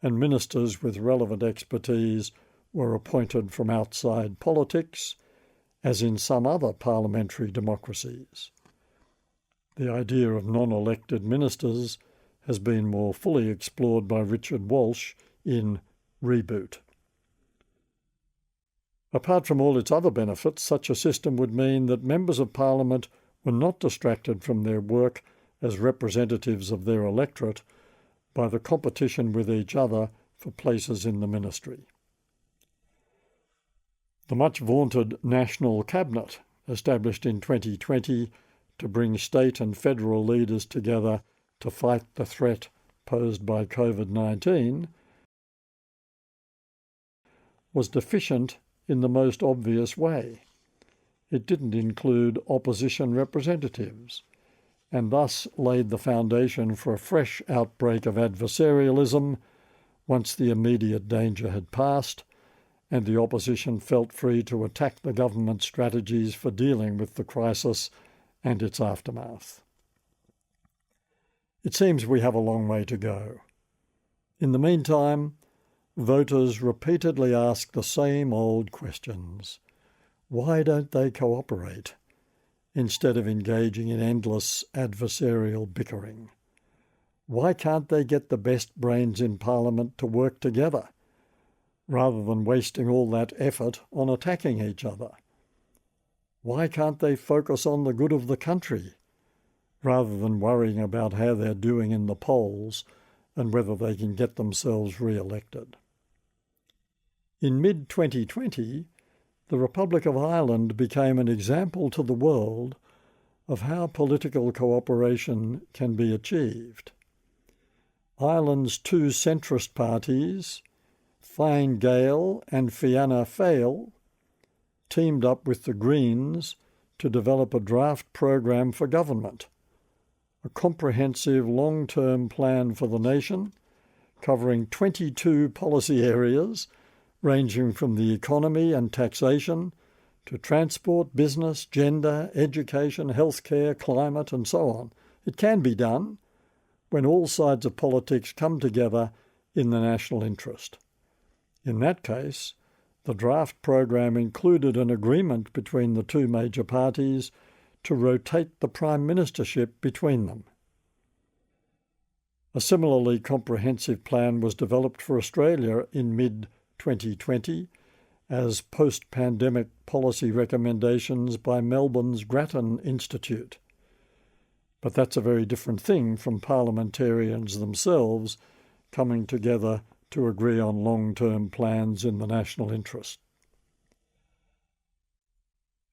Speaker 1: and ministers with relevant expertise were appointed from outside politics, as in some other parliamentary democracies. The idea of non-elected ministers has been more fully explored by Richard Walsh in Reboot. Apart from all its other benefits, such a system would mean that members of Parliament were not distracted from their work as representatives of their electorate by the competition with each other for places in the ministry. The much vaunted National Cabinet, established in 2020 to bring state and federal leaders together to fight the threat posed by COVID-19, was deficient in the most obvious way. It didn't include opposition representatives, and thus laid the foundation for a fresh outbreak of adversarialism once the immediate danger had passed and the opposition felt free to attack the government strategies for dealing with the crisis and its aftermath. It seems we have a long way to go. In the meantime, voters repeatedly ask the same old questions. Why don't they cooperate, instead of engaging in endless adversarial bickering? Why can't they get the best brains in Parliament to work together, rather than wasting all that effort on attacking each other? Why can't they focus on the good of the country, rather than worrying about how they're doing in the polls and whether they can get themselves re-elected? In mid-2020, the Republic of Ireland became an example to the world of how political cooperation can be achieved. Ireland's two centrist parties, Fine Gael and Fianna Fáil, teamed up with the Greens to develop a draft program for government, a comprehensive long-term plan for the nation covering 22 policy areas ranging from the economy and taxation to transport, business, gender, education, healthcare, climate, and so on. It can be done when all sides of politics come together in the national interest. In that case, the draft program included an agreement between the two major parties to rotate the prime ministership between them. A similarly comprehensive plan was developed for Australia in mid-2020 as post-pandemic policy recommendations by Melbourne's Grattan Institute. But that's a very different thing from parliamentarians themselves coming together to agree on long-term plans in the national interest.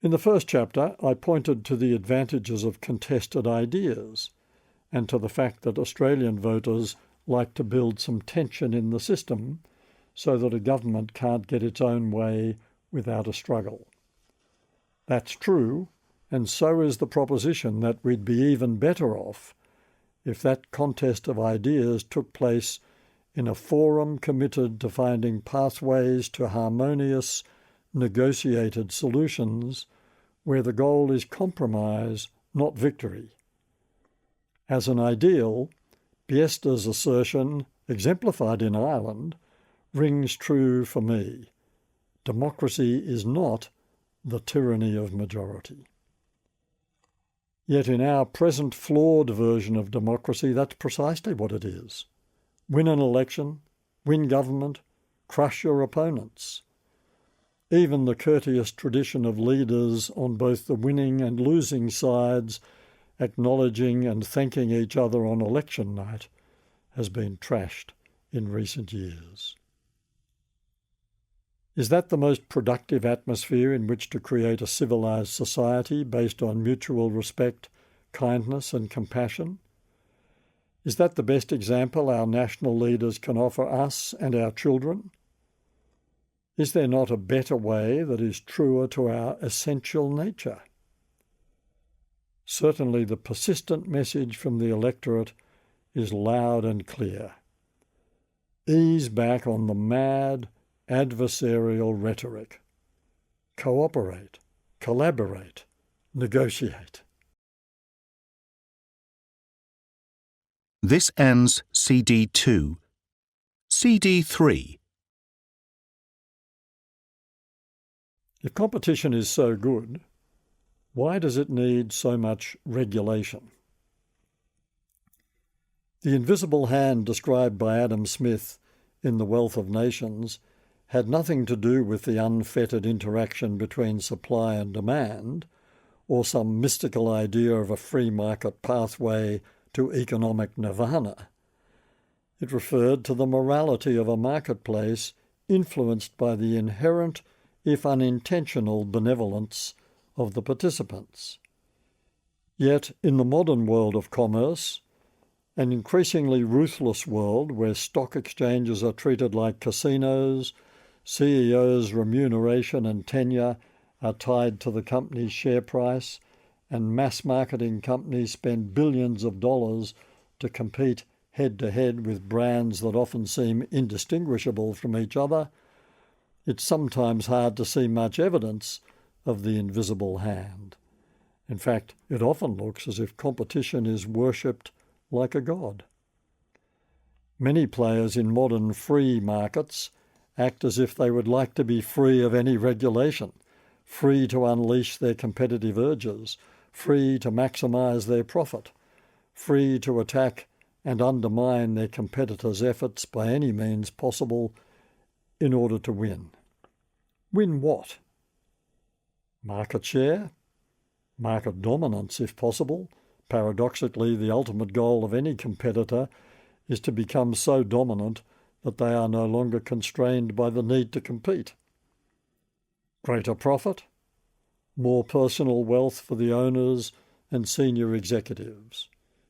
Speaker 1: In the first chapter, I pointed to the advantages of contested ideas and to the fact that Australian voters like to build some tension in the system so that a government can't get its own way without a struggle. That's true, and so is the proposition that we'd be even better off if that contest of ideas took place in a forum committed to finding pathways to harmonious, negotiated solutions where the goal is compromise, not victory. As an ideal, Biesta's assertion, exemplified in Ireland, rings true for me. Democracy is not the tyranny of majority. Yet in our present flawed version of democracy, that's precisely what it is. Win an election, win government, crush your opponents. Even the courteous tradition of leaders on both the winning and losing sides acknowledging and thanking each other on election night has been trashed in recent years. Is that the most productive atmosphere in which to create a civilised society based on mutual respect, kindness and compassion? Is that the best example our national leaders can offer us and our children? Is there not a better way that is truer to our essential nature? Certainly the persistent message from the electorate is loud and clear. Ease back on the mad, adversarial rhetoric. Cooperate, collaborate, negotiate.
Speaker 3: This ends CD 2. CD 3.
Speaker 1: If competition is so good, why does it need so much regulation? The invisible hand described by Adam Smith in The Wealth of Nations had nothing to do with the unfettered interaction between supply and demand, or some mystical idea of a free market pathway to economic nirvana. It referred to the morality of a marketplace influenced by the inherent, if unintentional, benevolence of the participants. Yet, in the modern world of commerce, an increasingly ruthless world where stock exchanges are treated like casinos, CEOs' remuneration and tenure are tied to the company's share price, and mass marketing companies spend billions of dollars to compete head-to-head with brands that often seem indistinguishable from each other, it's sometimes hard to see much evidence of the invisible hand. In fact, it often looks as if competition is worshipped like a god. Many players in modern free markets act as if they would like to be free of any regulation, free to unleash their competitive urges, free to maximise their profit, free to attack and undermine their competitors' efforts by any means possible in order to win. Win what? Market share? Market dominance, if possible. Paradoxically, the ultimate goal of any competitor is to become so dominant that they are no longer constrained by the need to compete. Greater profit? More personal wealth for the owners and senior executives.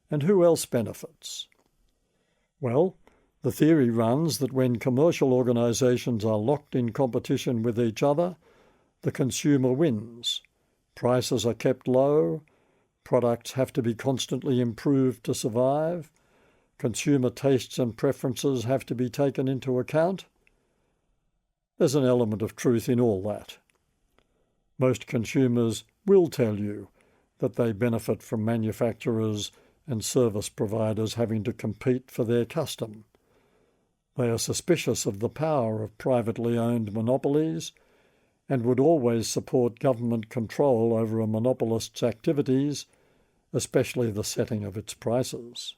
Speaker 1: And who else benefits? Well, the theory runs that when commercial organisations are locked in competition with each other, the consumer wins. Prices are kept low, products have to be constantly improved to survive, consumer tastes and preferences have to be taken into account. There's an element of truth in all that. Most consumers will tell you that they benefit from manufacturers and service providers having to compete for their custom. They are suspicious of the power of privately owned monopolies and would always support government control over a monopolist's activities, especially the setting of its prices.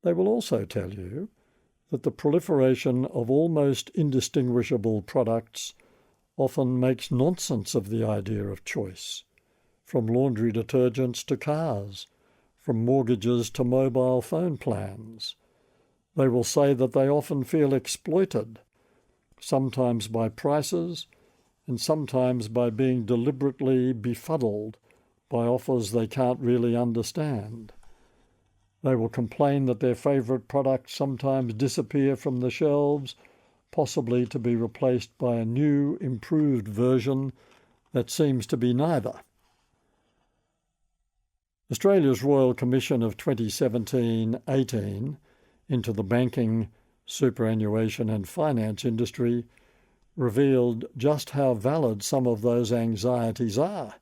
Speaker 1: They will also tell you that the proliferation of almost indistinguishable products often makes nonsense of the idea of choice, from laundry detergents to cars, from mortgages to mobile phone plans. They will say that they often feel exploited, sometimes by prices and sometimes by being deliberately befuddled by offers they can't really understand. They will complain that their favourite products sometimes disappear from the shelves, possibly to be replaced by a new, improved version that seems to be neither. Australia's Royal Commission of 2017-18 into the banking, superannuation and finance industry revealed just how valid some of those anxieties are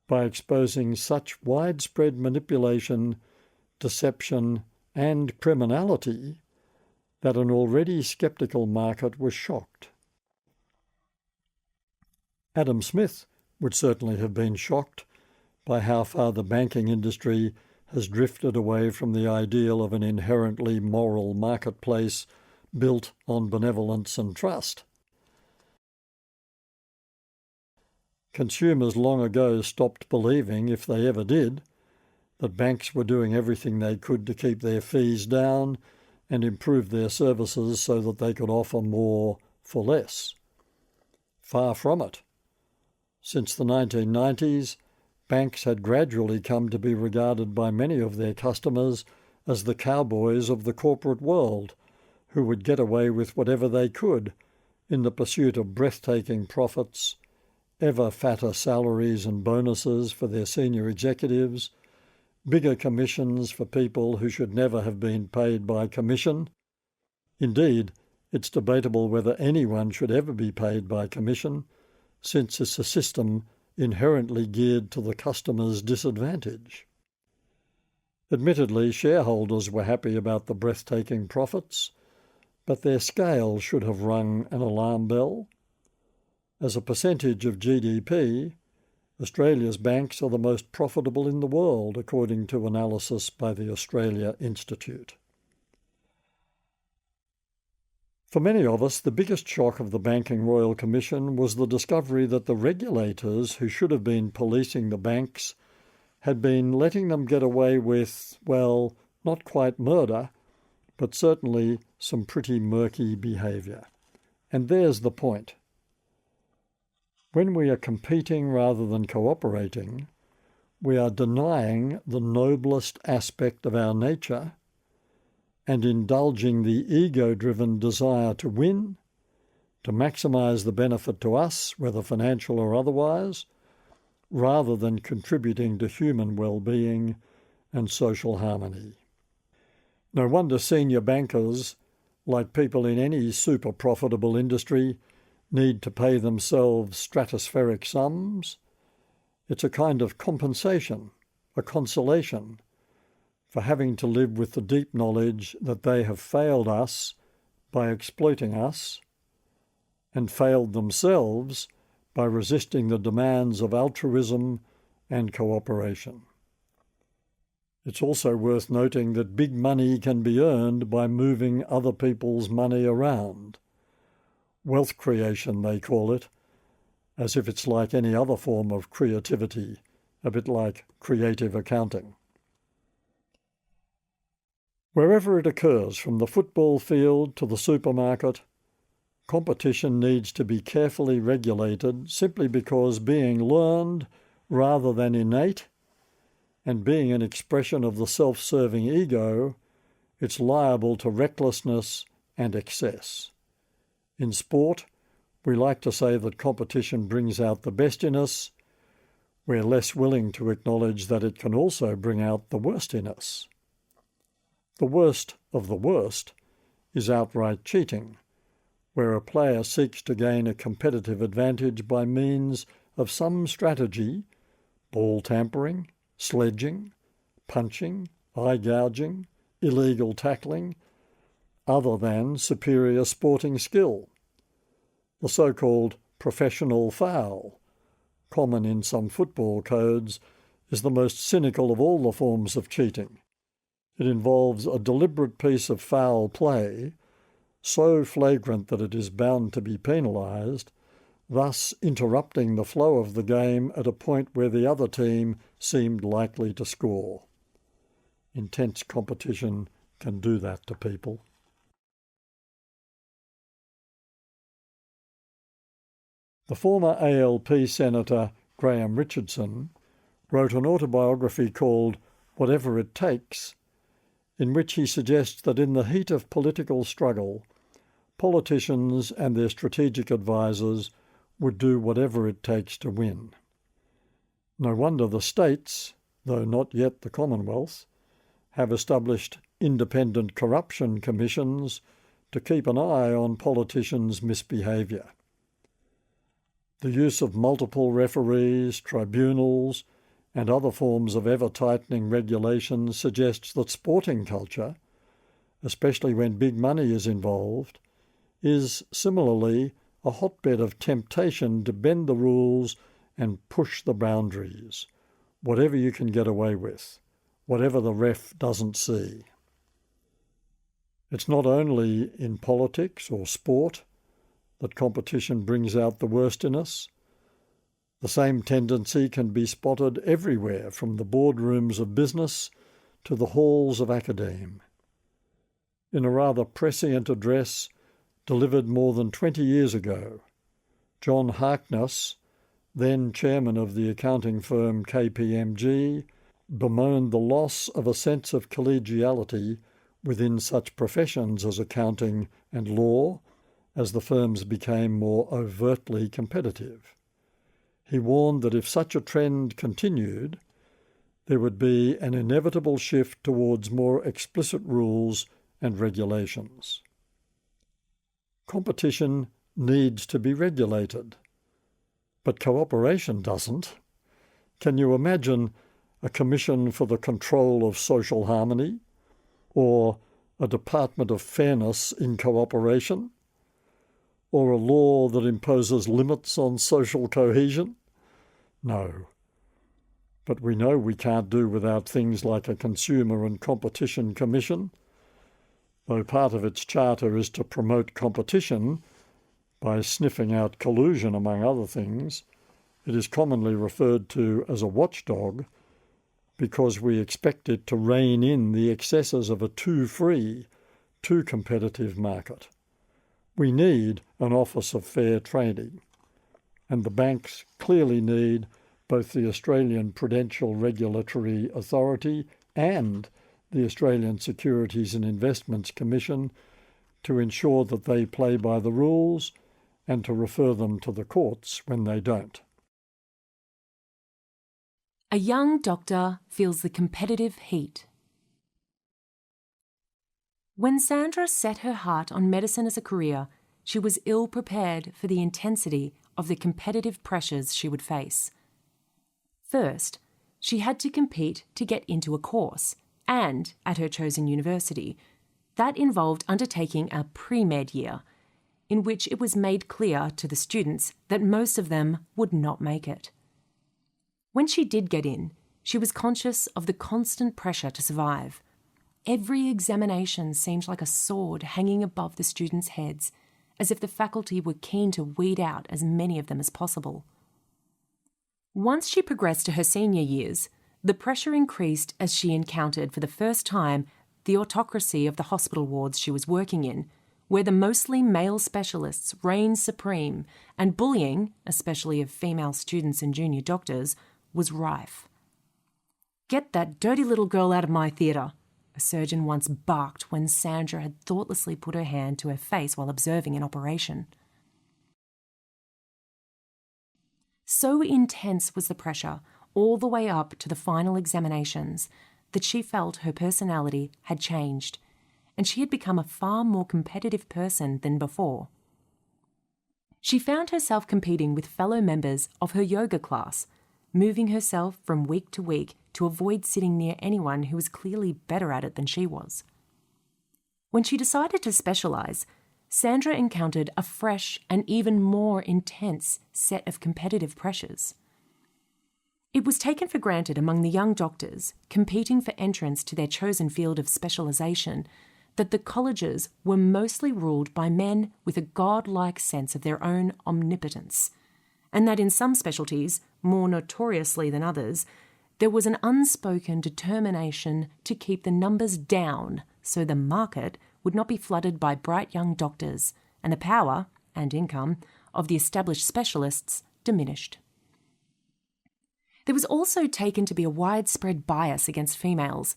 Speaker 1: by exposing such widespread manipulation, deception and criminality that an already sceptical market was shocked. Adam Smith would certainly have been shocked by how far the banking industry has drifted away from the ideal of an inherently moral marketplace built on benevolence and trust. Consumers long ago stopped believing, if they ever did, that banks were doing everything they could to keep their fees down and improve their services so that they could offer more for less. Far from it. Since the 1990s, banks had gradually come to be regarded by many of their customers as the cowboys of the corporate world, who would get away with whatever they could in the pursuit of breathtaking profits, ever fatter salaries and bonuses for their senior executives, bigger commissions for people who should never have been paid by commission. Indeed, it's debatable whether anyone should ever be paid by commission, since it's a system inherently geared to the customer's disadvantage. Admittedly, shareholders were happy about the breathtaking profits, but their scale should have rung an alarm bell. As a percentage of GDP, Australia's banks are the most profitable in the world, according to analysis by the Australia Institute. For many of us, the biggest shock of the Banking Royal Commission was the discovery that the regulators who should have been policing the banks had been letting them get away with, well, not quite murder, but certainly some pretty murky behaviour. And there's the point. When we are competing rather than cooperating, we are denying the noblest aspect of our nature and indulging the ego-driven desire to win, to maximise the benefit to us, whether financial or otherwise, rather than contributing to human well-being and social harmony. No wonder senior bankers, like people in any super-profitable industry, need to pay themselves stratospheric sums. It's a kind of compensation, a consolation, for having to live with the deep knowledge that they have failed us by exploiting us and failed themselves by resisting the demands of altruism and cooperation. It's also worth noting that big money can be earned by moving other people's money around. Wealth creation, they call it, as if it's like any other form of creativity, a bit like creative accounting. Wherever it occurs, from the football field to the supermarket, competition needs to be carefully regulated simply because being learned rather than innate, and being an expression of the self-serving ego, it's liable to recklessness and excess. In sport, we like to say that competition brings out the best in us. We're less willing to acknowledge that it can also bring out the worst in us. The worst of the worst is outright cheating, where a player seeks to gain a competitive advantage by means of some strategy, ball tampering, sledging, punching, eye gouging, illegal tackling, other than superior sporting skill. The so-called professional foul, common in some football codes, is the most cynical of all the forms of cheating. It involves a deliberate piece of foul play, so flagrant that it is bound to be penalised, thus interrupting the flow of the game at a point where the other team seemed likely to score. Intense competition can do that to people. The former ALP Senator Graham Richardson wrote an autobiography called Whatever It Takes, in which he suggests that in the heat of political struggle, politicians and their strategic advisors would do whatever it takes to win. No wonder the states, though not yet the Commonwealth, have established independent corruption commissions to keep an eye on politicians' misbehaviour. The use of multiple referees, tribunals, and other forms of ever-tightening regulation suggests that sporting culture, especially when big money is involved, is similarly a hotbed of temptation to bend the rules and push the boundaries, whatever you can get away with, whatever the ref doesn't see. It's not only in politics or sport that competition brings out the worst in us. The same tendency can be spotted everywhere, from the boardrooms of business to the halls of academe. In a rather prescient address delivered more than 20 years ago, John Harkness, then chairman of the accounting firm KPMG, bemoaned the loss of a sense of collegiality within such professions as accounting and law as the firms became more overtly competitive. He warned that if such a trend continued, there would be an inevitable shift towards more explicit rules and regulations. Competition needs to be regulated, but cooperation doesn't. Can you imagine a Commission for the Control of Social Harmony, or a Department of Fairness in cooperation, or a law that imposes limits on social cohesion? No. But we know we can't do without things like a Consumer and Competition Commission. Though part of its charter is to promote competition by sniffing out collusion, among other things, it is commonly referred to as a watchdog because we expect it to rein in the excesses of a too free, too competitive market. We need an Office of Fair Trading, and the banks clearly need both the Australian Prudential Regulatory Authority and the Australian Securities and Investments Commission to ensure that they play by the rules and to refer them to the courts when they don't.
Speaker 2: A young doctor feels the competitive heat. When Sandra set her heart on medicine as a career, she was ill prepared for the intensity of the competitive pressures she would face. First, she had to compete to get into a course, and at her chosen university. That involved undertaking a pre-med year, in which it was made clear to the students that most of them would not make it. When she did get in, she was conscious of the constant pressure to survive. Every examination seemed like a sword hanging above the students' heads, as if the faculty were keen to weed out as many of them as possible. Once she progressed to her senior years, the pressure increased as she encountered for the first time the autocracy of the hospital wards she was working in, where the mostly male specialists reigned supreme and bullying, especially of female students and junior doctors, was rife. "Get that dirty little girl out of my theatre," a surgeon once barked when Sandra had thoughtlessly put her hand to her face while observing an operation. So intense was the pressure, all the way up to the final examinations, that she felt her personality had changed, and she had become a far more competitive person than before. She found herself competing with fellow members of her yoga class, moving herself from week to week to avoid sitting near anyone who was clearly better at it than she was. When she decided to specialise, Sandra encountered a fresh and even more intense set of competitive pressures. It was taken for granted among the young doctors competing for entrance to their chosen field of specialisation that the colleges were mostly ruled by men with a godlike sense of their own omnipotence, and that in some specialties, more notoriously than others, there was an unspoken determination to keep the numbers down so the market would not be flooded by bright young doctors and the power and income of the established specialists diminished. There was also taken to be a widespread bias against females,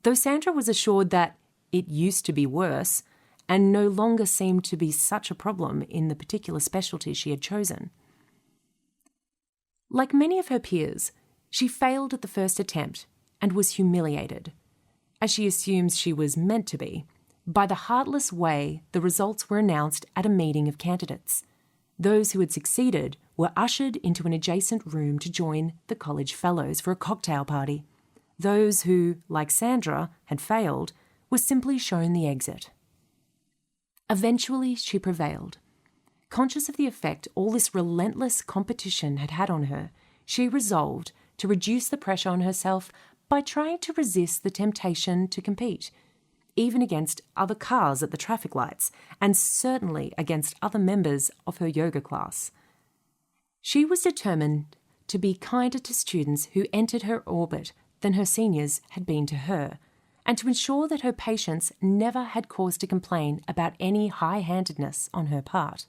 Speaker 2: though Sandra was assured that it used to be worse and no longer seemed to be such a problem in the particular specialty she had chosen. Like many of her peers, she failed at the first attempt and was humiliated, as she assumes she was meant to be, by the heartless way the results were announced at a meeting of candidates. Those who had succeeded were ushered into an adjacent room to join the college fellows for a cocktail party. Those who, like Sandra, had failed were simply shown the exit. Eventually she prevailed. Conscious of the effect all this relentless competition had had on her, she resolved to reduce the pressure on herself by trying to resist the temptation to compete. even against other cars at the traffic lights, and certainly against other members of her yoga class. She was determined to be kinder to students who entered her orbit than her seniors had been to her, and to ensure that her patients never had cause to complain about any high-handedness on her part.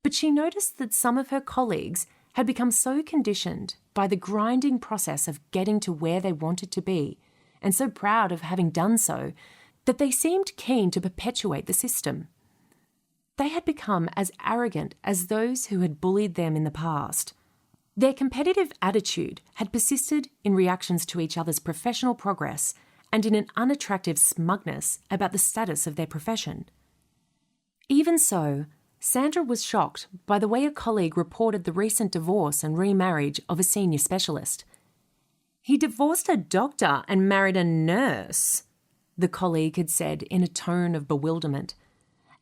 Speaker 2: But she noticed that some of her colleagues had become so conditioned by the grinding process of getting to where they wanted to be, and so proud of having done so, that they seemed keen to perpetuate the system. They had become as arrogant as those who had bullied them in the past. Their competitive attitude had persisted in reactions to each other's professional progress and in an unattractive smugness about the status of their profession. Even so, Sandra was shocked by the way a colleague reported the recent divorce and remarriage of a senior specialist. "He divorced a doctor and married a nurse," the colleague had said in a tone of bewilderment,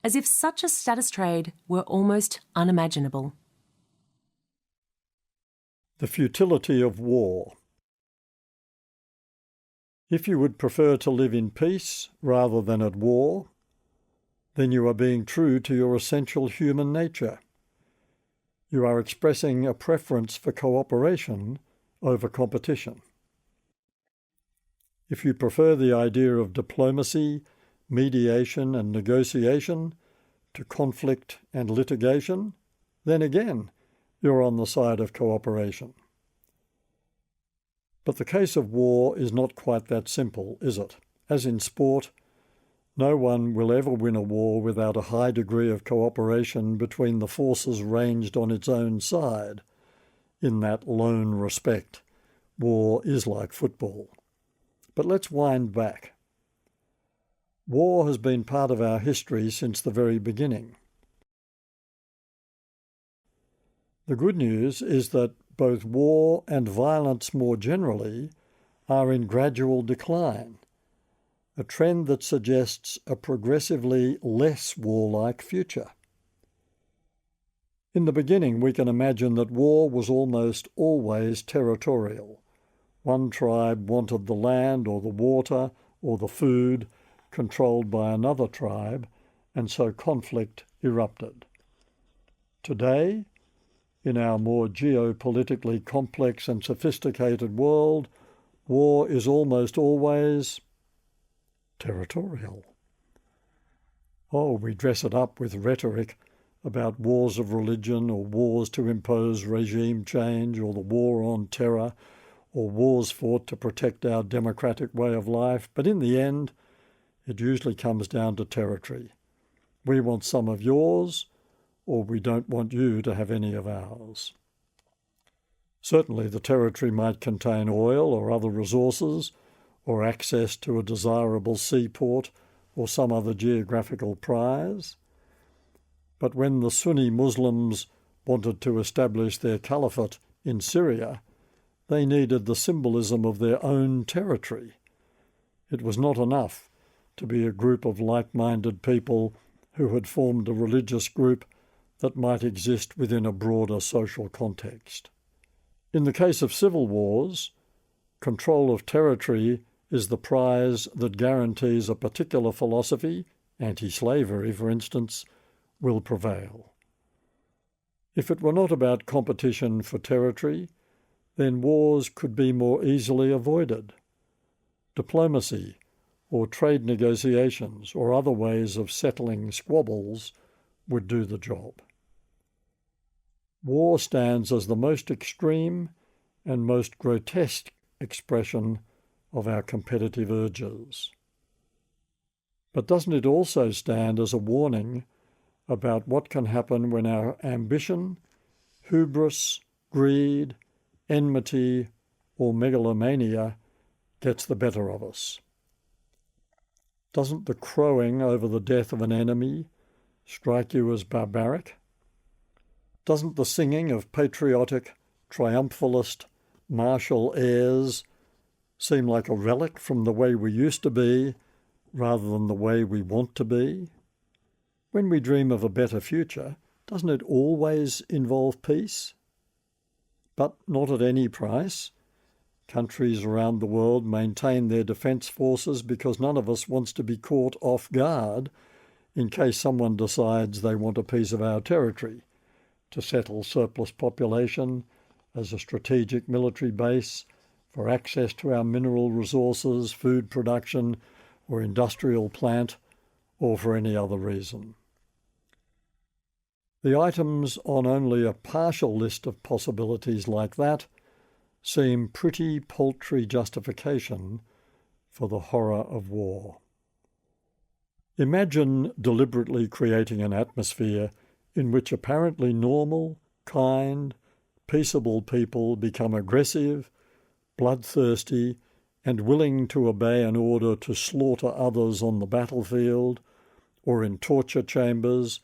Speaker 2: as if such a status trade were almost unimaginable.
Speaker 1: The futility of war. If you would prefer to live in peace rather than at war, then you are being true to your essential human nature. You are expressing a preference for cooperation over competition. If you prefer the idea of diplomacy, mediation and negotiation to conflict and litigation, then again, you're on the side of cooperation. But the case of war is not quite that simple, is it? As in sport, no one will ever win a war without a high degree of cooperation between the forces ranged on its own side. In that lone respect, war is like football. But let's wind back. War has been part of our history since the very beginning. The good news is that both war and violence more generally are in gradual decline, a trend that suggests a progressively less warlike future. In the beginning, we can imagine that war was almost always territorial. One tribe wanted the land or the water or the food controlled by another tribe, and so conflict erupted. Today, in our more geopolitically complex and sophisticated world, war is almost always territorial. Oh, we dress it up with rhetoric about wars of religion or wars to impose regime change or the war on terror or wars fought to protect our democratic way of life, but in the end, it usually comes down to territory. We want some of yours, or we don't want you to have any of ours. Certainly the territory might contain oil or other resources, or access to a desirable seaport or some other geographical prize. But when the Sunni Muslims wanted to establish their caliphate in Syria, they needed the symbolism of their own territory. It was not enough to be a group of like-minded people who had formed a religious group that might exist within a broader social context. In the case of civil wars, control of territory is the prize that guarantees a particular philosophy, anti-slavery for instance, will prevail. If it were not about competition for territory, then wars could be more easily avoided. Diplomacy, or trade negotiations, or other ways of settling squabbles would do the job. War stands as the most extreme and most grotesque expression of our competitive urges. But doesn't it also stand as a warning about what can happen when our ambition, hubris, greed, enmity, or megalomania gets the better of us? Doesn't the crowing over the death of an enemy strike you as barbaric? Doesn't the singing of patriotic, triumphalist, martial airs seem like a relic from the way we used to be rather than the way we want to be? When we dream of a better future, doesn't it always involve peace? But not at any price. Countries around the world maintain their defence forces because none of us wants to be caught off guard in case someone decides they want a piece of our territory to settle surplus population as a strategic military base for access to our mineral resources, food production, or industrial plant, or for any other reason. The items on only a partial list of possibilities like that seem pretty paltry justification for the horror of war. Imagine deliberately creating an atmosphere in which apparently normal, kind, peaceable people become aggressive, bloodthirsty, and willing to obey an order to slaughter others on the battlefield, or in torture chambers,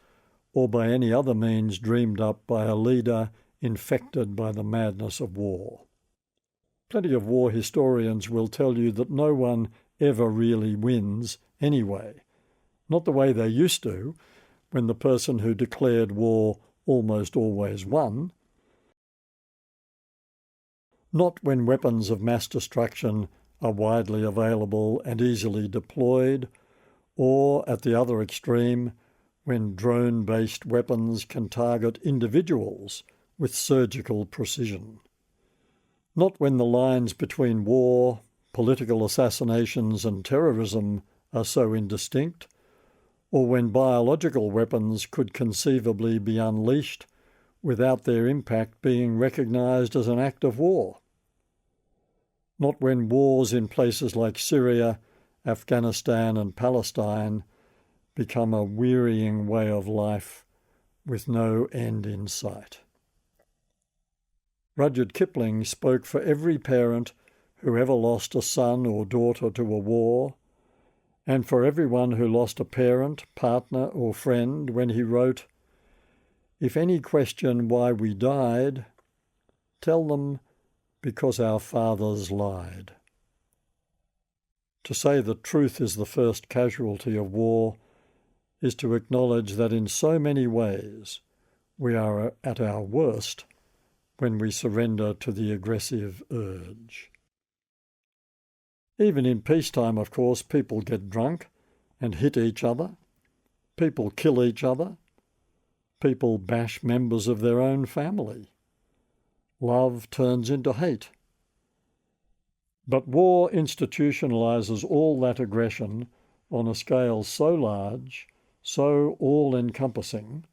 Speaker 1: or by any other means dreamed up by a leader infected by the madness of war. Plenty of war historians will tell you that no one ever really wins anyway, not the way they used to, when the person who declared war almost always won, not when weapons of mass destruction are widely available and easily deployed, or, at the other extreme, when drone-based weapons can target individuals with surgical precision. Not when the lines between war, political assassinations and terrorism are so indistinct, or when biological weapons could conceivably be unleashed without their impact being recognised as an act of war. Not when wars in places like Syria, Afghanistan and Palestine become a wearying way of life with no end in sight. Rudyard Kipling spoke for every parent who ever lost a son or daughter to a war, and for everyone who lost a parent, partner or friend when he wrote, "If any question why we died, tell them because our fathers lied." To say that truth is the first casualty of war is to acknowledge that in so many ways we are at our worst when we surrender to the aggressive urge. Even in peacetime, of course, people get drunk and hit each other. People kill each other. People bash members of their own family. Love turns into hate. But war institutionalizes all that aggression on a scale so large, so all-encompassing,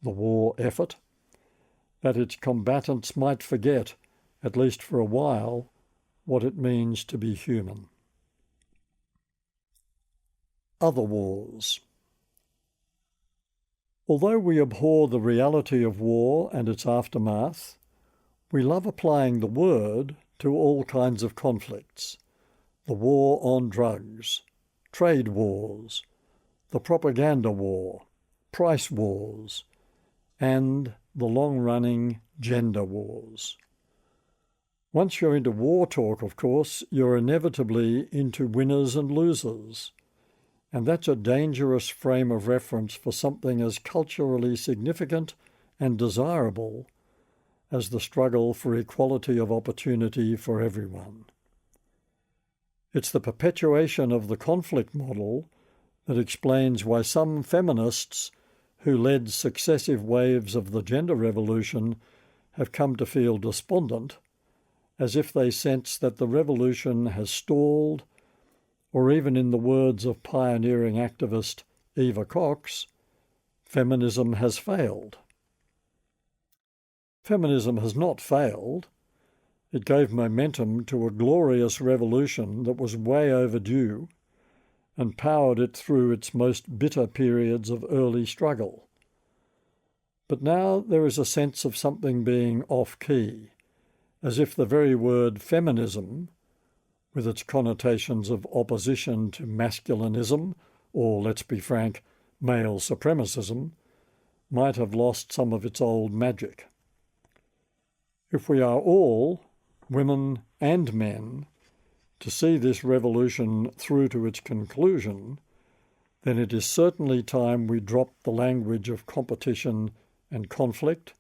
Speaker 1: the war effort, that its combatants might forget, at least for a while, what it means to be human. Other wars. Although we abhor the reality of war and its aftermath, we love applying the word to all kinds of conflicts: the war on drugs, trade wars, the propaganda war, price wars, and the long-running gender wars. Once you're into war talk, of course, you're inevitably into winners and losers, and that's a dangerous frame of reference for something as culturally significant and desirable as the struggle for equality of opportunity for everyone. It's the perpetuation of the conflict model that explains why some feminists who led successive waves of the gender revolution have come to feel despondent, as if they sense that the revolution has stalled, or even in the words of pioneering activist Eva Cox, feminism has failed. Feminism has not failed. It gave momentum to a glorious revolution that was way overdue and powered it through its most bitter periods of early struggle. But now there is a sense of something being off-key, as if the very word feminism, with its connotations of opposition to masculinism, or, let's be frank, male supremacism, might have lost some of its old magic. If we are all, women and men, to see this revolution through to its conclusion, then it is certainly time we dropped the language of competition and conflict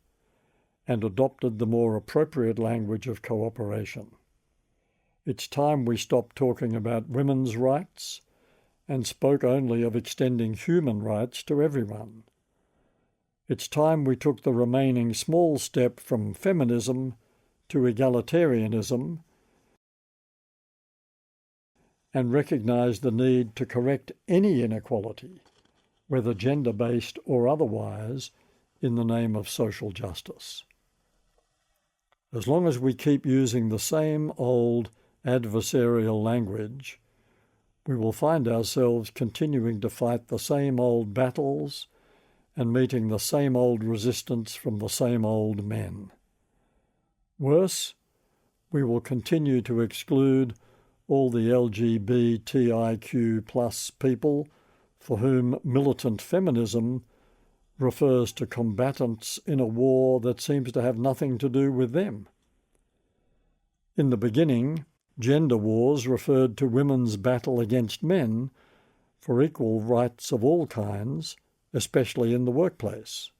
Speaker 1: and adopted the more appropriate language of cooperation. It's time we stopped talking about women's rights and spoke only of extending human rights to everyone. It's time we took the remaining small step from feminism to egalitarianism and recognise the need to correct any inequality, whether gender-based or otherwise, in the name of social justice. As long as we keep using the same old adversarial language, we will find ourselves continuing to fight the same old battles and meeting the same old resistance from the same old men. Worse, we will continue to exclude all the LGBTIQ plus people for whom militant feminism refers to combatants in a war that seems to have nothing to do with them. In the beginning, gender wars referred to women's battle against men for equal rights of all kinds, especially in the workplace.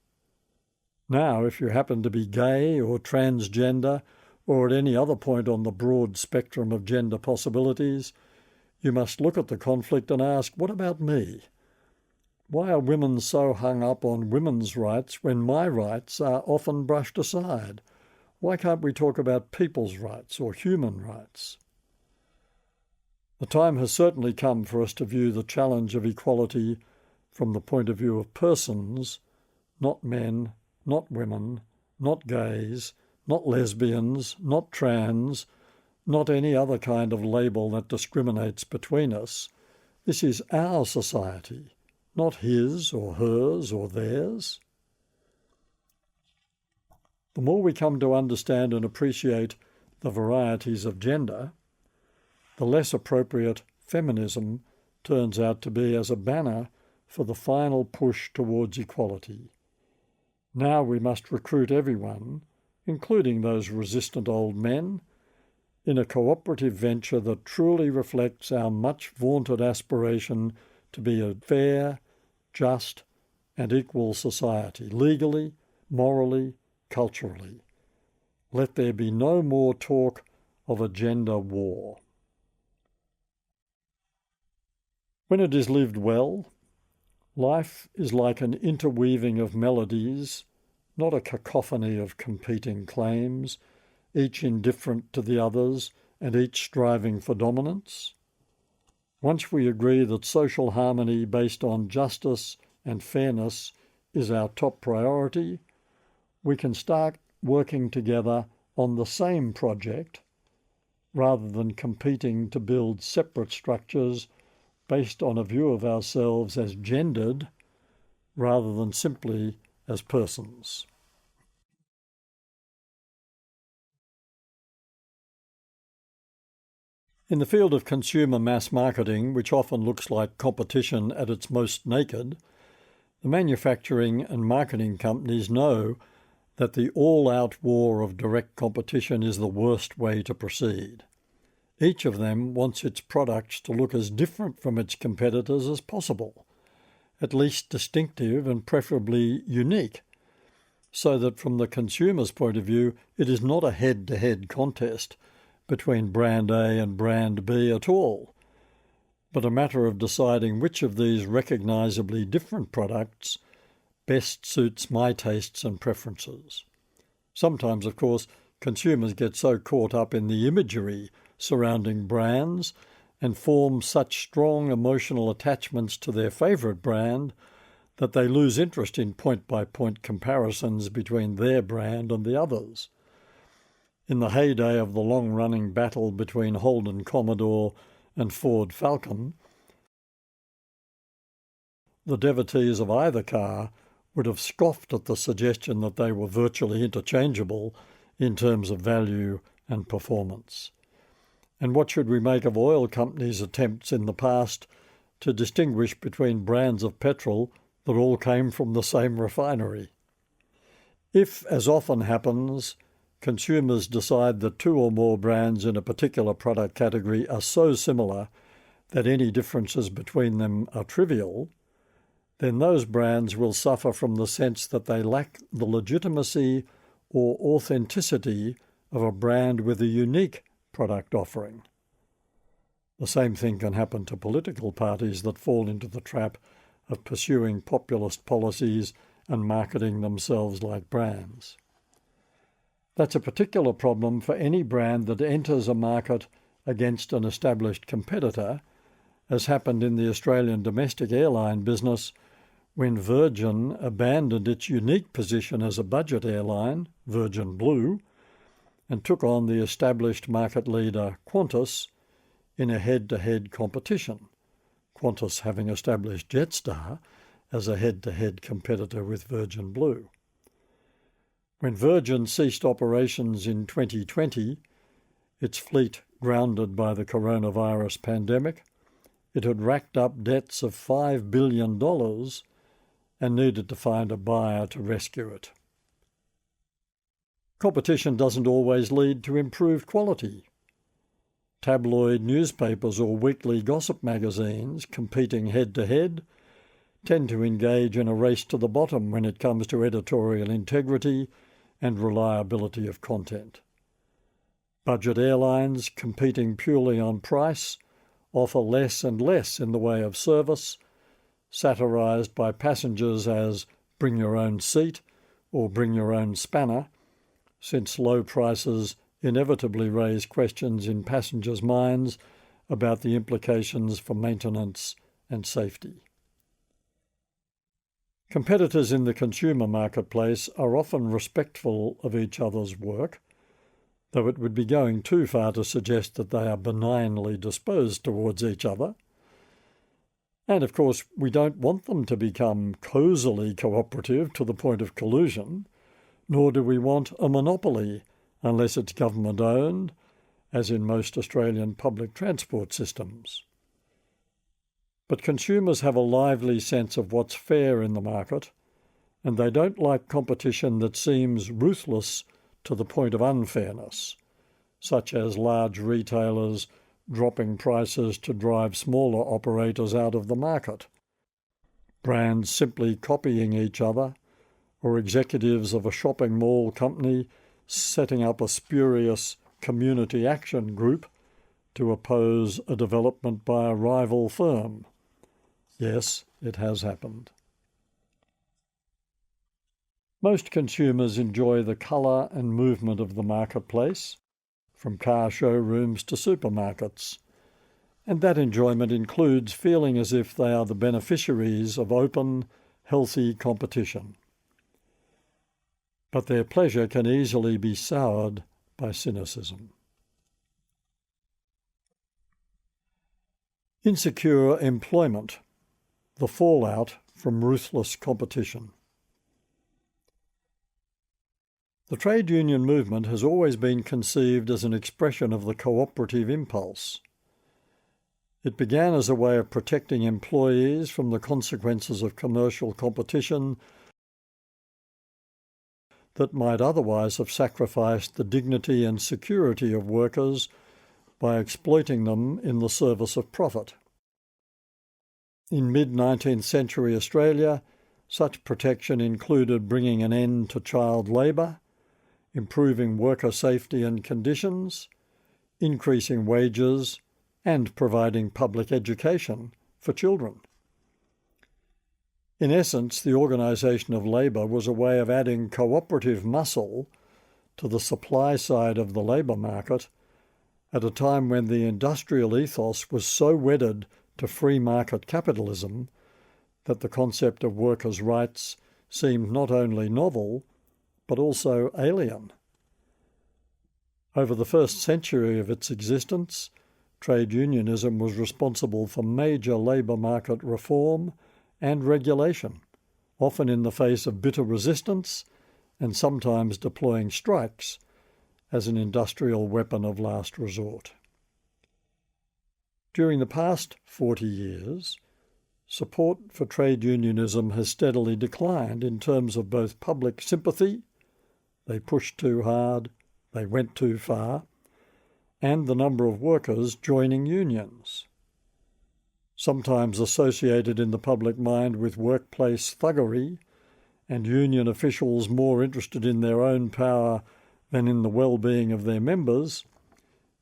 Speaker 1: Now, if you happen to be gay or transgender or at any other point on the broad spectrum of gender possibilities, you must look at the conflict and ask, what about me? Why are women so hung up on women's rights when my rights are often brushed aside? Why can't we talk about people's rights or human rights? The time has certainly come for us to view the challenge of equality from the point of view of persons, not men, not women, not gays, not lesbians, not trans, not any other kind of label that discriminates between us. This is our society, not his or hers or theirs. The more we come to understand and appreciate the varieties of gender, the less appropriate feminism turns out to be as a banner for the final push towards equality. Now we must recruit everyone, including those resistant old men, in a cooperative venture that truly reflects our much vaunted aspiration to be a fair, just, and equal society, legally, morally, culturally. Let there be no more talk of a gender war. When it is lived well, life is like an interweaving of melodies, not a cacophony of competing claims, each indifferent to the others and each striving for dominance. Once we agree that social harmony based on justice and fairness is our top priority, we can start working together on the same project rather than competing to build separate structures based on a view of ourselves as gendered rather than simply as persons. In the field of consumer mass marketing, which often looks like competition at its most naked, the manufacturing and marketing companies know that the all-out war of direct competition is the worst way to proceed. Each of them wants its products to look as different from its competitors as possible, at least distinctive and preferably unique, so that from the consumer's point of view, it is not a head-to-head contest between brand A and brand B at all, but a matter of deciding which of these recognisably different products best suits my tastes and preferences. Sometimes, of course, consumers get so caught up in the imagery surrounding brands and form such strong emotional attachments to their favourite brand that they lose interest in point-by-point comparisons between their brand and the others. In the heyday of the long-running battle between Holden Commodore and Ford Falcon, the devotees of either car would have scoffed at the suggestion that they were virtually interchangeable in terms of value and performance. And what should we make of oil companies' attempts in the past to distinguish between brands of petrol that all came from the same refinery? If, as often happens, consumers decide that two or more brands in a particular product category are so similar that any differences between them are trivial, then those brands will suffer from the sense that they lack the legitimacy or authenticity of a brand with a unique product offering. The same thing can happen to political parties that fall into the trap of pursuing populist policies and marketing themselves like brands. That's a particular problem for any brand that enters a market against an established competitor, as happened in the Australian domestic airline business when Virgin abandoned its unique position as a budget airline, Virgin Blue, and took on the established market leader Qantas in a head-to-head competition, Qantas having established Jetstar as a head-to-head competitor with Virgin Blue. When Virgin ceased operations in 2020, its fleet grounded by the coronavirus pandemic, it had racked up debts of $5 billion and needed to find a buyer to rescue it. Competition doesn't always lead to improved quality. Tabloid newspapers or weekly gossip magazines competing head-to-head tend to engage in a race to the bottom when it comes to editorial integrity and reliability of content. Budget airlines competing purely on price offer less and less in the way of service, satirised by passengers as bring your own seat or bring your own spanner, since low prices inevitably raise questions in passengers' minds about the implications for maintenance and safety. Competitors in the consumer marketplace are often respectful of each other's work, though it would be going too far to suggest that they are benignly disposed towards each other. And of course, we don't want them to become cosily cooperative to the point of collusion, nor do we want a monopoly unless it's government-owned, as in most Australian public transport systems. But consumers have a lively sense of what's fair in the market, and they don't like competition that seems ruthless to the point of unfairness, such as large retailers dropping prices to drive smaller operators out of the market, brands simply copying each other, or executives of a shopping mall company setting up a spurious community action group to oppose a development by a rival firm. Yes, it has happened. Most consumers enjoy the colour and movement of the marketplace, from car showrooms to supermarkets, and that enjoyment includes feeling as if they are the beneficiaries of open, healthy competition. But their pleasure can easily be soured by cynicism. Insecure employment, the fallout from ruthless competition. The trade union movement has always been conceived as an expression of the cooperative impulse. It began as a way of protecting employees from the consequences of commercial competition that might otherwise have sacrificed the dignity and security of workers by exploiting them in the service of profit. In mid-19th century Australia, such protection included bringing an end to child labour, improving worker safety and conditions, increasing wages, and providing public education for children. In essence, the organisation of labour was a way of adding cooperative muscle to the supply side of the labour market at a time when the industrial ethos was so wedded to free market capitalism that the concept of workers' rights seemed not only novel, but also alien. Over the first century of its existence, trade unionism was responsible for major labour market reform and regulation, often in the face of bitter resistance and sometimes deploying strikes as an industrial weapon of last resort. During the past 40 years, support for trade unionism has steadily declined in terms of both public sympathy, they pushed too hard, they went too far, and the number of workers joining unions. Sometimes associated in the public mind with workplace thuggery and union officials more interested in their own power than in the well-being of their members,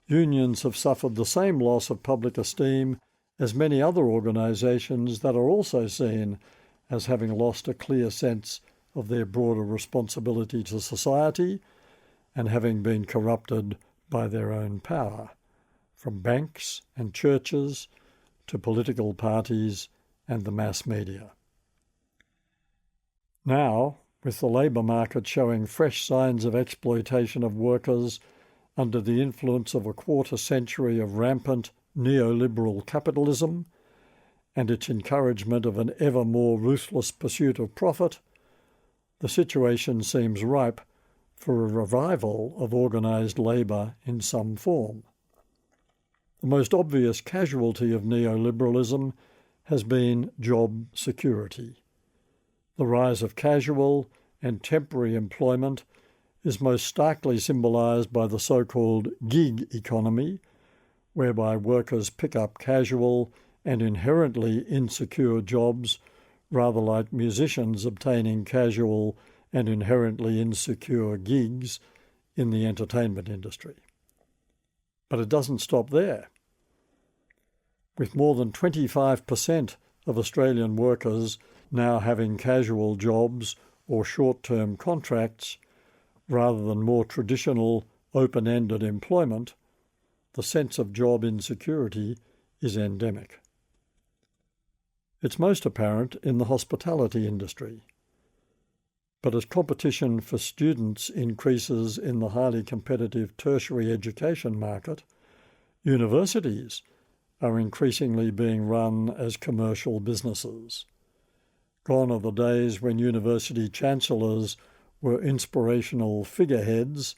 Speaker 1: unions have suffered the same loss of public esteem as many other organisations that are also seen as having lost a clear sense of their broader responsibility to society and having been corrupted by their own power, from banks and churches to political parties and the mass media. Now, with the labour market showing fresh signs of exploitation of workers under the influence of a quarter century of rampant neoliberal capitalism and its encouragement of an ever more ruthless pursuit of profit, the situation seems ripe for a revival of organised labour in some form. The most obvious casualty of neoliberalism has been job security. The rise of casual and temporary employment is most starkly symbolised by the so-called gig economy, whereby workers pick up casual and inherently insecure jobs, rather like musicians obtaining casual and inherently insecure gigs in the entertainment industry. But it doesn't stop there. With more than 25% of Australian workers now having casual jobs or short-term contracts, rather than more traditional open-ended employment, the sense of job insecurity is endemic. It's most apparent in the hospitality industry. But as competition for students increases in the highly competitive tertiary education market, universities are increasingly being run as commercial businesses. Gone are the days when university chancellors were inspirational figureheads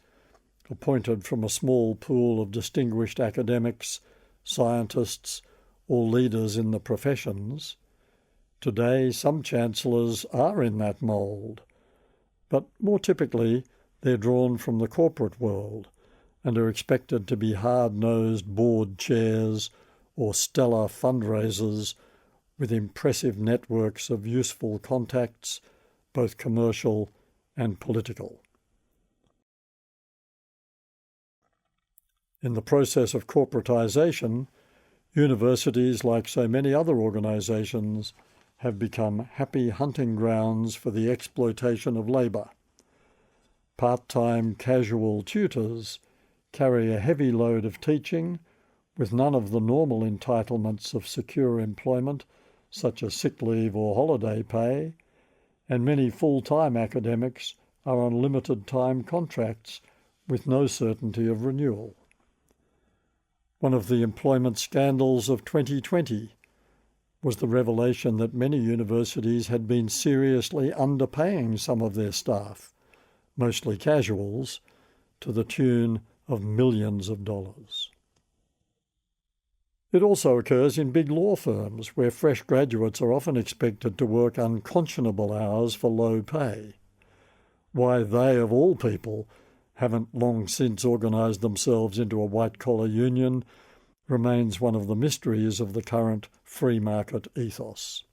Speaker 1: appointed from a small pool of distinguished academics, scientists, or leaders in the professions. Today, some chancellors are in that mould, but more typically, they're drawn from the corporate world and are expected to be hard-nosed board chairs or stellar fundraisers with impressive networks of useful contacts, both commercial and political. In the process of corporatisation, universities, like so many other organisations, have become happy hunting grounds for the exploitation of labour. Part-time casual tutors carry a heavy load of teaching with none of the normal entitlements of secure employment, such as sick leave or holiday pay, and many full-time academics are on limited-time contracts with no certainty of renewal. One of the employment scandals of 2020 was the revelation that many universities had been seriously underpaying some of their staff, mostly casuals, to the tune of millions of dollars. It also occurs in big law firms where fresh graduates are often expected to work unconscionable hours for low pay. Why they, of all people, haven't long since organised themselves into a white-collar union remains one of the mysteries of the current free market ethos.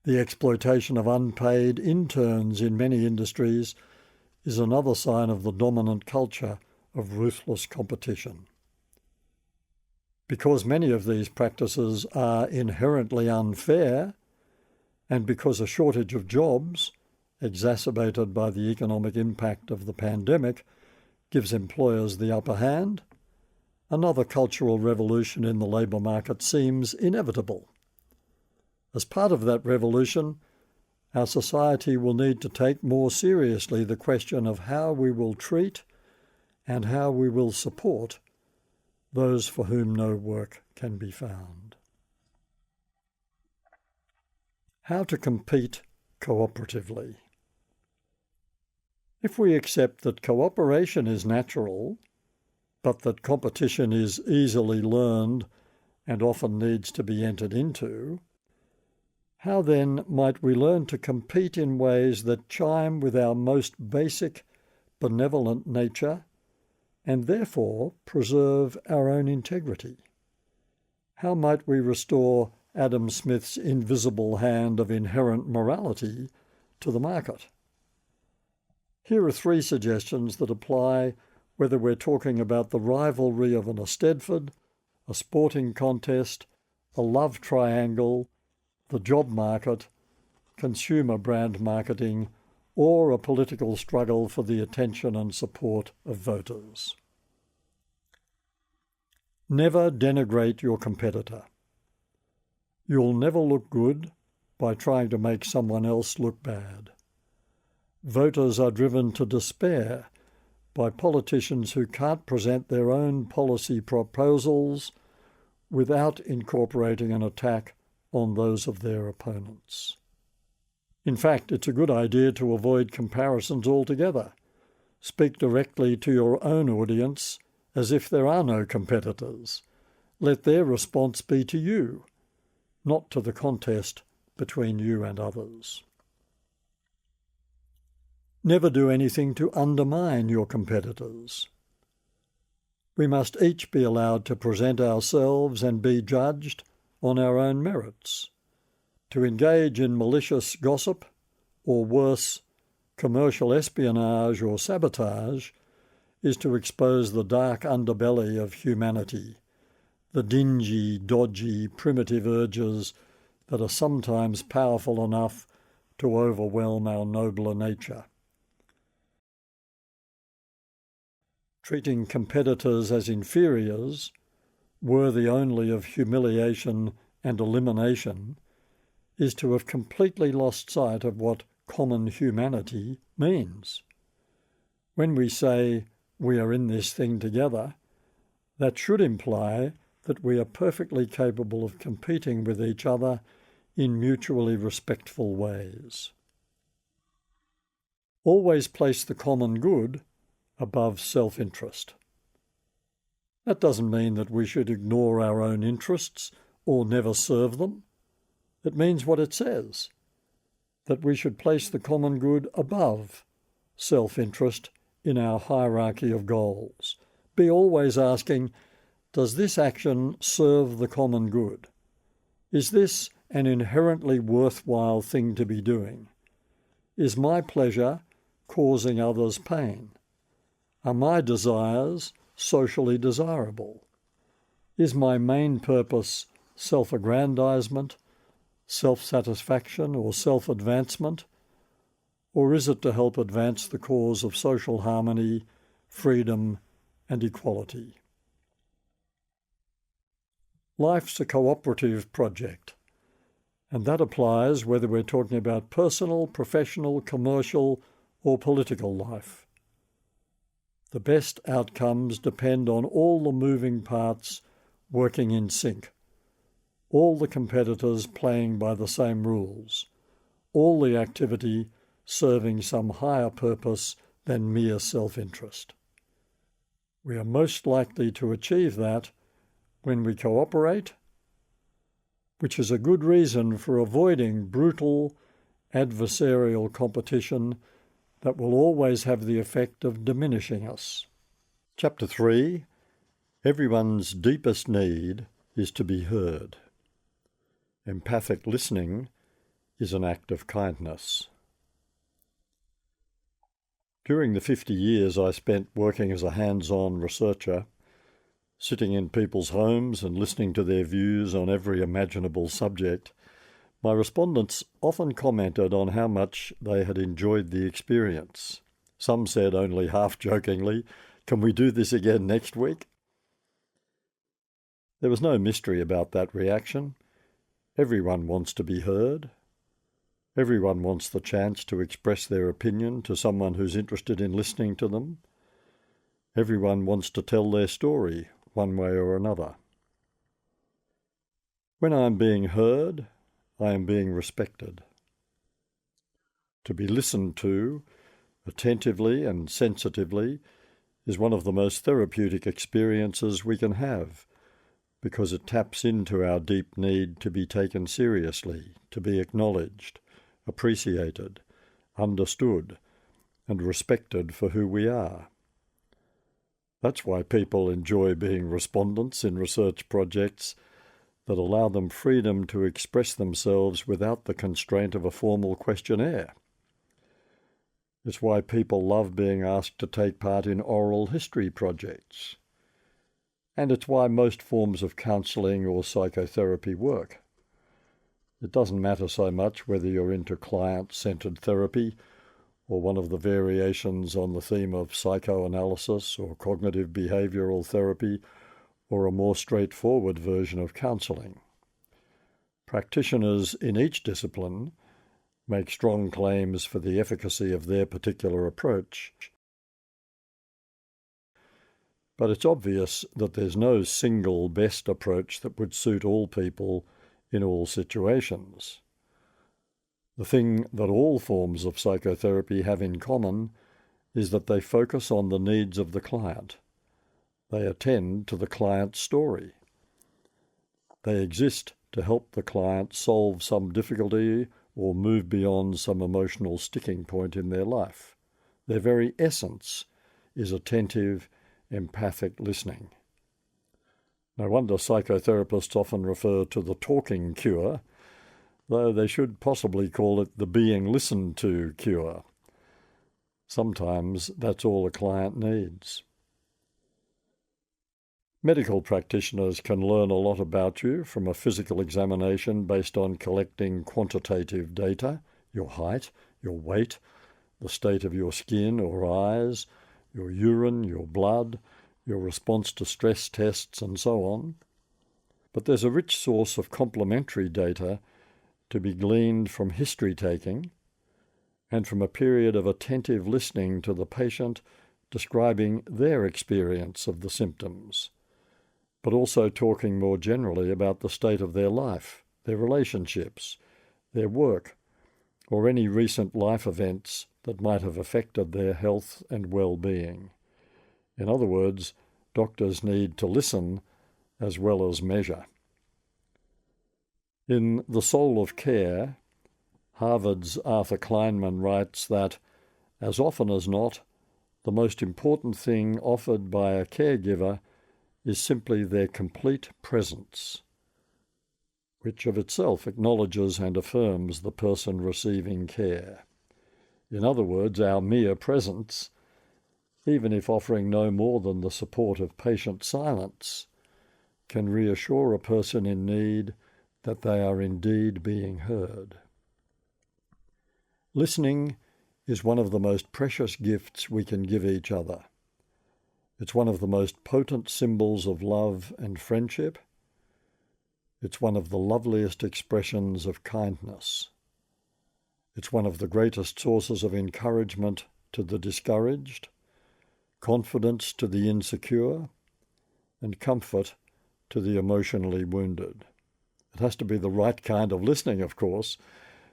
Speaker 1: The exploitation of unpaid interns in many industries is another sign of the dominant culture of ruthless competition. Because many of these practices are inherently unfair, and because a shortage of jobs, exacerbated by the economic impact of the pandemic, gives employers the upper hand, another cultural revolution in the labour market seems inevitable. As part of that revolution, our society will need to take more seriously the question of how we will treat and how we will support those for whom no work can be found. How to compete cooperatively. If we accept that cooperation is natural, but that competition is easily learned and often needs to be entered into, how then might we learn to compete in ways that chime with our most basic, benevolent nature and therefore preserve our own integrity? How might we restore Adam Smith's invisible hand of inherent morality to the market? Here are 3 suggestions that apply whether we're talking about the rivalry of an Eisteddfod, a sporting contest, a love triangle, the job market, consumer brand marketing, or a political struggle for the attention and support of voters. Never denigrate your competitor. You'll never look good by trying to make someone else look bad. Voters are driven to despair by politicians who can't present their own policy proposals without incorporating an attack on those of their opponents. In fact, it's a good idea to avoid comparisons altogether. Speak directly to your own audience as if there are no competitors. Let their response be to you, not to the contest between you and others. Never do anything to undermine your competitors. We must each be allowed to present ourselves and be judged on our own merits. To engage in malicious gossip, or worse, commercial espionage or sabotage, is to expose the dark underbelly of humanity, the dingy, dodgy, primitive urges that are sometimes powerful enough to overwhelm our nobler nature. Treating competitors as inferiors, worthy only of humiliation and elimination, is to have completely lost sight of what common humanity means. When we say we are in this thing together, that should imply that we are perfectly capable of competing with each other in mutually respectful ways. Always place the common good above self-interest. That doesn't mean that we should ignore our own interests or never serve them. It means what it says, that we should place the common good above self-interest in our hierarchy of goals. Be always asking, does this action serve the common good? Is this an inherently worthwhile thing to be doing? Is my pleasure causing others pain? Are my desires socially desirable? Is my main purpose self-aggrandizement, self-satisfaction, or self-advancement? Or is it to help advance the cause of social harmony, freedom, and equality? Life's a cooperative project, and that applies whether we're talking about personal, professional, commercial, or political life. The best outcomes depend on all the moving parts working in sync, all the competitors playing by the same rules, all the activity serving some higher purpose than mere self-interest. We are most likely to achieve that when we cooperate, which is a good reason for avoiding brutal, adversarial competition that will always have the effect of diminishing us. Chapter 3. Everyone's deepest need is to be heard. Empathic listening is an act of kindness. During the 50 years I spent working as a hands-on researcher, sitting in people's homes and listening to their views on every imaginable subject, my respondents often commented on how much they had enjoyed the experience. Some said, only half-jokingly, "Can we do this again next week?" There was no mystery about that reaction. Everyone wants to be heard. Everyone wants the chance to express their opinion to someone who's interested in listening to them. Everyone wants to tell their story, one way or another. When I am being heard, I am being respected. To be listened to, attentively and sensitively, is one of the most therapeutic experiences we can have, because it taps into our deep need to be taken seriously, to be acknowledged, appreciated, understood, and respected for who we are. That's why people enjoy being respondents in research projects that allow them freedom to express themselves without the constraint of a formal questionnaire. It's why people love being asked to take part in oral history projects. And it's why most forms of counselling or psychotherapy work. It doesn't matter so much whether you're into client-centered therapy or one of the variations on the theme of psychoanalysis or cognitive behavioral therapy, or a more straightforward version of counselling. Practitioners in each discipline make strong claims for the efficacy of their particular approach, but it's obvious that there's no single best approach that would suit all people in all situations. The thing that all forms of psychotherapy have in common is that they focus on the needs of the client. They attend to the client's story. They exist to help the client solve some difficulty or move beyond some emotional sticking point in their life. Their very essence is attentive, empathic listening. No wonder psychotherapists often refer to the talking cure, though they should possibly call it the being listened to cure. Sometimes that's all a client needs. Medical practitioners can learn a lot about you from a physical examination based on collecting quantitative data, your height, your weight, the state of your skin or eyes, your urine, your blood, your response to stress tests, and so on. But there's a rich source of complementary data to be gleaned from history-taking and from a period of attentive listening to the patient describing their experience of the symptoms, but also talking more generally about the state of their life, their relationships, their work, or any recent life events that might have affected their health and well-being. In other words, doctors need to listen as well as measure. In The Soul of Care, Harvard's Arthur Kleinman writes that, as often as not, the most important thing offered by a caregiver is simply their complete presence, which of itself acknowledges and affirms the person receiving care. In other words, our mere presence, even if offering no more than the support of patient silence, can reassure a person in need that they are indeed being heard. Listening is one of the most precious gifts we can give each other. It's one of the most potent symbols of love and friendship. It's one of the loveliest expressions of kindness. It's one of the greatest sources of encouragement to the discouraged, confidence to the insecure, and comfort to the emotionally wounded. It has to be the right kind of listening, of course.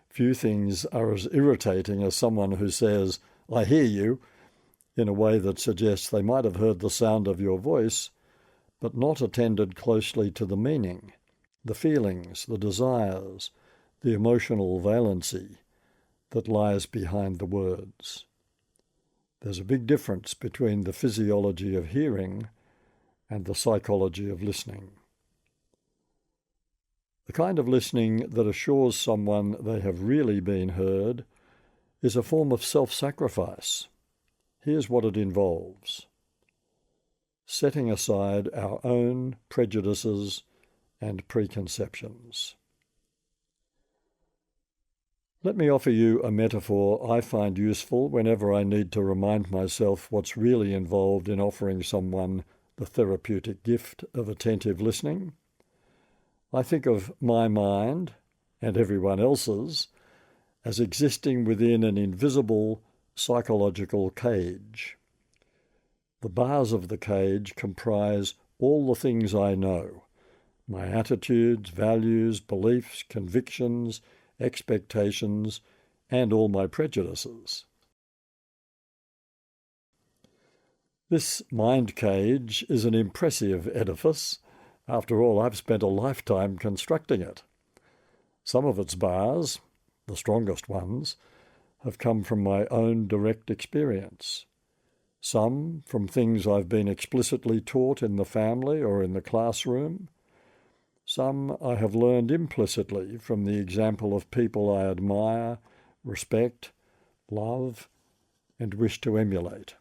Speaker 1: Few things are as irritating as someone who says, "I hear you," in a way that suggests they might have heard the sound of your voice, but not attended closely to the meaning, the feelings, the desires, the emotional valency that lies behind the words. There's a big difference between the physiology of hearing and the psychology of listening. The kind of listening that assures someone they have really been heard is a form of self-sacrifice. Here's what it involves: setting aside our own prejudices and preconceptions. Let me offer you a metaphor I find useful whenever I need to remind myself what's really involved in offering someone the therapeutic gift of attentive listening. I think of my mind, and everyone else's, as existing within an invisible psychological cage. The bars of the cage comprise all the things I know: my attitudes, values, beliefs, convictions, expectations, and all my prejudices. This mind cage is an impressive edifice. After all, I've spent a lifetime constructing it. Some of its bars, the strongest ones, have come from my own direct experience. Some from things I've been explicitly taught in the family or in the classroom. Some I have learned implicitly from the example of people I admire, respect, love, and wish to emulate.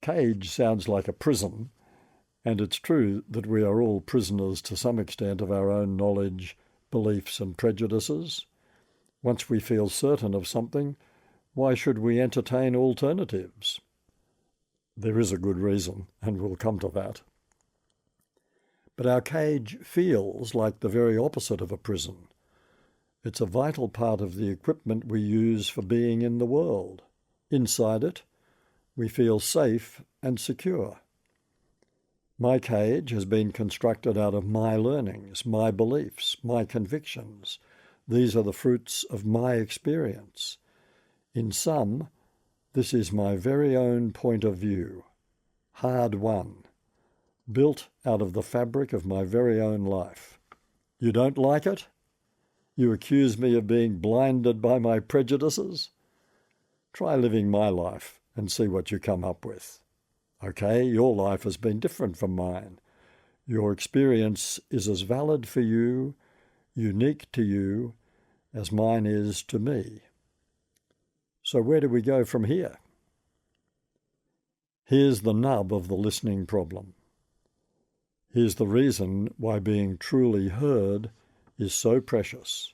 Speaker 1: Cage sounds like a prison, and it's true that we are all prisoners to some extent of our own knowledge, beliefs and prejudices. Once we feel certain of something, why should we entertain alternatives? There is a good reason, and we'll come to that. But our cage feels like the very opposite of a prison. It's a vital part of the equipment we use for being in the world. Inside it, we feel safe and secure. My cage has been constructed out of my learnings, my beliefs, my convictions. These are the fruits of my experience. In sum, this is my very own point of view, hard won, built out of the fabric of my very own life. You don't like it? You accuse me of being blinded by my prejudices? Try living my life and see what you come up with. Okay, your life has been different from mine. Your experience is as valid for you, unique to you, as mine is to me. So where do we go from here? Here's the nub of the listening problem. Here's the reason why being truly heard is so precious.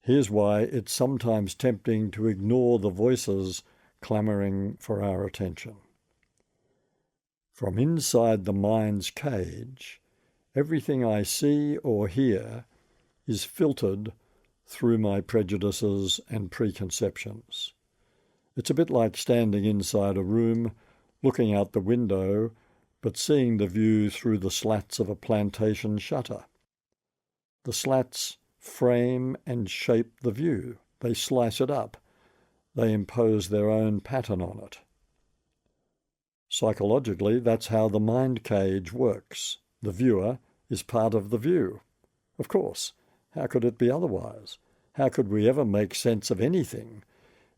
Speaker 1: Here's why it's sometimes tempting to ignore the voices clamouring for our attention. From inside the mind's cage, everything I see or hear is filtered through my prejudices and preconceptions. It's a bit like standing inside a room, looking out the window, but seeing the view through the slats of a plantation shutter. The slats frame and shape the view. They slice it up. They impose their own pattern on it. Psychologically, that's how the mind cage works. The viewer is part of the view. Of course, how could it be otherwise? How could we ever make sense of anything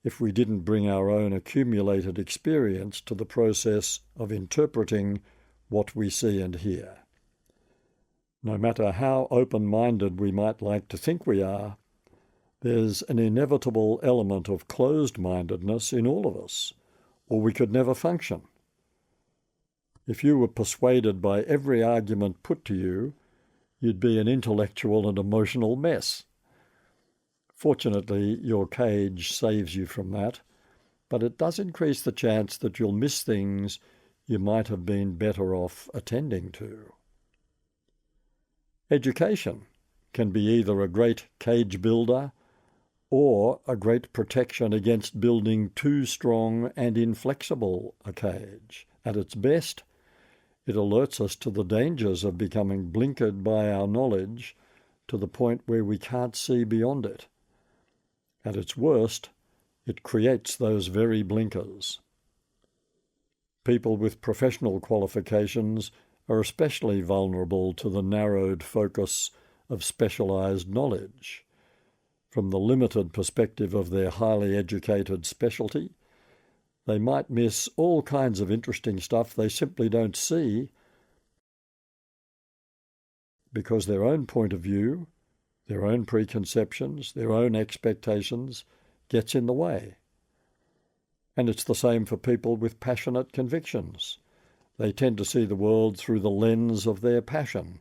Speaker 1: if we didn't bring our own accumulated experience to the process of interpreting what we see and hear? No matter how open-minded we might like to think we are, there's an inevitable element of closed-mindedness in all of us, or we could never function. If you were persuaded by every argument put to you, you'd be an intellectual and emotional mess. Fortunately, your cage saves you from that, but it does increase the chance that you'll miss things you might have been better off attending to. Education can be either a great cage builder or a great protection against building too strong and inflexible a cage. At its best, it alerts us to the dangers of becoming blinkered by our knowledge to the point where we can't see beyond it. At its worst, it creates those very blinkers. People with professional qualifications are especially vulnerable to the narrowed focus of specialized knowledge. From the limited perspective of their highly educated specialty, they might miss all kinds of interesting stuff they simply don't see because their own point of view, their own preconceptions, their own expectations gets in the way. And it's the same for people with passionate convictions. They tend to see the world through the lens of their passion,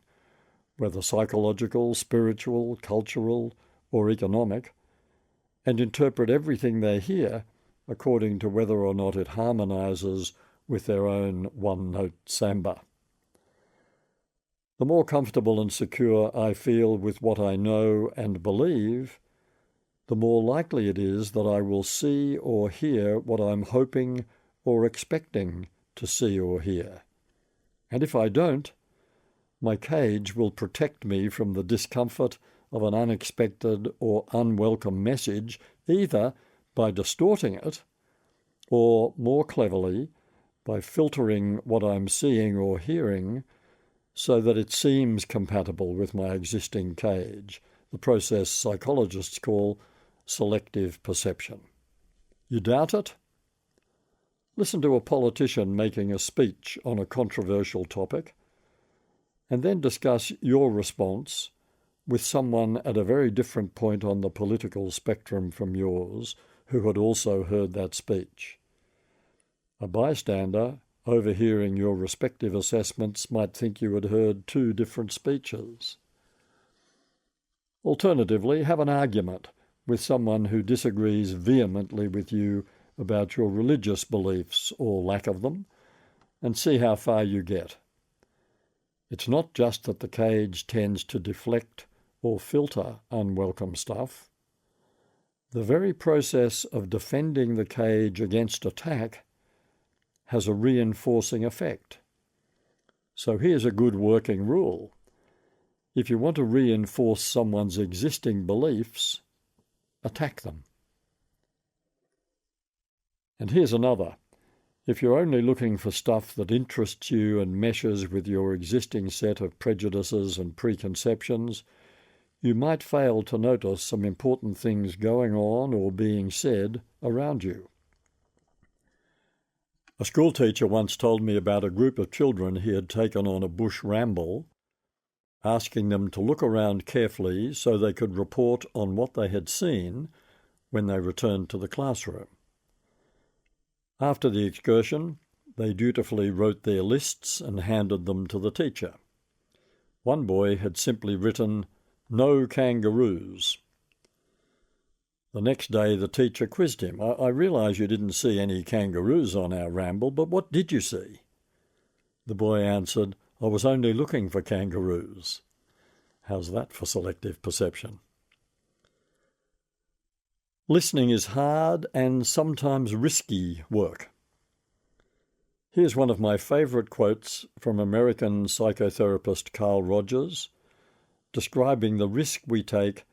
Speaker 1: whether psychological, spiritual, cultural, or economic, and interpret everything they hear according to whether or not it harmonizes with their own one-note samba. The more comfortable and secure I feel with what I know and believe, the more likely it is that I will see or hear what I'm hoping or expecting to see or hear. And if I don't, my cage will protect me from the discomfort of an unexpected or unwelcome message, either by distorting it or, more cleverly, by filtering what I'm seeing or hearing so that it seems compatible with my existing cage, the process psychologists call selective perception. You doubt it? Listen to a politician making a speech on a controversial topic, and then discuss your response with someone at a very different point on the political spectrum from yours, who had also heard that speech. A bystander, overhearing your respective assessments, might think you had heard two different speeches. Alternatively, have an argument with someone who disagrees vehemently with you about your religious beliefs or lack of them, and see how far you get. It's not just that the cage tends to deflect or filter unwelcome stuff. The very process of defending the cage against attack has a reinforcing effect. So here's a good working rule. If you want to reinforce someone's existing beliefs, attack them. And here's another. If you're only looking for stuff that interests you and meshes with your existing set of prejudices and preconceptions, you might fail to notice some important things going on or being said around you. A schoolteacher once told me about a group of children he had taken on a bush ramble, asking them to look around carefully so they could report on what they had seen when they returned to the classroom. After the excursion, they dutifully wrote their lists and handed them to the teacher. One boy had simply written, "No kangaroos." The next day the teacher quizzed him. I realise you didn't see any kangaroos on our ramble, but what did you see? The boy answered, "I was only looking for kangaroos." How's that for selective perception? Listening is hard and sometimes risky work. Here's one of my favourite quotes from American psychotherapist Carl Rogers, describing the risk we take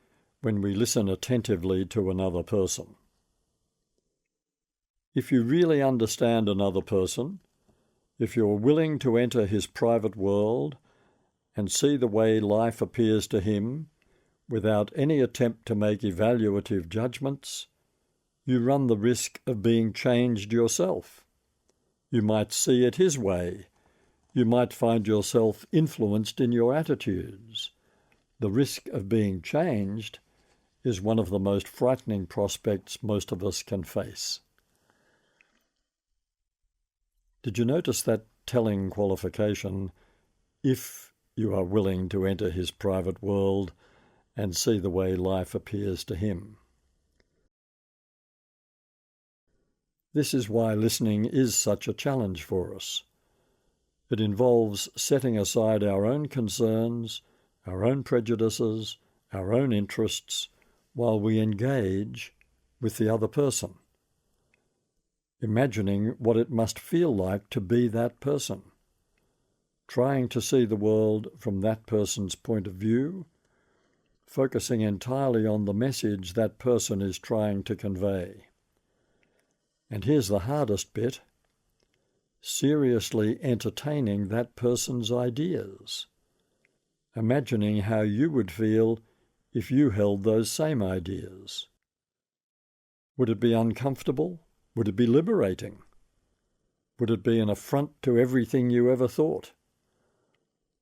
Speaker 1: when we listen attentively to another person. If you really understand another person, if you're willing to enter his private world and see the way life appears to him without any attempt to make evaluative judgments, you run the risk of being changed yourself. You might see it his way. You might find yourself influenced in your attitudes. The risk of being changed is one of the most frightening prospects most of us can face. Did you notice that telling qualification, if you are willing to enter his private world and see the way life appears to him? This is why listening is such a challenge for us. It involves setting aside our own concerns, our own prejudices, our own interests, while we engage with the other person, imagining what it must feel like to be that person, trying to see the world from that person's point of view, focusing entirely on the message that person is trying to convey. And here's the hardest bit: seriously entertaining that person's ideas, imagining how you would feel if you held those same ideas. Would it be uncomfortable? Would it be liberating? Would it be an affront to everything you ever thought?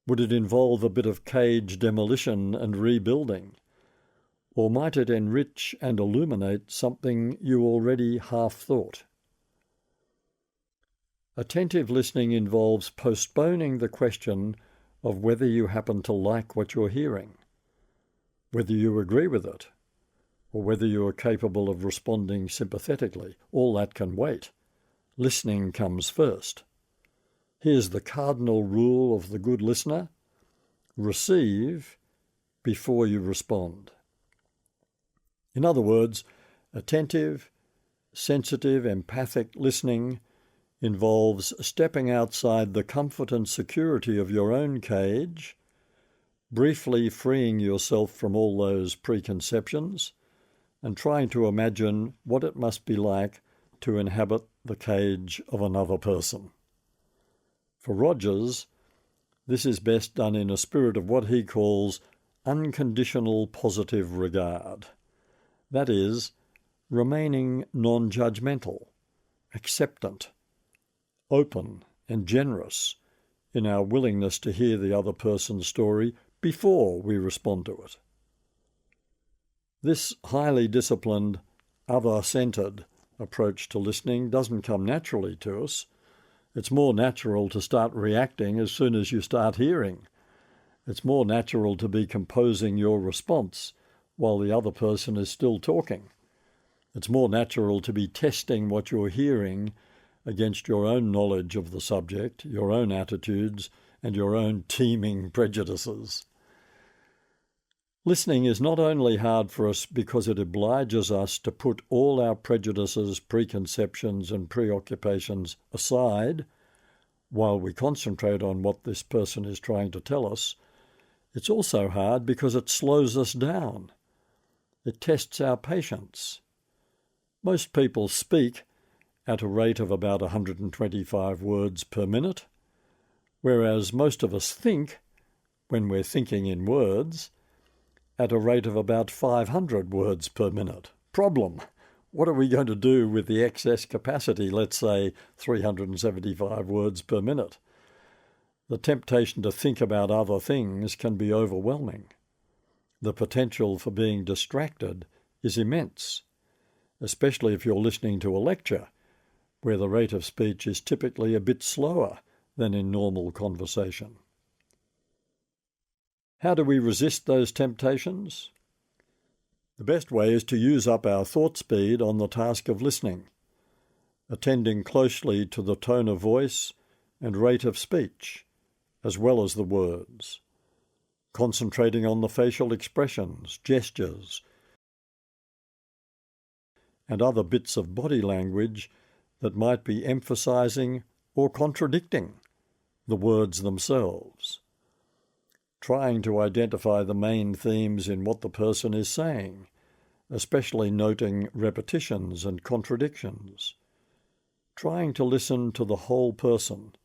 Speaker 1: Would it involve a bit of cage demolition and rebuilding? Or might it enrich and illuminate something you already half thought? Attentive listening involves postponing the question of whether you happen to like what you're hearing, whether you agree with it, or whether you are capable of responding sympathetically. All that can wait. Listening comes first. Here's the cardinal rule of the good listener: receive before you respond. In other words, attentive, sensitive, empathic listening involves stepping outside the comfort and security of your own cage, briefly freeing yourself from all those preconceptions, and trying to imagine what it must be like to inhabit the cage of another person. For Rogers, this is best done in a spirit of what he calls unconditional positive regard. That is, remaining non-judgmental, acceptant, open and generous in our willingness to hear the other person's story before we respond to it. This highly disciplined, other-centred approach to listening doesn't come naturally to us. It's more natural to start reacting as soon as you start hearing. It's more natural to be composing your response while the other person is still talking. It's more natural to be testing what you're hearing against your own knowledge of the subject, your own attitudes, and your own teeming prejudices. Listening is not only hard for us because it obliges us to put all our prejudices, preconceptions, and preoccupations aside while we concentrate on what this person is trying to tell us. It's also hard because it slows us down. It tests our patience. Most people speak at a rate of about 125 words per minute, whereas most of us think, when we're thinking in words, at a rate of about 500 words per minute. Problem: what are we going to do with the excess capacity, let's say 375 words per minute? The temptation to think about other things can be overwhelming. The potential for being distracted is immense, especially if you're listening to a lecture, where the rate of speech is typically a bit slower than in normal conversation. How do we resist those temptations? The best way is to use up our thought speed on the task of listening, attending closely to the tone of voice and rate of speech, as well as the words, concentrating on the facial expressions, gestures, and other bits of body language that might be emphasizing or contradicting the words themselves, trying to identify the main themes in what the person is saying, especially noting repetitions and contradictions, trying to listen to the whole person,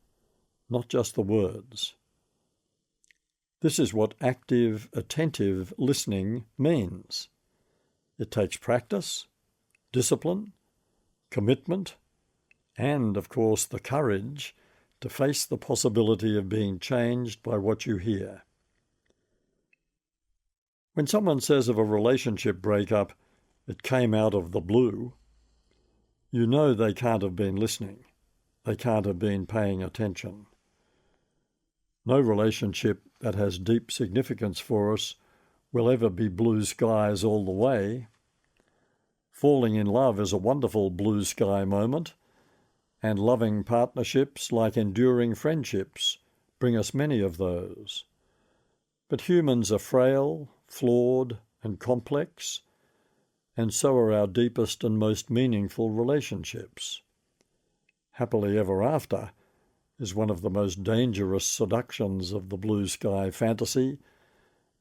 Speaker 1: not just the words. This is what active, attentive listening means. It takes practice, discipline, commitment, and, of course, the courage to face the possibility of being changed by what you hear. When someone says of a relationship breakup, "It came out of the blue," you know they can't have been listening. They can't have been paying attention. No relationship that has deep significance for us will ever be blue skies all the way. Falling in love is a wonderful blue sky moment, and loving partnerships, like enduring friendships, bring us many of those. But humans are frail, flawed, and complex, and so are our deepest and most meaningful relationships. Happily ever after is one of the most dangerous seductions of the blue sky fantasy,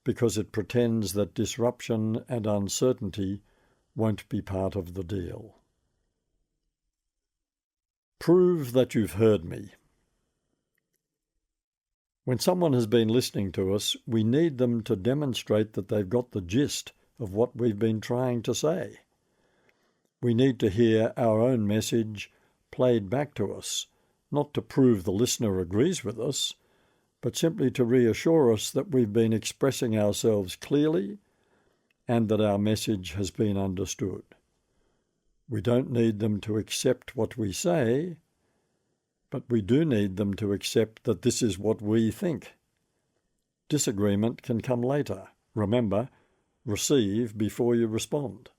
Speaker 1: because it pretends that disruption and uncertainty won't be part of the deal. Prove that you've heard me. When someone has been listening to us, we need them to demonstrate that they've got the gist of what we've been trying to say. We need to hear our own message played back to us, not to prove the listener agrees with us, but simply to reassure us that we've been expressing ourselves clearly and that our message has been understood. We don't need them to accept what we say, but we do need them to accept that this is what we think. Disagreement can come later. Remember, receive before you respond.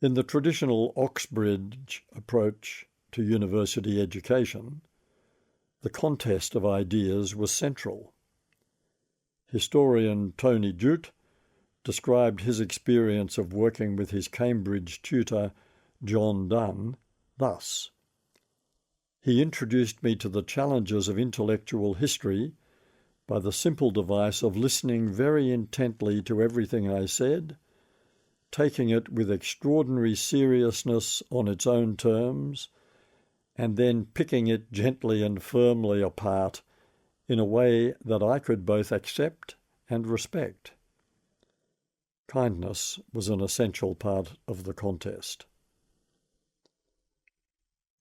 Speaker 1: In the traditional Oxbridge approach to university education, the contest of ideas was central. Historian Tony Judt described his experience of working with his Cambridge tutor, John Donne, thus: "He introduced me to the challenges of intellectual history by the simple device of listening very intently to everything I said, taking it with extraordinary seriousness on its own terms, and then picking it gently and firmly apart in a way that I could both accept and respect." Kindness was an essential part of the contest.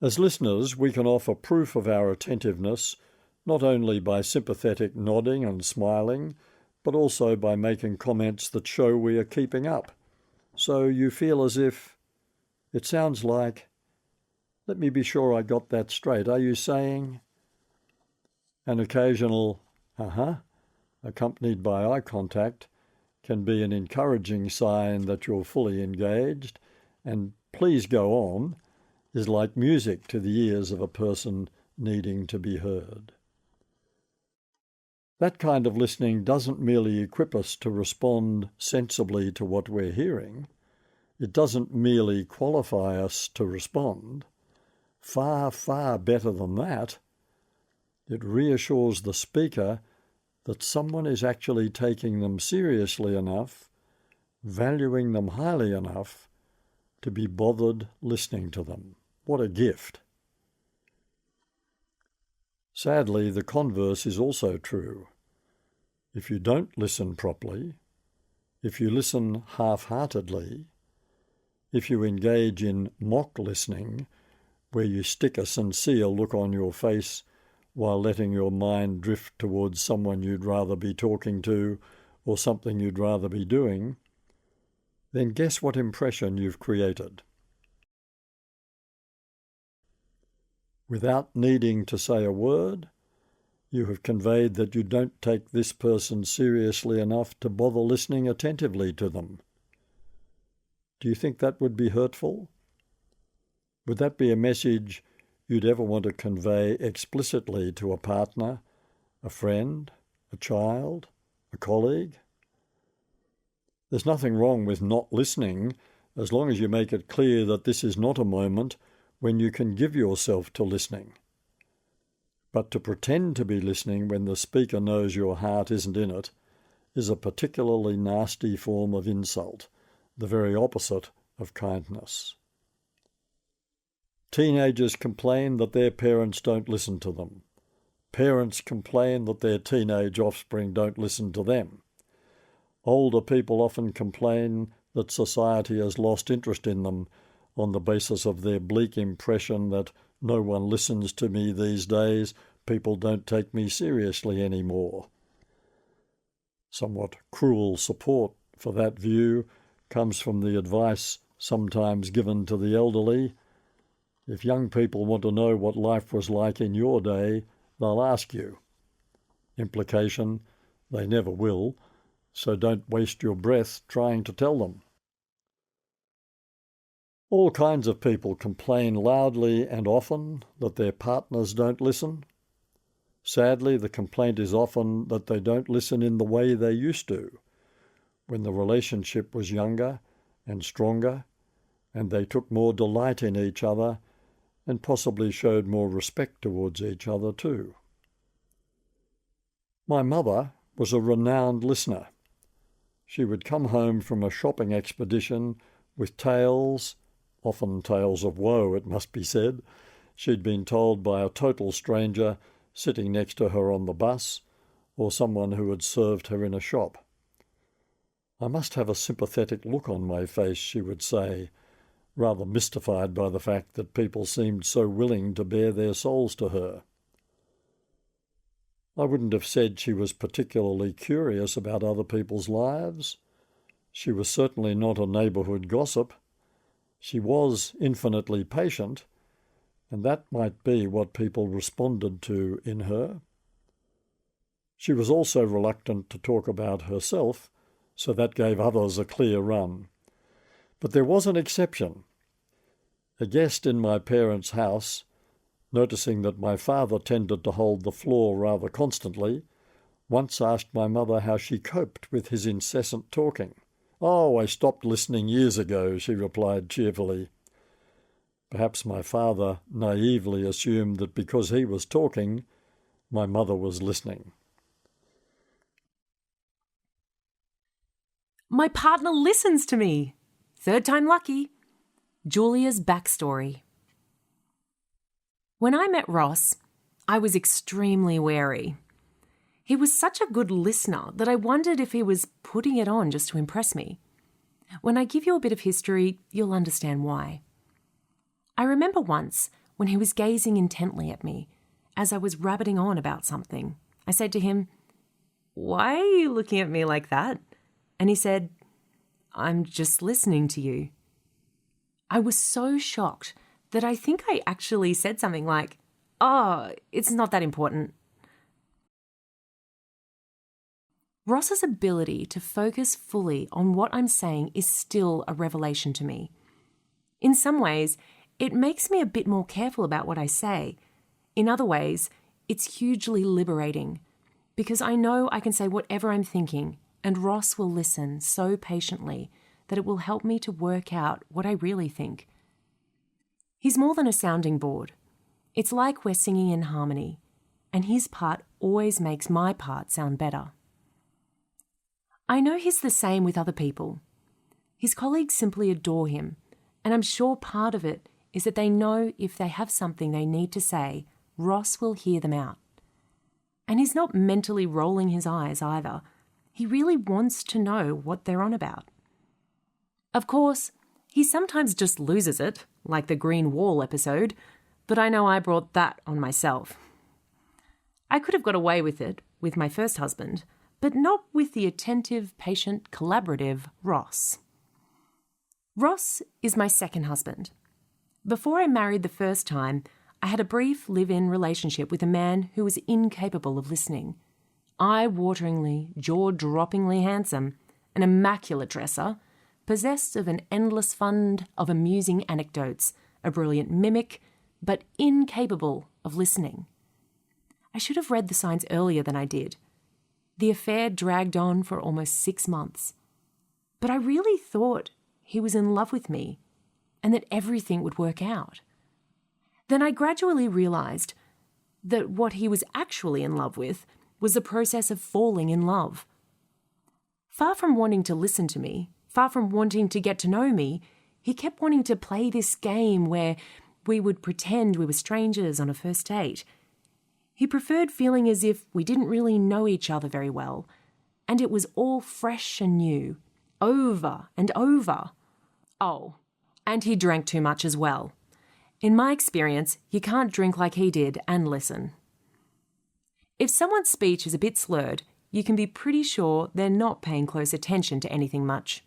Speaker 1: As listeners, we can offer proof of our attentiveness not only by sympathetic nodding and smiling, but also by making comments that show we are keeping up, So you feel as if it sounds like, let me be sure I got that straight. Are you saying an occasional accompanied by eye contact can be an encouraging sign that you're fully engaged, and please go on is like music to the ears of a person needing to be heard. That kind of listening doesn't merely equip us to respond sensibly to what we're hearing. It doesn't merely qualify us to respond. Far, far better than that, it reassures the speaker that someone is actually taking them seriously enough, valuing them highly enough, to be bothered listening to them. What a gift. Sadly, the converse is also true. If you don't listen properly, if you listen half-heartedly, if you engage in mock listening, where you stick a sincere look on your face while letting your mind drift towards someone you'd rather be talking to or something you'd rather be doing, then guess what impression you've created. Without needing to say a word, you have conveyed that you don't take this person seriously enough to bother listening attentively to them. Do you think that would be hurtful? Would that be a message you'd ever want to convey explicitly to a partner, a friend, a child, a colleague? There's nothing wrong with not listening as long as you make it clear that this is not a moment when you can give yourself to listening. But to pretend to be listening when the speaker knows your heart isn't in it is a particularly nasty form of insult, the very opposite of kindness. Teenagers complain that their parents don't listen to them. Parents complain that their teenage offspring don't listen to them. Older people often complain that society has lost interest in them on the basis of their bleak impression that no one listens to me these days, people don't take me seriously anymore. Somewhat cruel support for that view comes from the advice sometimes given to the elderly. If young people want to know what life was like in your day, they'll ask you. Implication, they never will, so don't waste your breath trying to tell them. All kinds of people complain loudly and often that their partners don't listen. Sadly, the complaint is often that they don't listen in the way they used to, when the relationship was younger and stronger, and they took more delight in each other and possibly showed more respect towards each other too. My mother was a renowned listener. She would come home from a shopping expedition with tales, often tales of woe, it must be said, she'd been told by a total stranger sitting next to her on the bus, or someone who had served her in a shop. I must have a sympathetic look on my face, she would say, rather mystified by the fact that people seemed so willing to bare their souls to her. I wouldn't have said she was particularly curious about other people's lives. She was certainly not a neighbourhood gossip. She was infinitely patient, and that might be what people responded to in her. She was also reluctant to talk about herself, so that gave others a clear run. But there was an exception. A guest in my parents' house, noticing that my father tended to hold the floor rather constantly, once asked my mother how she coped with his incessant talking. "Oh, I stopped listening years ago," she replied cheerfully. Perhaps my father naively assumed that because he was talking, my mother was listening.
Speaker 2: My partner listens to me. Third time lucky. Julia's backstory. When I met Ross, I was extremely wary. He was such a good listener that I wondered if he was putting it on just to impress me. When I give you a bit of history, you'll understand why. I remember once when he was gazing intently at me as I was rabbiting on about something. I said to him, "Why are you looking at me like that?" And he said, I'm just listening to you. I was so shocked that I think I actually said something like, "Oh, it's not that important." Ross's ability to focus fully on what I'm saying is still a revelation to me. In some ways, it makes me a bit more careful about what I say. In other ways, it's hugely liberating because I know I can say whatever I'm thinking and Ross will listen so patiently that it will help me to work out what I really think. He's more than a sounding board. It's like we're singing in harmony, and his part always makes my part sound better. I know he's the same with other people. His colleagues simply adore him, and I'm sure part of it is that they know if they have something they need to say, Ross will hear them out. And he's not mentally rolling his eyes either. He really wants to know what they're on about. Of course, he sometimes just loses it, like the Green Wall episode, but I know I brought that on myself. I could have got away with it with my first husband, but not with the attentive, patient, collaborative Ross. Ross is my second husband. Before I married the first time, I had a brief live-in relationship with a man who was incapable of listening. Eye-wateringly, jaw-droppingly handsome, an immaculate dresser, possessed of an endless fund of amusing anecdotes, a brilliant mimic, but incapable of listening. I should have read the signs earlier than I did. The affair dragged on for almost 6 months. But I really thought he was in love with me and that everything would work out. Then I gradually realised that what he was actually in love with was the process of falling in love. Far from wanting to listen to me, far from wanting to get to know me, he kept wanting to play this game where we would pretend we were strangers on a first date. He preferred feeling as if we didn't really know each other very well, and it was all fresh and new, over and over. Oh, and he drank too much as well. In my experience, you can't drink like he did and listen. If someone's speech is a bit slurred, you can be pretty sure they're not paying close attention to anything much.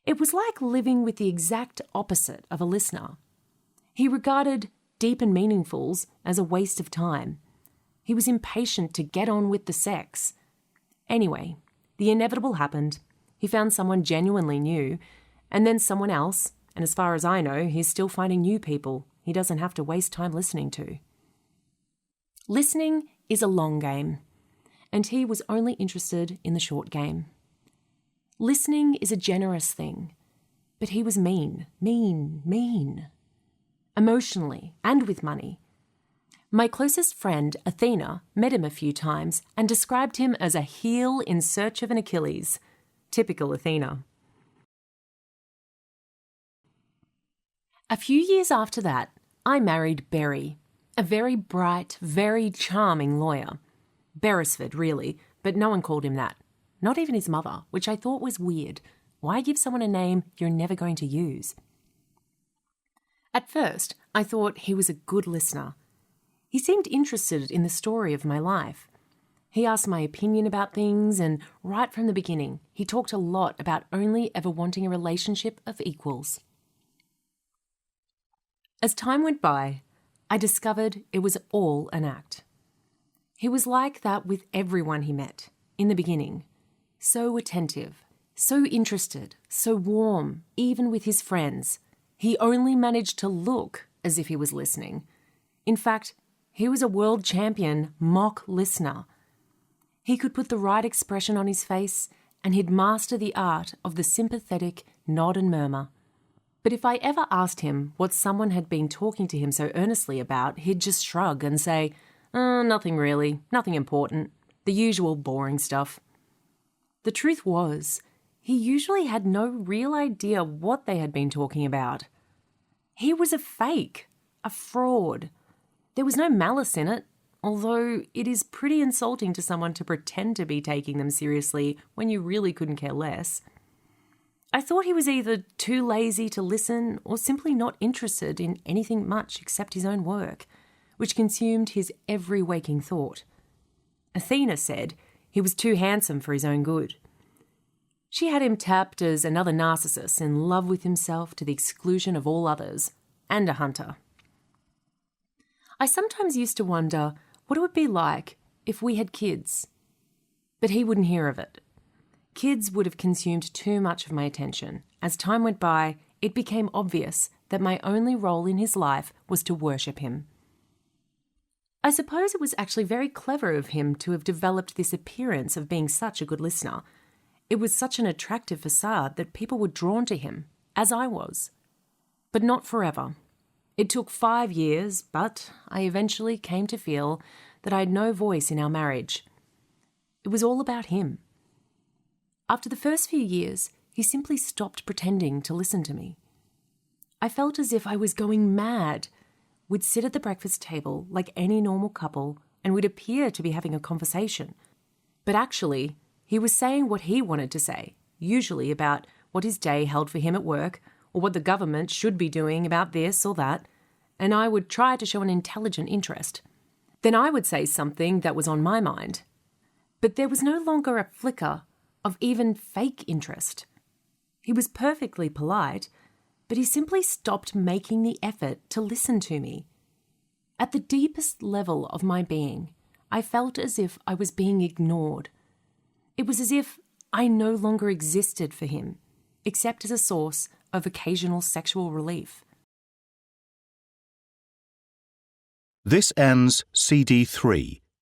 Speaker 2: It was like living with the exact opposite of a listener. He regarded deep and meaningfuls as a waste of time. He was impatient to get on with the sex. Anyway, the inevitable happened. He found someone genuinely new, and then someone else, and as far as I know, he's still finding new people he doesn't have to waste time listening to. Listening is a long game, and he was only interested in the short game. Listening is a generous thing, but he was mean. Emotionally and with money. My closest friend, Athena, met him a few times and described him as a heel in search of an Achilles. Typical Athena. A few years after that, I married Berry, a very bright, very charming lawyer. Beresford, really, but no one called him that. Not even his mother, which I thought was weird. Why give someone a name you're never going to use? At first, I thought he was a good listener. He seemed interested in the story of my life. He asked my opinion about things, and right from the beginning, he talked a lot about only ever wanting a relationship of equals. As time went by, I discovered it was all an act. He was like that with everyone he met, in the beginning. So attentive, so interested, so warm, even with his friends. He only managed to look as if he was listening. In fact, he was a world champion mock listener. He could put the right expression on his face, and he'd master the art of the sympathetic nod and murmur. But if I ever asked him what someone had been talking to him so earnestly about, he'd just shrug and say, nothing really, nothing important, the usual boring stuff. The truth was, he usually had no real idea what they had been talking about. He was a fake, a fraud. There was no malice in it, although it is pretty insulting to someone to pretend to be taking them seriously when you really couldn't care less. I thought he was either too lazy to listen or simply not interested in anything much except his own work, which consumed his every waking thought. Athena said he was too handsome for his own good. She had him tapped as another narcissist in love with himself to the exclusion of all others, and a hunter. I sometimes used to wonder what it would be like if we had kids. But he wouldn't hear of it. Kids would have consumed too much of my attention. As time went by, it became obvious that my only role in his life was to worship him. I suppose it was actually very clever of him to have developed this appearance of being such a good listener. It was such an attractive facade that people were drawn to him, as I was. But not forever. It took 5 years, but I eventually came to feel that I had no voice in our marriage. It was all about him. After the first few years, he simply stopped pretending to listen to me. I felt as if I was going mad. We'd sit at the breakfast table like any normal couple and we'd appear to be having a conversation. But actually, he was saying what he wanted to say, usually about what his day held for him at work or what the government should be doing about this or that, and I would try to show an intelligent interest. Then I would say something that was on my mind. But there was no longer a flicker of even fake interest. He was perfectly polite, but he simply stopped making the effort to listen to me. At the deepest level of my being, I felt as if I was being ignored. It was as if I no longer existed for him, except as a source of occasional sexual relief.
Speaker 3: This ends CD 3.